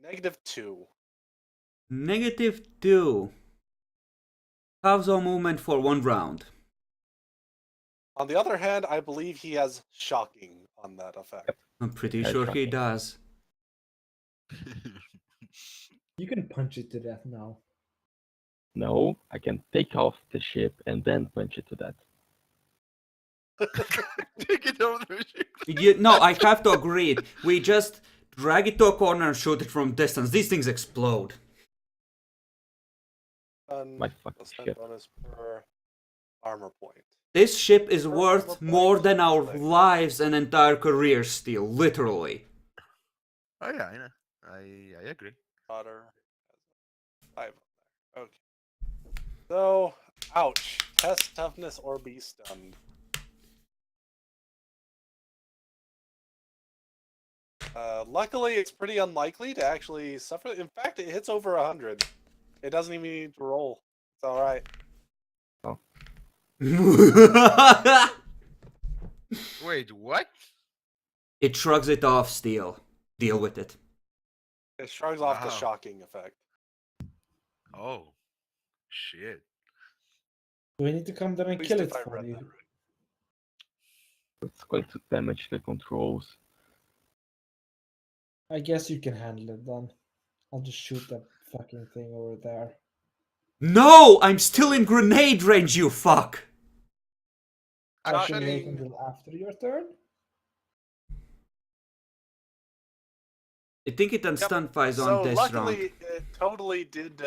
-2. -2. Halves our movement for 1 round. On the other hand, I believe he has shocking on that effect. I'm pretty Yeah, sure he shocking. does. You can punch it to death now. no, I can take off the ship and then punch it to that. Take it over the ship. No, I have to agree. We just drag it to a corner and shoot it from distance. These things explode. My fucking +10 ship. bonus per armor point. This ship is Per worth armor more point, than our like- lives and entire careers still, literally. Oh yeah, I know. I agree. Otter has 5 on there. Okay. So, ouch. Test toughness or be stunned. Luckily, it's pretty unlikely to actually suffer. In fact, it hits over 100. It doesn't even need to roll. It's all right. Wait, what? It shrugs it off, Steel. Deal with it. It shrugs off the Wow. shocking effect. Oh, shit. Do we need to come down and At least kill if it I for read you? that right. It's going to damage the controls. I guess you can handle it then. I'll just shoot that fucking thing over there. No! I'm still in grenade range, you fuck! I can wait Actually, until after your turn? I think it Yep. unstun-fies So on this luckily, round. it totally did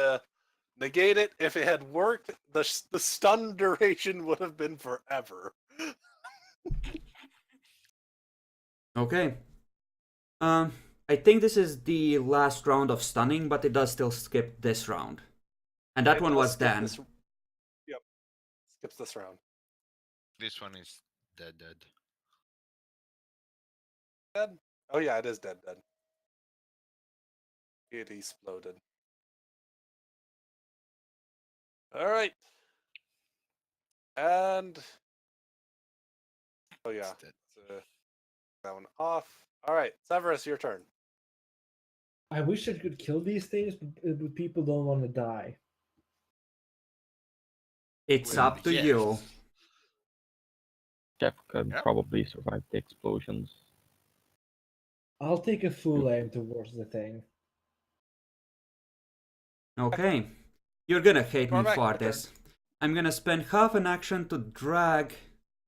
negate it. If it had worked, the stun duration would have been forever. Okay. I think this is the last round of stunning, but it does still skip this round. And that It one does was skip Dan. this- Yep. Skips this round. this one is dead. Dead? Oh yeah, it is dead. It exploded. All right. And oh yeah, It's dead. so that one off. All right, Severus, your turn. I wish I could kill these things, but people don't want to die. It's Well, up to yes. you. Jeff can Yep. probably survive the explosions. I'll take a full aim towards the thing. Okay. You're gonna hate me Cormac, for your turn. this. I'm gonna spend half an action to drag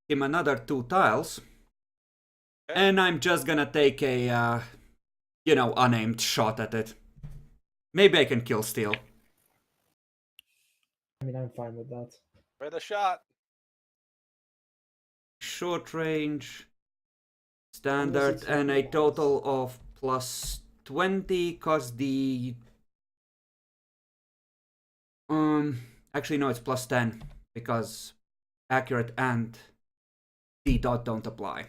him another 2 tiles. Okay. And I'm just gonna take a, unaimed shot at it. Maybe I can kill Steel. I mean, I'm fine with that. With a shot. Short range, Unless standard, it's and a something total of plus 20, cause the... Actually no, it's plus 10, because accurate and the dot don't apply.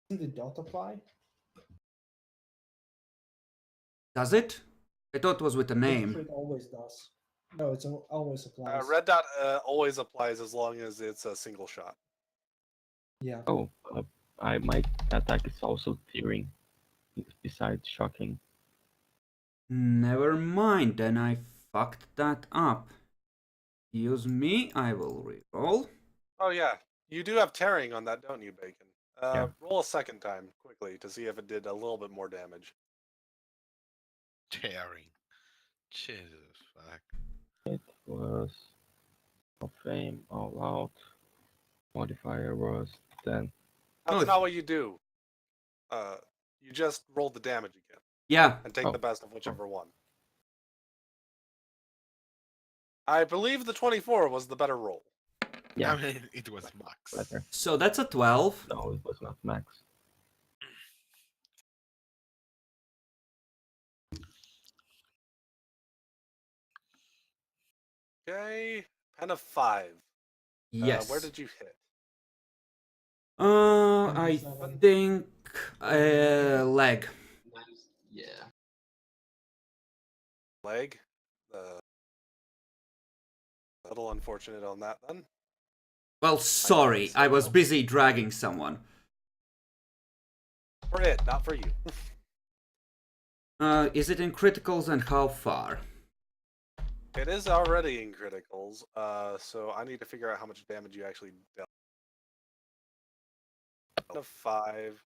Doesn't the dot apply? Does it? I thought it was with a Pretty name. sure it always does. No, it's always applies. Red dot always applies as long as it's a single shot. Yeah. Oh, my attack is also tearing, besides shocking. Never mind, then I fucked that up. Use me, I will reroll. Oh yeah, you do have tearing on that, don't you, Bacon? Yeah. Roll a second time quickly to see if it did a little bit more damage. Tearing. Jesus fuck. It was of fame, all out. Modifier was 10. That's Oh, not what you do. You just roll the damage again Yeah, and take Oh. the best of whichever one. I believe the 24 was the better roll. Yeah, I mean, it was max. better. so that's a 12. No, it was not max. Okay, pen of 5. Yes. Where did you hit? I 27. think leg. Nice. Yeah. Leg. A little unfortunate on that then. Well, sorry, I was busy dragging someone. For it, not for you. Is it in criticals and how far? It is already in criticals, so I need to figure out how much damage you actually dealt. 5,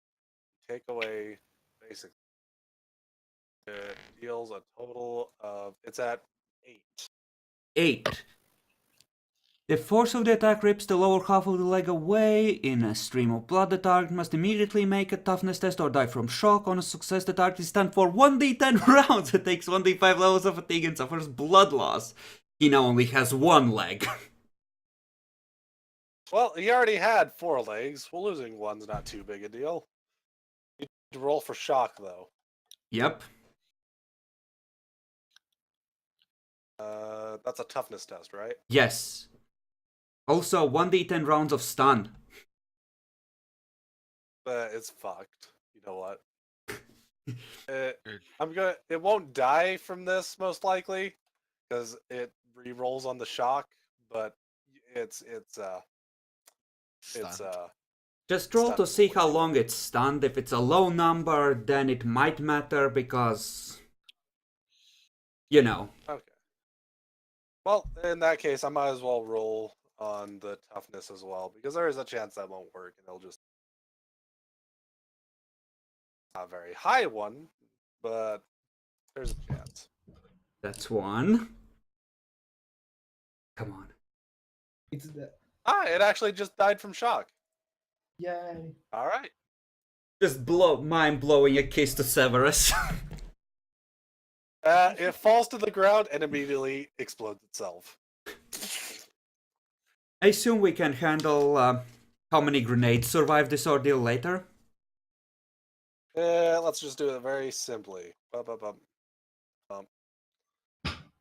take away basic. It deals a total of, it's at 8. 8. The force of the attack rips the lower half of the leg away. In a stream of blood, the target must immediately make a toughness test or die from shock. On a success, the target is stunned for 1d10 rounds. It takes 1d5 levels of fatigue and suffers blood loss. He now only has one leg. Well, he already had 4 legs. Well, losing one's not too big a deal. You need to roll for shock, though. Yep. That's a toughness test, right? Yes. Also, 1d10 rounds of stun. It's fucked. You know what? It won't die from this most likely, because it re-rolls on the shock. But it's Just roll to stunned. see how long it's stunned. If it's a low number, then it might matter because, you know. Okay. Well, in that case, I might as well roll on the toughness as well, because there is a chance that won't work, and it'll just not a very high one, but there's a chance. That's 1. Come on. It's the It actually just died from shock. yay. All right. Just mind-blowing a kiss to Severus. It falls to the ground and immediately explodes itself. I assume we can handle how many grenades survive this ordeal later. Let's just do it very simply.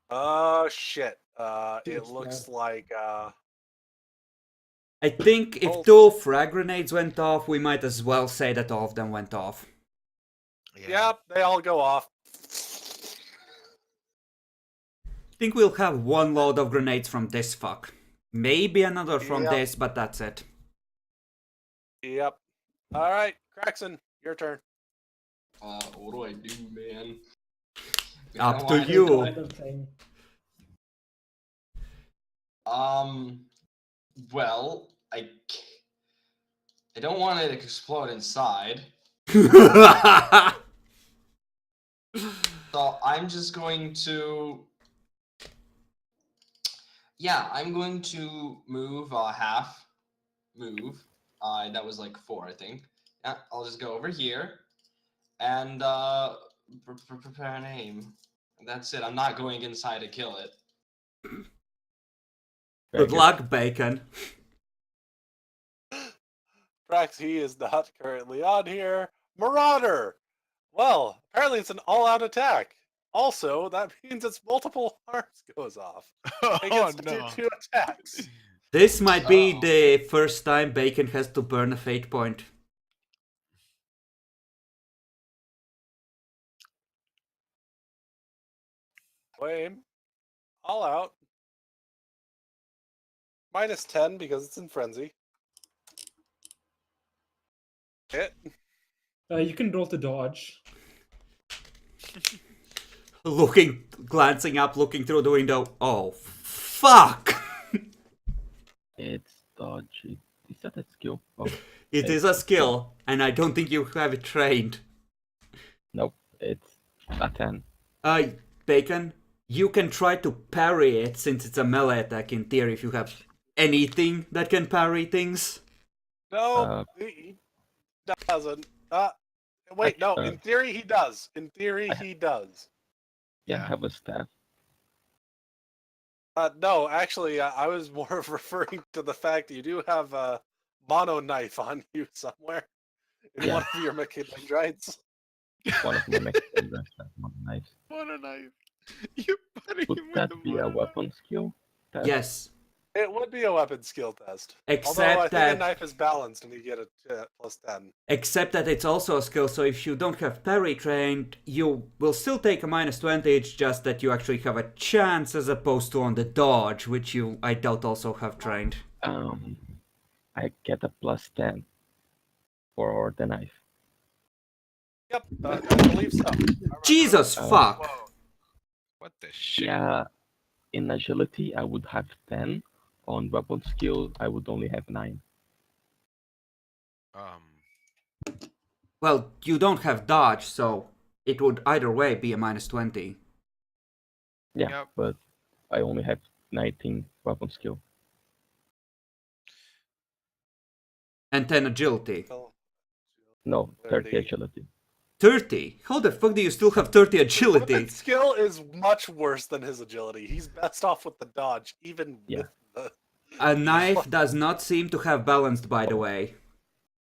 Oh shit. It looks like I think if 2 frag grenades went off, we might as well say that all of them went off. Yep, they all go off. I think we'll have 1 load of grenades from this fuck. Maybe another from Yep. this, but that's it. Yep. All right, Craxon, your turn. What do I do, man? Up to I- you. Kind of thing. Well, I don't want it to explode inside, so I'm just going to. Yeah, I'm going to move half. Move. That was like 4, I think. Yeah, I'll just go over here, and prepare an aim. And that's it. I'm not going inside to kill it. Good luck, Bacon. Prax, he is not currently on here. Marauder! Well, apparently it's an all-out attack. Also, that means its multiple arms goes off. It gets to do 2 attacks. This might be Oh. the first time Bacon has to burn a fate point. Aim. All out. -10 because it's in frenzy. Hit. You can roll to dodge. Glancing up, looking through the window. Oh, fuck! It's dodgy. Is that a skill? Oh, It is a skill, and I don't think you have it trained. nope. It's a 10. Bacon, you can try to parry it since it's a melee attack in theory if you have anything that can parry things. No, he doesn't. Wait, no. In theory, he does. In theory, he does. Yeah, I have a staff. No, actually, I was more referring to the fact that you do have a mono knife on you somewhere in Yeah. one of your mechanics. One of my mechanics has one knife. What a knife! You put Would him with that the be a one weapon skill? Test? Yes. It would be a weapon skill test. Although I Except think a that knife is balanced and you get a +10. except that it's also a skill, so if you don't have parry trained, you will still take a -20, it's just that you actually have a chance as opposed to on the dodge, which you, I doubt, also have trained. I get a +10 for the knife. Yep, I believe so. Jesus fuck! Whoa. What the shit? Yeah, in agility I would have 10. On weapon skill I would only have 9. Well, you don't have dodge, so it would either way be a -20. Yeah, Yep. but I only have 19 weapon skill. And 10 agility. No, 30 30. agility. 30? How the fuck do you still have 30 agility? Weapon skill is much worse than his agility. He's best off with the dodge, even Yeah. with the... A knife does not seem to have balanced, by the way.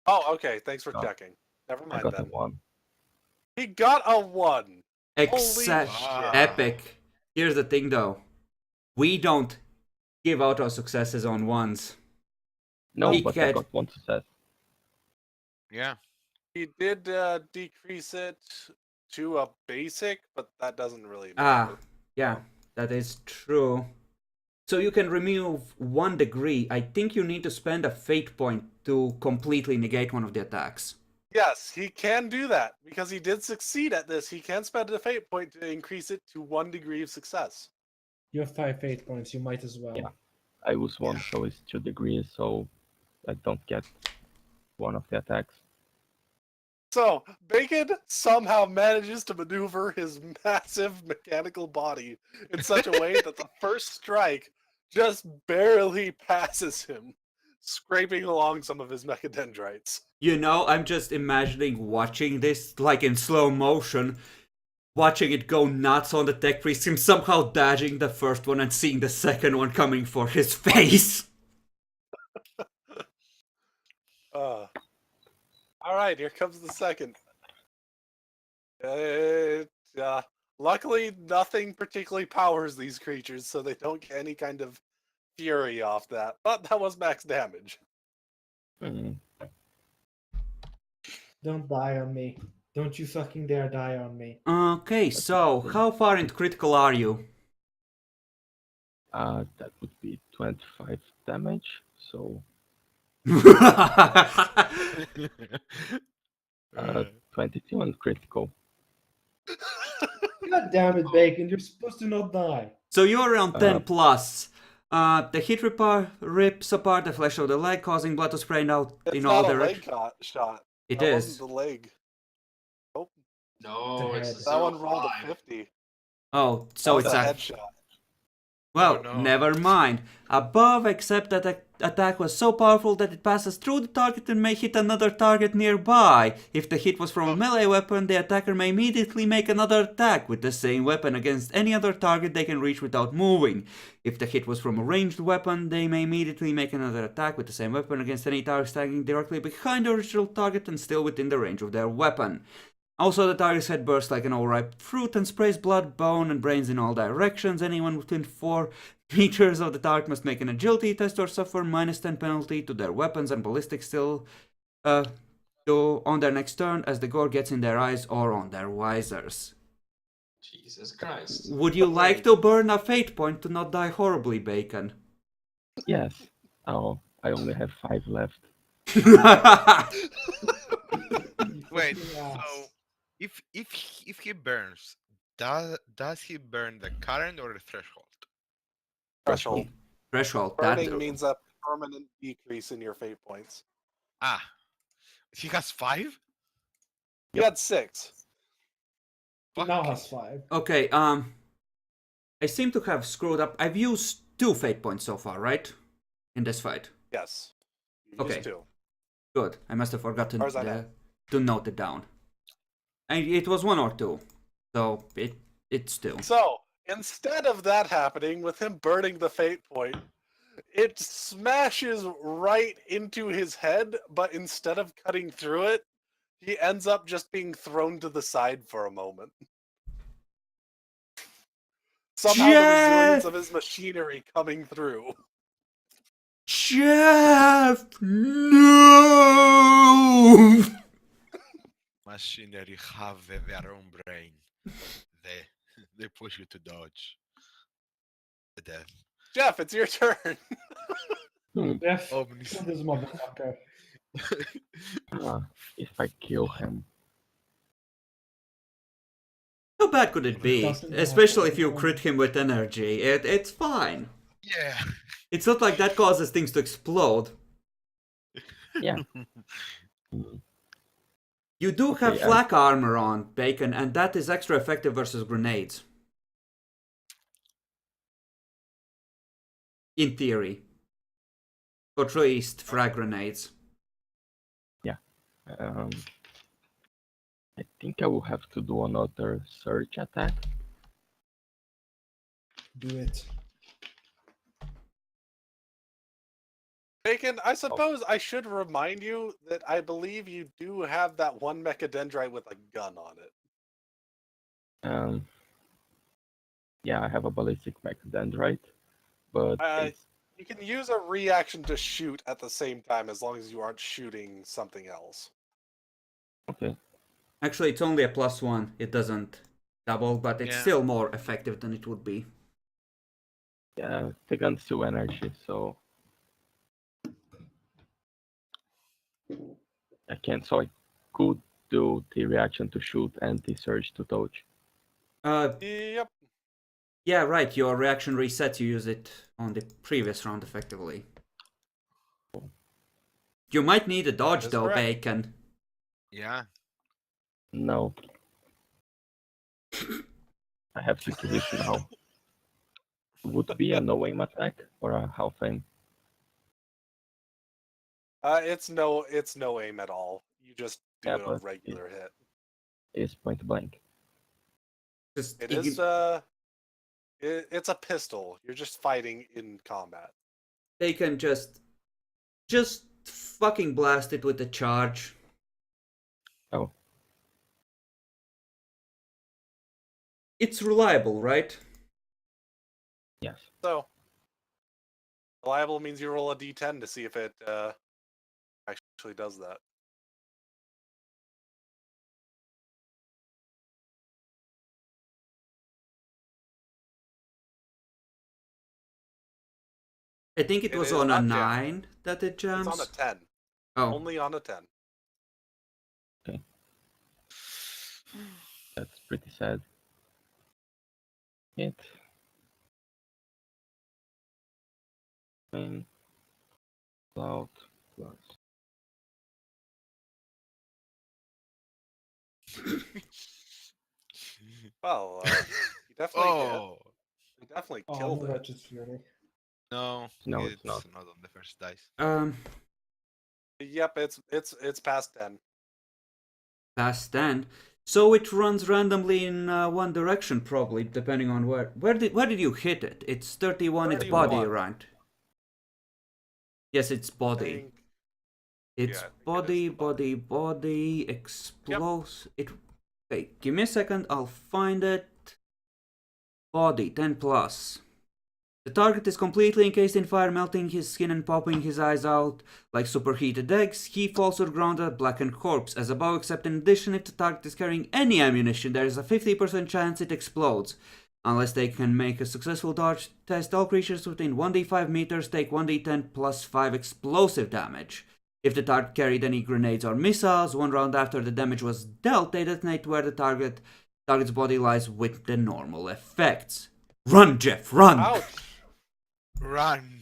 Oh, okay, thanks for Oh. checking. Never I mind got a then. 1. He got a 1! Except shit. epic. Here's the thing though. We don't give out our successes on ones. No, He but I had- got 1 success. Yeah. He did decrease it to a basic, but that doesn't really Ah, matter. yeah, that is true. So you can remove 1 degree. I think you need to spend a fate point to completely negate one of the attacks. Yes, he can do that, because he did succeed at this. He can spend a fate point to increase it to 1 degree of success. You have 5 fate points. You might as well. Yeah. I use 1, so it's 2 degrees, so I don't get one of the attacks. So, Bacon somehow manages to maneuver his massive mechanical body in such a way that the first strike just barely passes him, scraping along some of his mechadendrites. You know, I'm just imagining watching this like in slow motion, watching it go nuts on the tech priest, him somehow dodging the first one and seeing the second one coming for his face. Alright, here comes the second. Luckily, nothing particularly powers these creatures, so they don't get any kind of fury off that. But that was max damage. Hmm. Don't die on me. Don't you fucking dare die on me. Okay, so how far into critical are you? That would be 25 damage, so 22 and critical. God damn it, Bacon. You're supposed to not die. So you're around 10 plus. The hit rips apart the flesh of the leg, causing blood to spray out It's in all not a leg directions. shot. It That is. wasn't the leg. Nope. No, it's head. the That one rolled a 05. 50. Oh, so That was it's a a headshot. well, Oh, no. never mind. Above, except that the attack was so powerful that it passes through the target and may hit another target nearby. If the hit was from a melee weapon, the attacker may immediately make another attack with the same weapon against any other target they can reach without moving. If the hit was from a ranged weapon, they may immediately make another attack with the same weapon against any target standing directly behind the original target and still within the range of their weapon. Also, the target's head bursts like an all-ripe fruit and sprays blood, bone, and brains in all directions. Anyone within 4 meters of the target must make an agility test or suffer -10 penalty to their weapons and ballistic skill on their next turn as the gore gets in their eyes or on their visors. Jesus Christ. Would you like to burn a fate point to not die horribly, Bacon? Yes. Oh, I only have 5 left. Wait, Yes. so if he burns, does he burn the current or the threshold? Threshold. Threshold, that Burning means a permanent decrease in your fate points. Ah, he has 5? He had 6. He now has 5. Okay, I seem to have screwed up. I've used 2 fate points so far, right? In this fight. Yes. You Okay. used 2. Good. I must have forgotten Far as I know. to note it down. And it was 1 or 2. So it's 2. So, instead of that happening, with him burning the fate point, it smashes right into his head, but instead of cutting through it, he ends up just being thrown to the side for a moment. Somehow the resilience of his machinery coming through. Jeff, no! Machinery have their own brain. They they push you to dodge the death. Jeff, it's your turn. Jeff, kill Omnis. this motherfucker. If I kill him, How bad could it be? Doesn't have Especially if you anyone. crit him with energy. It's fine. Yeah. It's not like that causes things to explode. yeah. Mm, You do have Okay, flak armor on, Bacon, and that is extra effective versus grenades. In theory. Or at least frag grenades. Um, I think I will have to do another surge attack. Do it. Bacon, I suppose I should remind you that I believe you do have that one mechadendrite with a gun on it. Yeah, I have a ballistic dendrite, but it's, You can use a reaction to shoot at the same time as long as you aren't shooting something else. okay. Actually, it's only a +1. It doesn't double, but it's Yeah. still more effective than it would be. Yeah, the gun's 2 energy, so I can't. So I could do the reaction to shoot and the surge to dodge. Yep. Yeah, right. Your reaction resets. You use it on the previous round, effectively. You might need a dodge, That is though, correct. Bacon. Yeah. No. I have situation now. Would be a no aim attack or a half aim? It's no aim at all. You just do Yeah, a but regular hit. Is point blank. Just It ign- is it's a pistol. You're just fighting in combat. Bacon just fucking blast it with the charge. Oh, It's reliable, right? yes. So reliable means you roll a d10 to see if it actually does that. I think it It was is on a not 9 that it jams. It's on a 10. Oh, Only on a 10. That's pretty sad. Hit. Cloud plus. Well, you definitely hit. Oh You definitely Oh, killed no, it. Righteous Fury. no, No, it's it's not. not on the first dice. Yep, it's past 10. past 10. So it runs randomly in one direction, probably, depending on where. Where did you hit it? It's 31. It's body, 31. right? Yes, it's I body. think- It's yeah, I think it is body, the body. body, explosive. It. Wait, give me a second. I'll find it. Body 10 plus. The target is completely encased in fire, melting his skin and popping his eyes out like superheated eggs. He falls to the ground a blackened corpse, as above, except in addition, if the target is carrying any ammunition, there is a 50% chance it explodes. Unless they can make a successful dodge test, all creatures within 1d5 meters take 1d10 plus 5 explosive damage. If the target carried any grenades or missiles, one round after the damage was dealt, they detonate where the target's body lies with the normal effects. Run, Jeff, run! Ouch! Run.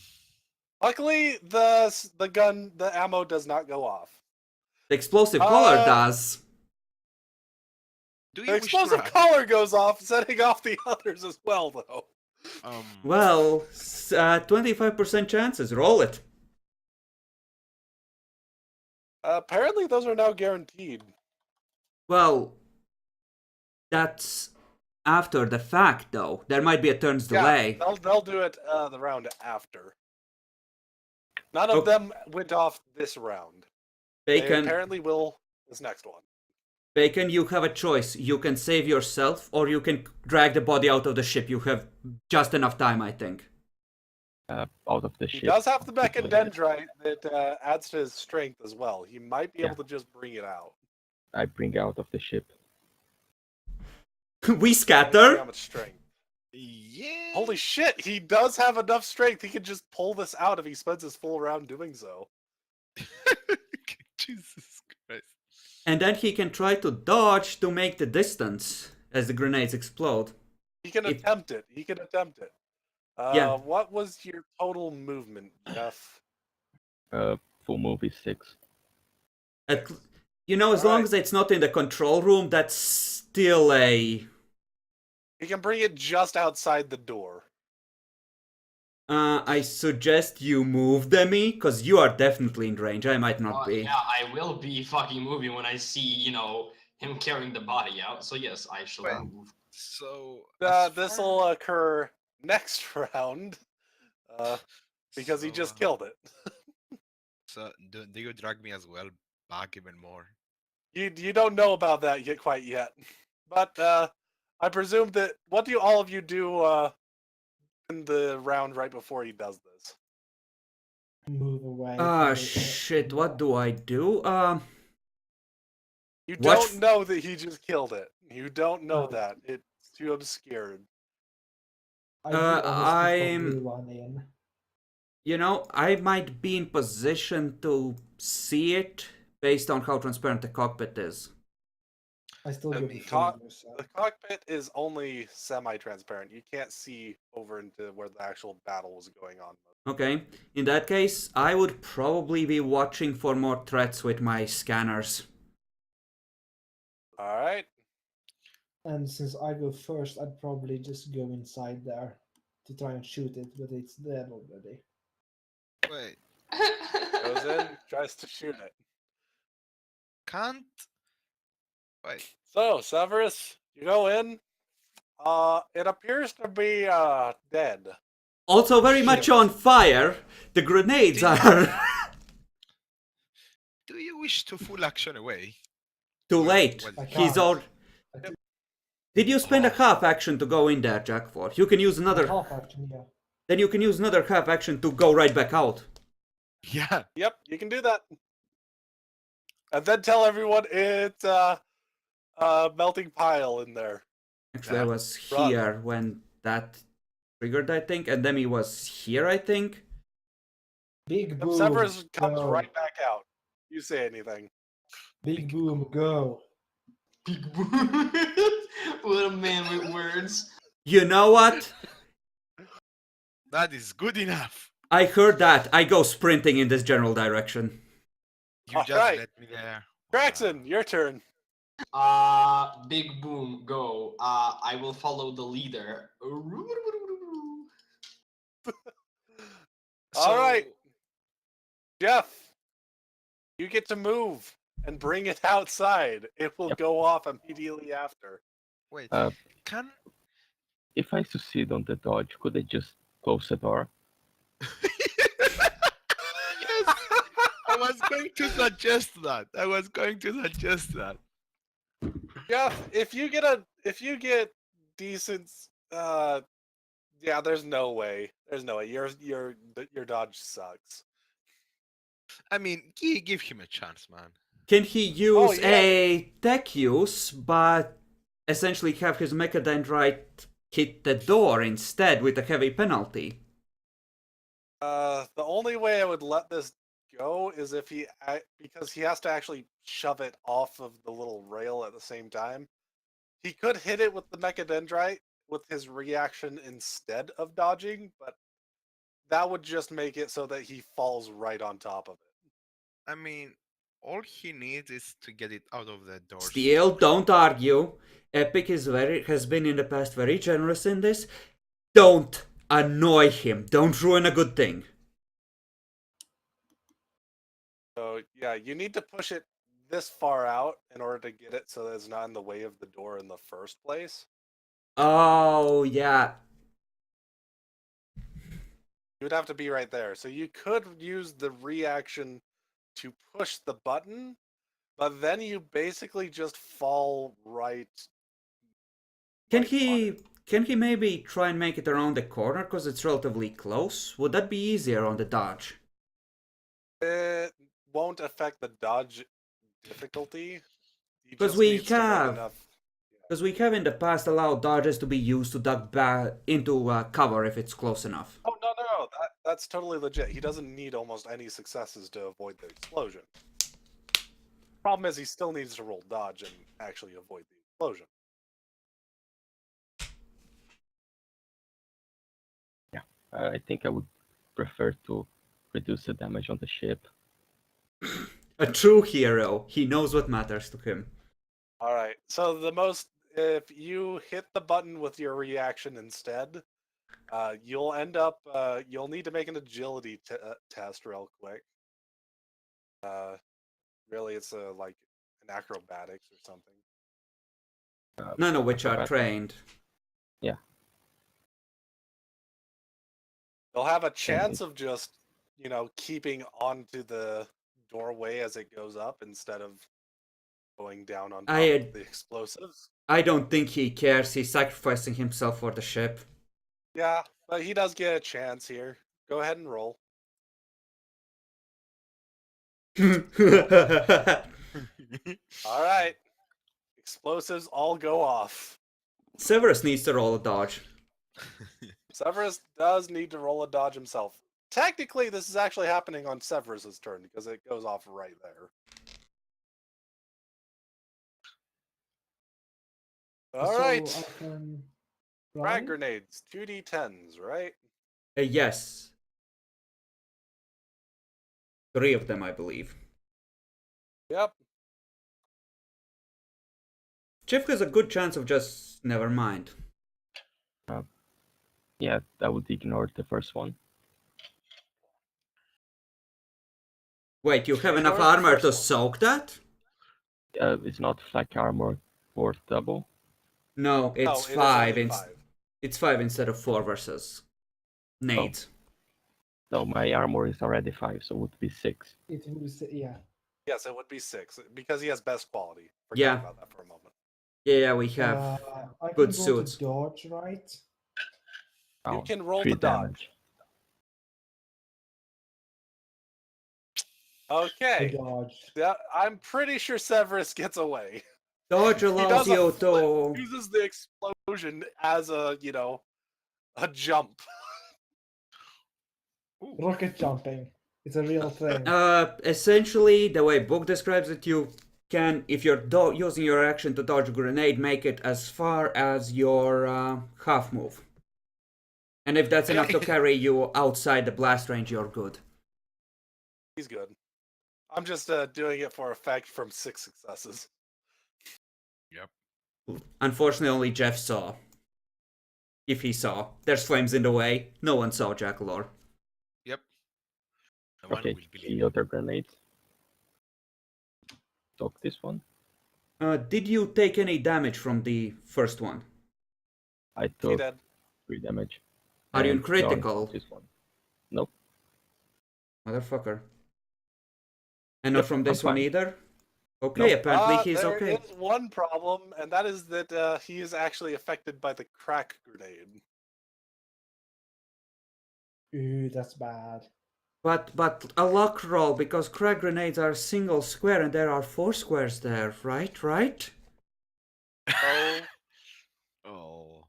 Luckily, the ammo does not go off. The explosive collar Uh, does. Do The you wish to explosive run? collar goes off, setting off the others as well, though. Well, 25% chances. Roll it. Apparently, those are now guaranteed. Well, that's after the fact, though. There might be a turn's delay. Yeah, they'll do it the round after. None of Okay. them went off this round. They Bacon, apparently will this next one. Bacon, you have a choice. You can save yourself, or you can drag the body out of the ship. You have just enough time, I think. Out of the He ship. does have the mechadendrite that adds to his strength as well. He might be Yeah. able to just bring it out. I bring out of the ship. We Let's see scatter. how much strength. Yeah. Holy shit, he does have enough strength. He can just pull this out if he spends his full round doing so. Jesus Christ. And then he can try to dodge to make the distance as the grenades explode. He can If- attempt it. He can attempt it. Yeah. What was your total movement, Jeff? Full move is 6. At, as long Alright. as it's not in the control room, that's still a. He can bring it just outside the door. I suggest you move, Demi, because you are definitely in range. I might not be. Yeah, I will be fucking moving when I see, him carrying the body out. So yes, I shall Wait. move. So This will occur next round. Because he just killed it. So do you drag me as well back even more? You don't know about that yet quite yet. But I presume that what do all of you do in the round right before he does this? Move away. Ah, from the- shit, what do I do? You Watch don't know that he just killed it. You don't know No. that. It's too obscured. I do honestly I'm- probably run in. I might be in position to see it based on how transparent the cockpit is. I still I go mean, before you, so. The cockpit is only semi-transparent. You can't see over into where the actual battle was going on. Okay, in that case, I would probably be watching for more threats with my scanners. All right. And since I go first, I'd probably just go inside there to try and shoot it, but it's dead already. Wait, Goes in, tries to shoot it. can't. Wait. So, Severus, you go in. It appears to be dead. Also very much on fire. The grenades are Do you wish to full action away? too late. What- I He's can't. all. Did you spend a half action to go in there, Jackford? You can use another. Half action, yeah. Then you can use another half action to go right back out. Yeah. Yep, you can do that. And then tell everyone it's melting pile in there. Actually, I was Run. here when that triggered, I think, and Demi was here, I think. Big boom. Severus comes go. right back out. You say anything. Big boom, go. Big boom. What a man with words. You know what? That is good enough. I heard that. I go sprinting in this general direction. You just Alright. let me there. Braxton, your turn. Big boom, go. I will follow the leader. All right. Jeff, you get to move and bring it outside. It will Yep. go off immediately after. Wait. Uh, Can If I succeed on the dodge, could I just close the door? Yes, I was going to suggest that. Jeff, if you get decent yeah, there's no way. There's no way. Your dodge sucks. I mean, give him a chance, man. Can he use yeah. a tech use, but essentially have his mechadendrite hit the door instead with a heavy penalty? The only way I would let this go is if because he has to actually shove it off of the little rail at the same time. He could hit it with the mechadendrite with his reaction instead of dodging, but that would just make it so that he falls right on top of it. I mean, all he needs is to get it out of the door. Still, don't argue. Epic has been in the past very generous in this. Don't annoy him. Don't ruin a good thing. So yeah, you need to push it this far out in order to get it so that it's not in the way of the door in the first place. Oh, yeah. You would have to be right there. So you could use the reaction to push the button, but then you basically just fall right. Can right on he it. can he maybe try and make it around the corner because it's relatively close? Would that be easier on the dodge? It won't affect the dodge difficulty. He 'Cause just we needs to make have- enough. Because we have in the past allowed dodges to be used to duck back into cover if it's close enough. Oh no! That's totally legit. He doesn't need almost any successes to avoid the explosion. Problem is, he still needs to roll dodge and actually avoid the explosion. I think I would prefer to reduce the damage on the ship. A true hero. He knows what matters to him. All right. So if you hit the button with your reaction instead, you'll end up. You'll need to make an agility test real quick. Really, it's like an acrobatics or something. None of which are Acrobat. trained. They'll have a chance of just, keeping onto the doorway as it goes up instead of going down on top of the explosives. I don't think he cares. He's sacrificing himself for the ship. Yeah, but he does get a chance here. Go ahead and roll. All right. Explosives all go off. Severus needs to roll a dodge. Severus does need to roll a dodge himself. Technically, this is actually happening on Severus's turn because it goes off right there. All So right. I can Frag run. grenades, 2d10s, right? Yes. 3 of them, I believe. Yep. Jeff has a good chance of just never mind. Yeah, I would ignore the first one. Wait, you have enough Ignore the armor first to one. soak that? It's not flak armor worth double. No, it's No, it is 5. only 5. It's 5 instead of 4 versus Nate. No, my armor is already 5, so it would be 6. It will say, yeah. Yes, it would be 6 because he has best quality. Forget Yeah. about that for a moment. Yeah, we have. I good can roll suits. to dodge, right? You Oh, can roll 3 the dodge. damage. To Okay. dodge. Yeah, I'm pretty sure Severus gets away. Dodge He allows does a you flip, to. uses the explosion as a jump. Rocket jumping. It's a real thing. Essentially, the way book describes it, you can, if you're using your action to dodge a grenade, make it as far as your half move. And if that's enough to carry you outside the blast range, you're good. He's good. I'm just doing it for effect from 6 successes. Yep. Unfortunately, only Jeff saw. If he saw. There's flames in the way. No one saw Jackalor. Yep. No one Okay, will believe the other grenades. Talk this one. Did you take any damage from the first one? I He took dead. 3 damage. Are you in And critical? This one. Nope. Motherfucker. And not Yep, from I'm this one fine. either? Okay, apparently he's There okay. is one problem, and that is that he is actually affected by the crack grenade. Ooh, that's bad. But a luck roll, because crack grenades are single square and there are 4 squares there, right? Right? Oh, Oh.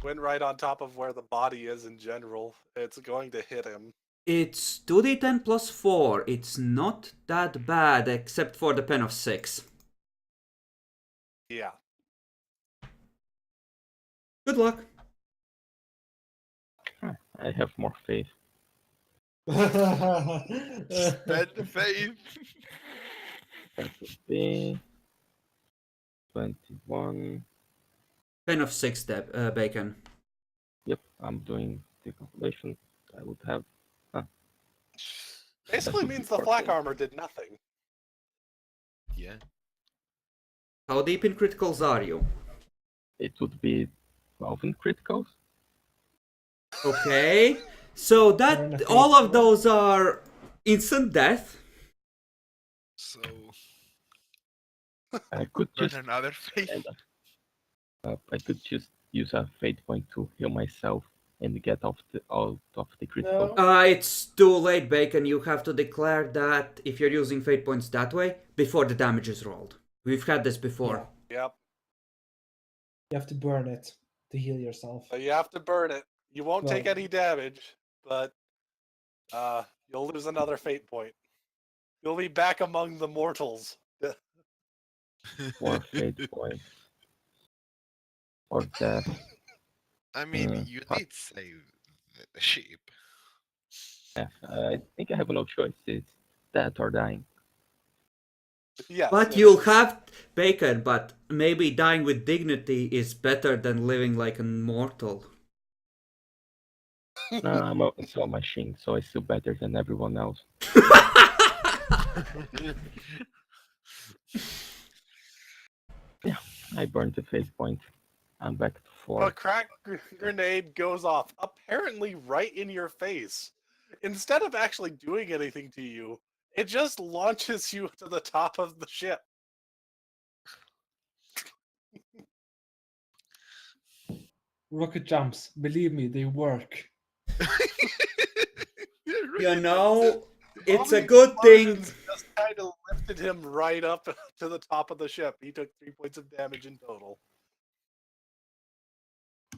went right on top of where the body is in general. It's going to hit him. It's 2d10 plus 4. It's not that bad, except for the pen of 6. Yeah. Good luck. I have more faith. Spend the faith. That would be 21. Pen of 6, Bacon. Yep, I'm doing the calculation. I would have. Basically would means be the flak 14. armor did nothing. Yeah. How deep in criticals are you? It would be 12 in criticals. Okay. So that all of those are instant death. So I could Burn just another face. I could just use a fate point to heal myself and get out of the critical. No. It's too late, Bacon. You have to declare that if you're using fate points that way before the damage is rolled. We've had this before. Yeah. Yep. You have to burn it to heal yourself. So you have to burn it. You won't take Well- any damage, but you'll lose another fate point. You'll be back among the mortals. 4 fate points. Or death. I mean, Mm, you huh. did save the sheep. Yeah, I think I have no choice. It's death or dying. Yes. But it you'll is. have Bacon, but maybe dying with dignity is better than living like a mortal. No, I'm also a machine, so I still better than everyone else. Yeah, I burned the fate point. I'm back to 4. A crack grenade goes off, apparently right in your face. Instead of actually doing anything to you, it just launches you to the top of the ship. Rocket jumps, believe me, they work. You know, it's All a the good thing. explosions just kind of lifted him right up to the top of the ship. He took 3 points of damage in total.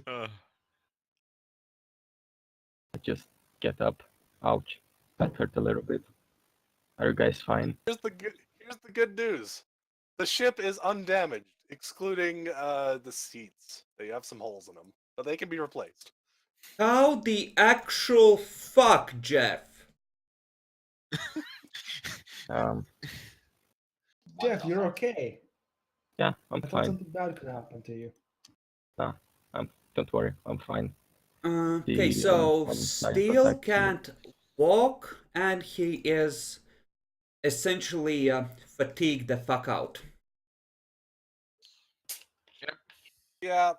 I just get up. Ouch. That hurt a little bit. Are you guys fine? Here's the good news. The ship is undamaged, excluding the seats. They have some holes in them, but they can be replaced. How the actual fuck, Jeff? Jeff, you're okay. Yeah, I'm I thought fine. something bad could happen to you. Don't worry, I'm fine. Okay, The, so I'm trying to Steel protect you. can't walk, and he is essentially fatigued the fuck out. Yeah, and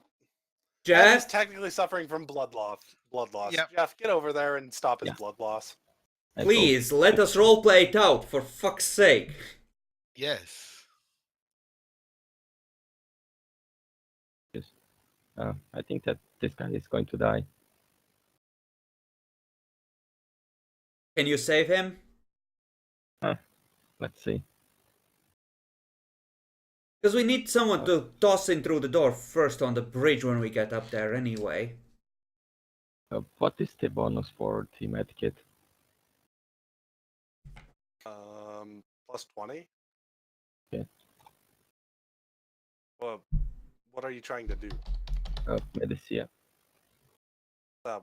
he's Jeff, technically suffering from blood loss. Yep. Jeff, get over there and stop his Yeah. blood loss. I please let us roleplay it out, for fuck's sake. Yes. I think that this guy is going to die. Can you save him? Let's see. Because we need someone to toss him through the door first on the bridge when we get up there anyway. What is the bonus for the medkit? Plus 20. Okay. Well, what are you trying to do? Medicia. No,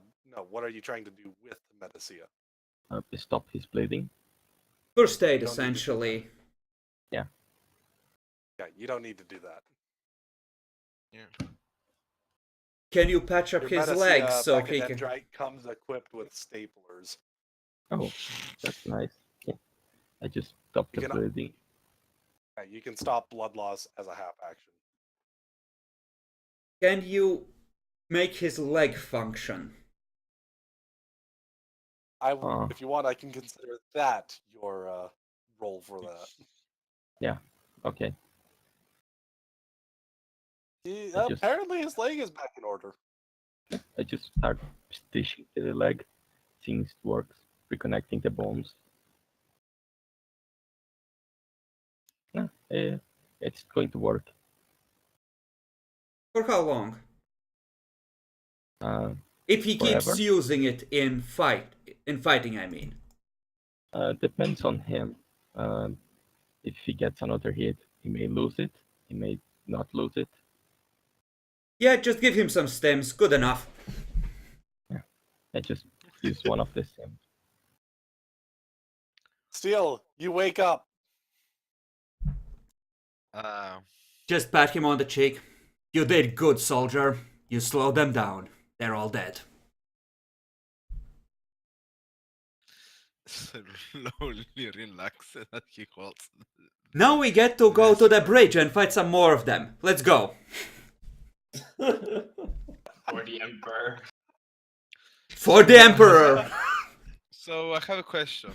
what are you trying to do with Medicia? Stop his bleeding. First aid, You don't need to do essentially. Yeah, you don't need to do that. Yeah. Can you patch up Your his Medicia legs so he can... Pachydermite comes equipped with staplers. Oh, that's nice. Yeah. I just stopped You the can- bleeding. Yeah, you can stop blood loss as a half action. Can you make his leg function? If you want, I can consider that your role for that. Okay. just- Apparently, his leg is back in order. I just start stitching the leg. Seems it works. Reconnecting the bones. Yeah, it's going to work. For how long? If he keeps Forever? using it in fighting, I mean. Depends on him. If he gets another hit, he may lose it. He may not lose it. Yeah, just give him some stems, good enough. I just use one of the sims. Steel, you wake up. Just pat him on the cheek. You did good, soldier. You slowed them down. They're all dead. Slowly relax that he holds. Now we get to go to the bridge and fight some more of them. Let's go. For the Emperor. For the Emperor! So I have a question.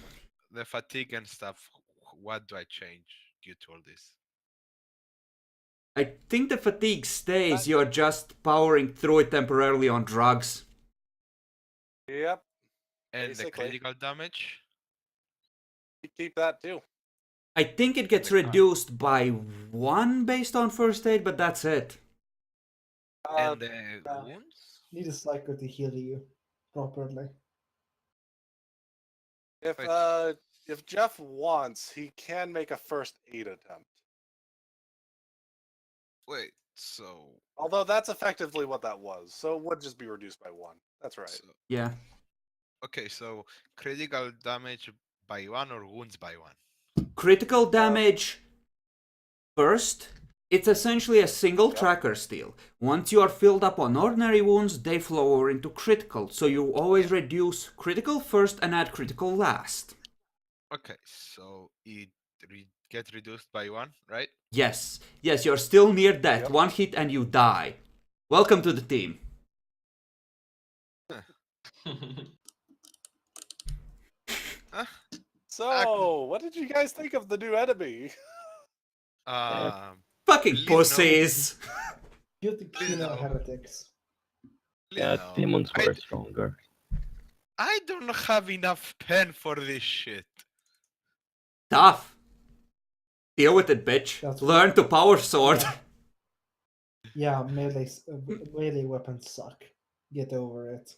The fatigue and stuff, what do I change due to all this? I think the fatigue stays, you're just powering through it temporarily on drugs. Yep. And the Basically. critical damage? You keep that too. I think it gets the con- reduced by 1 based on first aid, but that's it. And the yeah. wounds? Need a psycho to heal you properly. Wait. If Jeff wants, he can make a first aid attempt. Wait, so... Although that's effectively what that was, so it would just be reduced by 1. That's right. so- Yeah. Okay, so critical damage by 1 or wounds by 1? Critical damage first. It's essentially a single tracker steal. Once you are filled up on ordinary wounds, they flow over into critical. So you always reduce critical first and add critical last. Okay, so it gets reduced by 1, right? Yes, you're still near death. Yep. 1 hit and you die. Welcome to the team. So, what did you guys think of the new enemy? Fucking Please no. pussies. Guilty Please Kino no. heretics. Yeah, No. demons I were d- stronger. I don't have enough pen for this shit. Tough. Deal with it, bitch. That's Learn to power sword. Yeah, melee weapons suck. Get over it.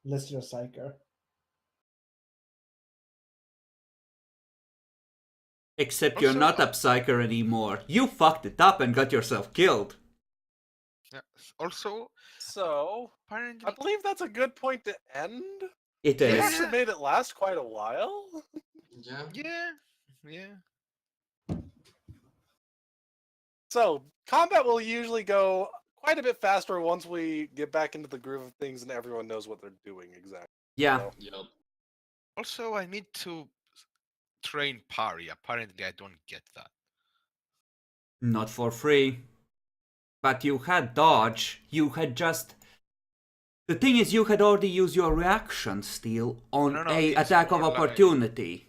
Unless you're a psyker. Except you're Also, not a psyker anymore. You fucked it up and got yourself killed. Yeah. Also, So, apparently, I believe that's a good point to end. It We is. actually made it last quite a while. Yeah. yeah. So, combat will usually go quite a bit faster once we get back into the groove of things and everyone knows what they're doing exactly. Yeah. So, Yep. Also, I need to train parry. Apparently, I don't get that. Not for free. But you had dodge. You had just... The thing is, you had already used your reaction steal on No, a it's attack of more like- opportunity.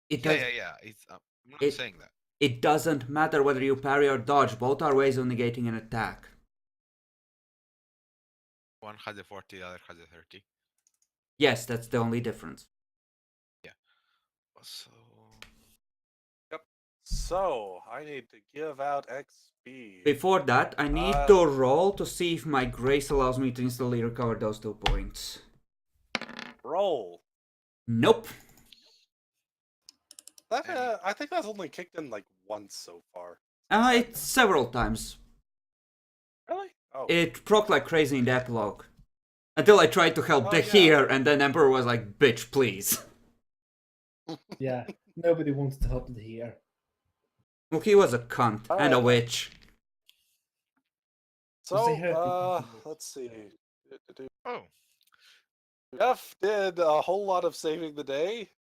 It does, Yeah. It's, I'm not It- saying that. It doesn't matter whether you parry or dodge. Both are ways of negating an attack. One has a 40, the other has a 30. Yes, that's the only difference. So, so I need to give out XP. Before that, I need Uh, to roll to see if my grace allows me to instantly recover those 2 points. Roll. Nope. That, I think that's only kicked in like once so far. It's several times. Really? Oh. It proc like crazy in the epilogue. Until I tried to help Oh, the yeah. here, and then Emperor was like, bitch, please. Yeah, nobody wants to help here. Well, he was a cunt and a Alright. witch. So, they have people to- let's see. oh, Jeff did a whole lot of saving the day.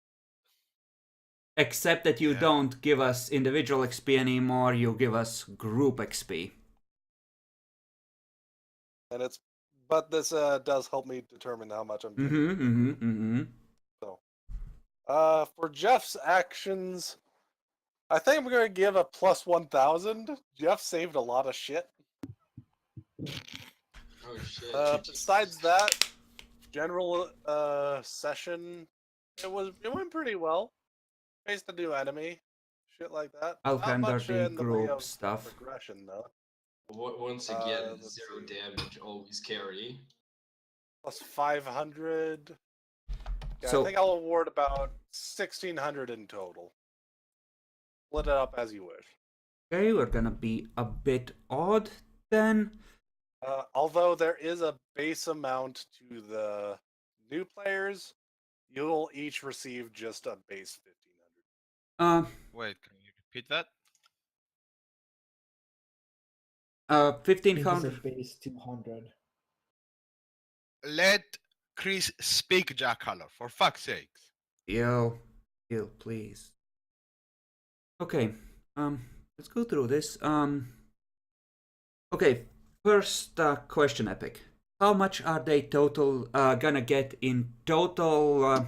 Except that you Yeah. don't give us individual XP anymore, you give us group XP. And but this does help me determine how much I'm doing. For Jeff's actions, I think I'm gonna give a plus 1,000. Jeff saved a lot of shit. Oh shit. Besides that, general session, it went pretty well. Faced a new enemy, shit like that. I'll Not handle much the in the way group of stuff. progression though. Once again, let's 0 see. damage, always carry. Plus 500. Yeah, So- I think I'll award about 1,600 in total. Split it up as you wish. Okay, we're gonna be a bit odd then. Although there is a base amount to the new players, you'll each receive just a base 1,500. wait, can you repeat that? 1500. Base 200. Let Chris speak, Jackhaller, for fuck's sakes. Yo, please. Okay, let's go through this. Okay, first question, Epic. How much are they total gonna get in total?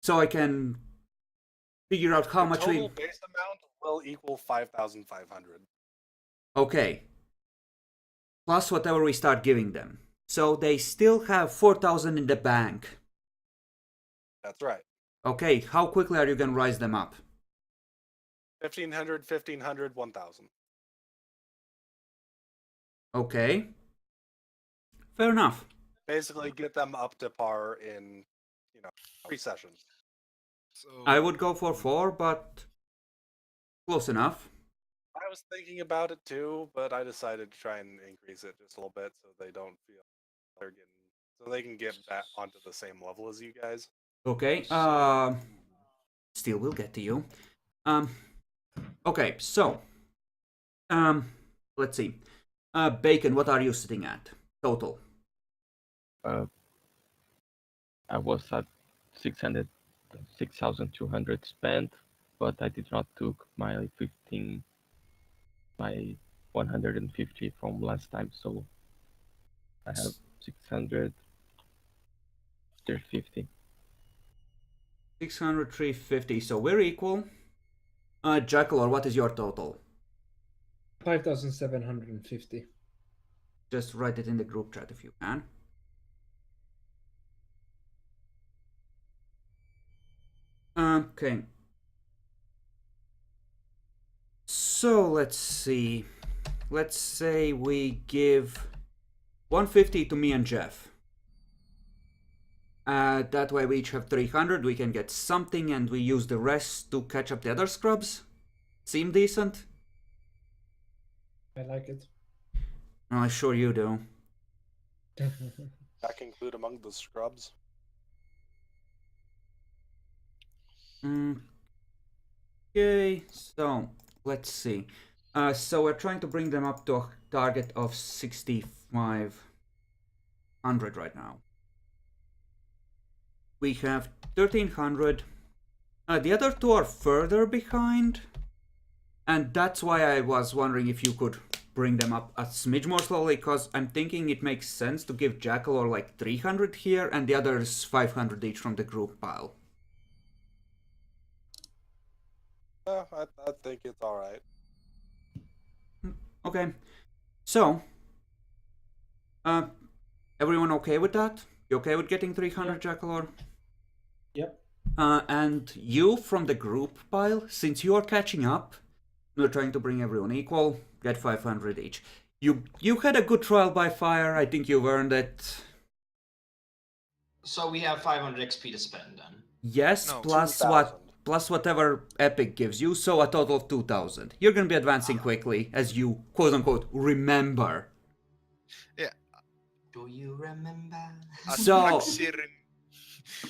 So I can figure out how The much total we. base amount will equal 5,500. Okay. Plus whatever we start giving them. So they still have 4,000 in the bank. That's right. Okay, how quickly are you gonna rise them up? 1,500, 1,500, 1,000. Okay. Fair enough. Basically, get them up to par in, 3 sessions. So I would go for 4, but close enough. I was thinking about it too, but I decided to try and increase it just a little bit so they don't feel they're getting, so they can get back onto the same level as you guys. Okay, still will get to you. Okay, so, let's see. Bacon, what are you sitting at? Total. I was at 6,200 spent, but I did not took my 150 from last time, so I have 600, 350. 600, 350, so we're equal. Jackalor, what is your total? 5,750. Just write it in the group chat if you can. Okay. So let's see. Let's say we give 150 to me and Jeff. That way we each have 300, we can get something and we use the rest to catch up the other scrubs. Seem decent? I like it. Oh, I'm sure you do. That can include among the scrubs. Okay, so let's see. So we're trying to bring them up to a target of 6,500 right now. We have 1,300. The other two are further behind. And that's why I was wondering if you could bring them up a smidge more slowly, because I'm thinking it makes sense to give Jackalor like 300 here and the others 500 each from the group pile. I think it's alright. Okay, so, everyone okay with that? You okay with getting 300, Jackalor? Yep. And you from the group pile, since you are catching up, we're trying to bring everyone equal, get 500 each. You had a good trial by fire, I think you've earned it. So we have 500 XP to spend then. Yes, No, plus 2,000. plus whatever Epic gives you, so a total of 2,000. You're gonna be advancing quickly, as you, quote-unquote, remember. Do you remember? So, Siren.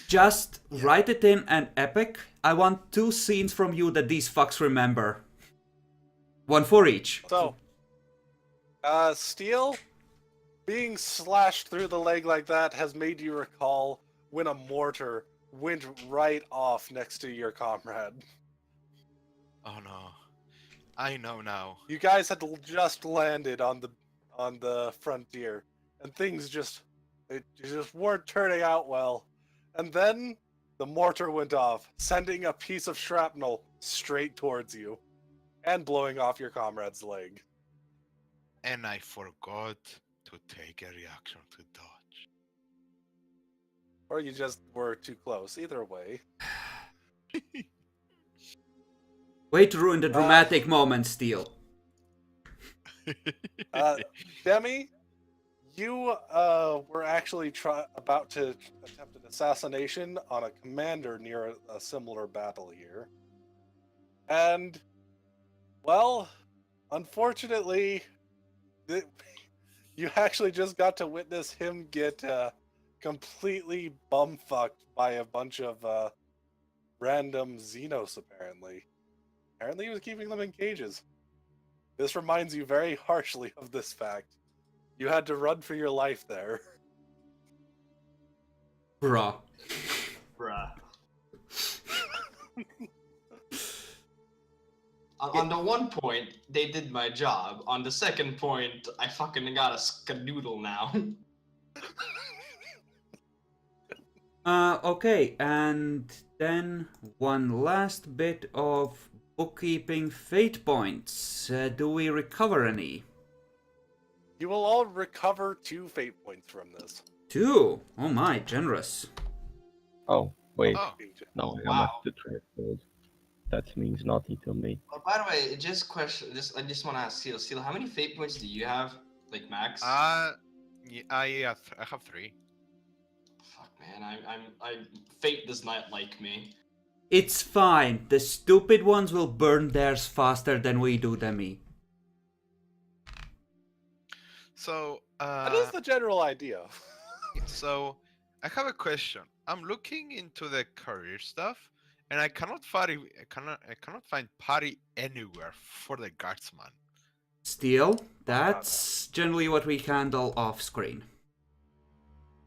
just write it in an Epic. I want 2 scenes from you that these fucks remember. 1 for each. So, Steel, being slashed through the leg like that has made you recall when a mortar went right off next to your comrade. Oh no. I know now. You guys had just landed on the frontier, and things just weren't turning out well. And then the mortar went off, sending a piece of shrapnel straight towards you, and blowing off your comrade's leg. And I forgot to take a reaction to dodge. Or you just were too close. Either way. Way to ruin the dramatic moment, Steel. Demi, you were actually about to attempt an assassination on a commander near a similar battle here. And, well, unfortunately, you actually just got to witness him get completely bumfucked by a bunch of random Xenos, apparently. Apparently he was keeping them in cages. This reminds you very harshly of this fact. You had to run for your life there. Bruh. Bruh. On the one point, they did my job. On the second point, I fucking got a skadoodle now. Okay, and then one last bit of Bookkeeping fate points. Do we recover any? You will all recover 2 fate points from this. 2. Oh my, generous. Oh, wait. Oh, No, I'm wow. at the threshold. That means nothing to me. Oh, by the way, just question. I just want to ask Seal. Seal, how many fate points do you have? Like max? yeah, I have 3. Fuck, man. Fate does not like me. It's fine. The stupid ones will burn theirs faster than we do, Demi. So, That is the general idea. so I have a question. I'm looking into the career stuff, and I cannot find party anywhere for the guardsman. Still, that's generally what we handle off screen.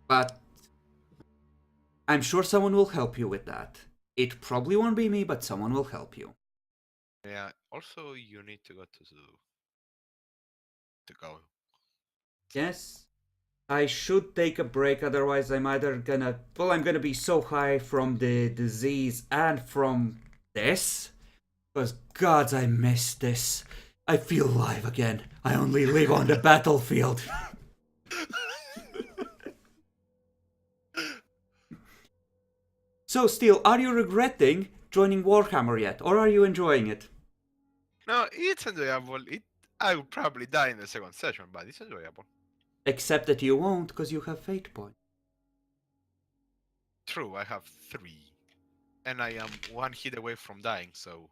But I'm sure someone will help you with that. It probably won't be me, but someone will help you. Yeah. Also, you need to go to go. Yes, I should take a break, otherwise I'm either gonna... Well, I'm gonna be so high from the disease and from this. Because, gods, I miss this. I feel alive again. I only live on the battlefield. So, Steel, are you regretting joining Warhammer yet, or are you enjoying it? No, it's enjoyable. I will probably die in the second session, but it's enjoyable. Except that you won't, because you have fate points. True, I have 3, and I am 1 hit away from dying. So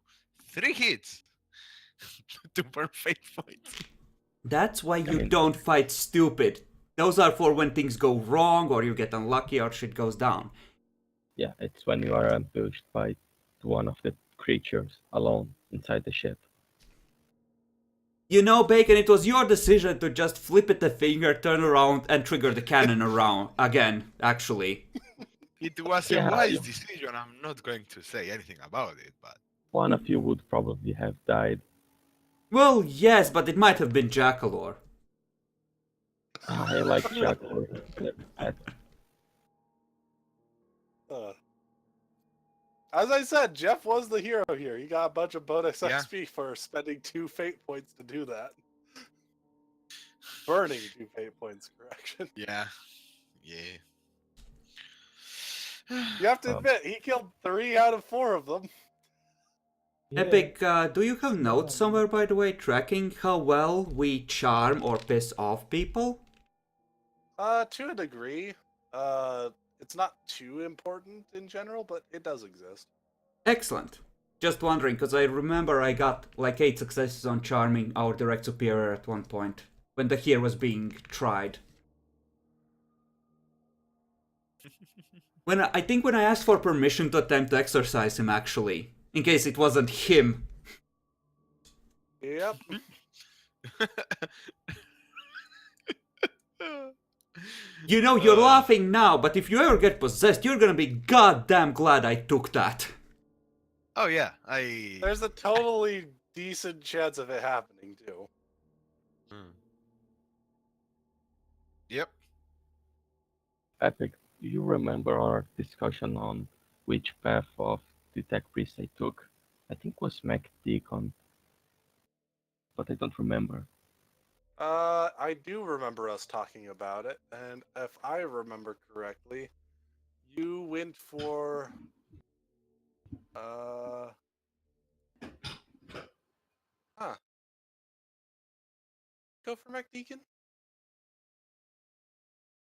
3 hits to burn fate points. That's why you don't fight stupid. Those are for when things go wrong, or you get unlucky, or shit goes down. Yeah, it's when you are ambushed by one of the creatures alone inside the ship. You know, Bacon, it was your decision to just flip it a finger, turn around, and trigger the cannon around again, actually. It was a wise decision. I'm not going to say anything about it, but One of you would probably have died. Well, yes, but it might have been Jackalor. I like Jackal. As I said, Jeff was the hero here. He got a bunch of bonus Yeah. XP for spending 2 fate points to do that. Burning 2 fate points, correction. yeah. You have to admit, he killed 3 out of 4 of them. Epic, do you have notes somewhere, by the way, tracking how well we charm or piss off people? To a degree. It's not too important in general, but it does exist. Excellent. Just wondering, because I remember I got like 8 successes on charming our direct superior at one point, when the hero was being tried. I think when I asked for permission to attempt to exorcise him, actually. In case it wasn't him. Yep. You know, you're laughing now, but if you ever get possessed, you're gonna be goddamn glad I took that. Oh yeah, There's a totally decent chance of it happening too. Yep. Epic, do you remember our discussion on which path of the tech priest I took? I think it was Mac Deacon, but I don't remember. I do remember us talking about it, and if I remember correctly, you went for go for MacDeacon?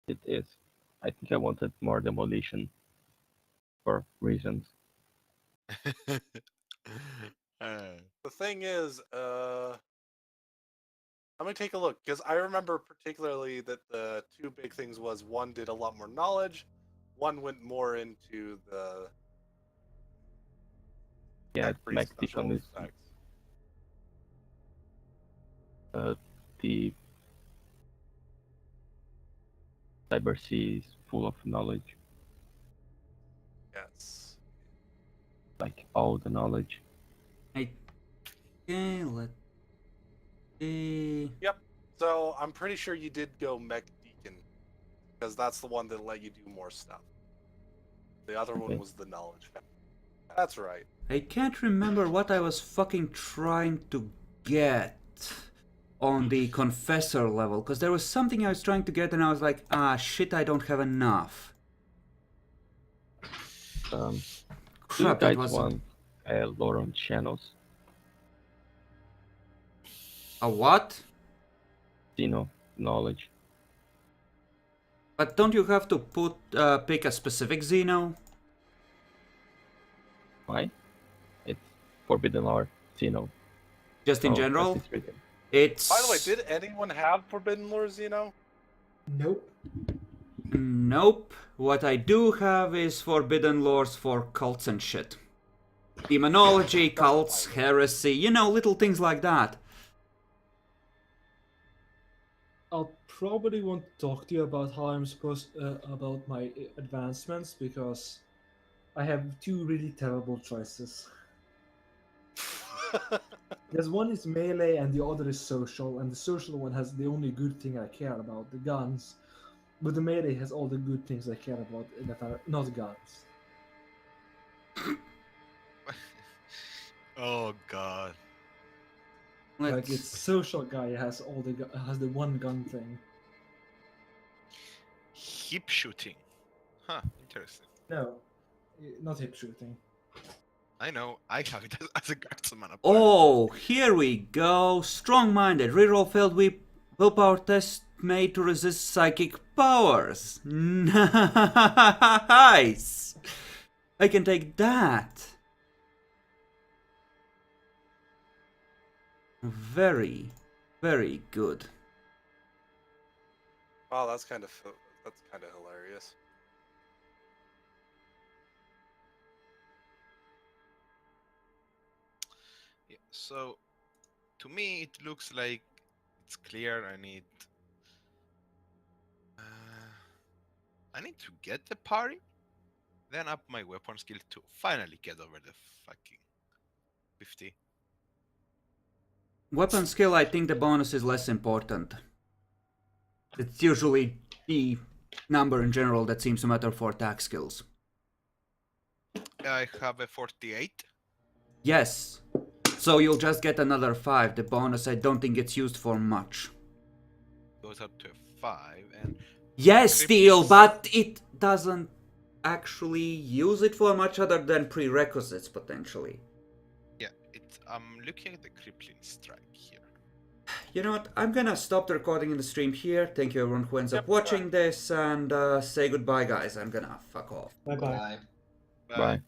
It is. I think I wanted more demolition for reasons. The thing is, let me take a look, because I remember particularly that the 2 big things was one did a lot more knowledge, one went more into the Yeah, tech priest Mac special Deacon is effects. the cyber sea is full of knowledge, Yes. like all the knowledge. Okay, let's see. Yep. So I'm pretty sure you did go Mech Deacon, because that's the one that let you do more stuff. The other one Okay. was the knowledge. That's right. I can't remember what I was fucking trying to get on the Confessor level, because there was something I was trying to get and I was like, ah, shit, I don't have enough. Do you Crap, that guys was want lore on channels? a what? Knowledge. But don't you have to pick a specific Xeno? Why? It's forbidden lore. Just in Oh, as general? it's written. It's... By the way, did anyone have Forbidden Lore, Xeno? Nope. Nope. What I do have is forbidden lores for cults and shit. Demonology, cults, heresy, you know, little things like that. I'll probably want to talk to you about how I'm supposed about my advancements because I have two really terrible choices. There's one is melee and the other is social, and the social one has the only good thing I care about, the guns. But the melee has all the good things I care about that are not guns. Oh god. Like its social guy has has the one gun thing. Hip shooting. Huh, interesting. No, not hip shooting. I know, I have it as a guardsman. Oh, here we go. Strong-minded. Reroll failed willpower test made to resist psychic powers. Nice. I can take that. Very, very good. Wow, that's kind of hilarious. Yeah, so, to me, it looks like it's clear. I need to get the parry, then up my weapon skill to finally get over the fucking 50. Weapon skill, I think the bonus is less important. It's usually the number in general that seems to matter for attack skills. I have a 48. Yes. So you'll just get another 5. The bonus, I don't think it's used for much. Goes up to a 5, and Yes, Crypt Steel, is- but it doesn't actually use it for much other than prerequisites, potentially. yeah, I'm looking at the crippling strike here. You know what? I'm gonna stop the recording in the stream here. Thank you everyone who ends up Yep, watching this, and say goodbye, guys. I'm gonna fuck off. Bye bye. Bye. Bye.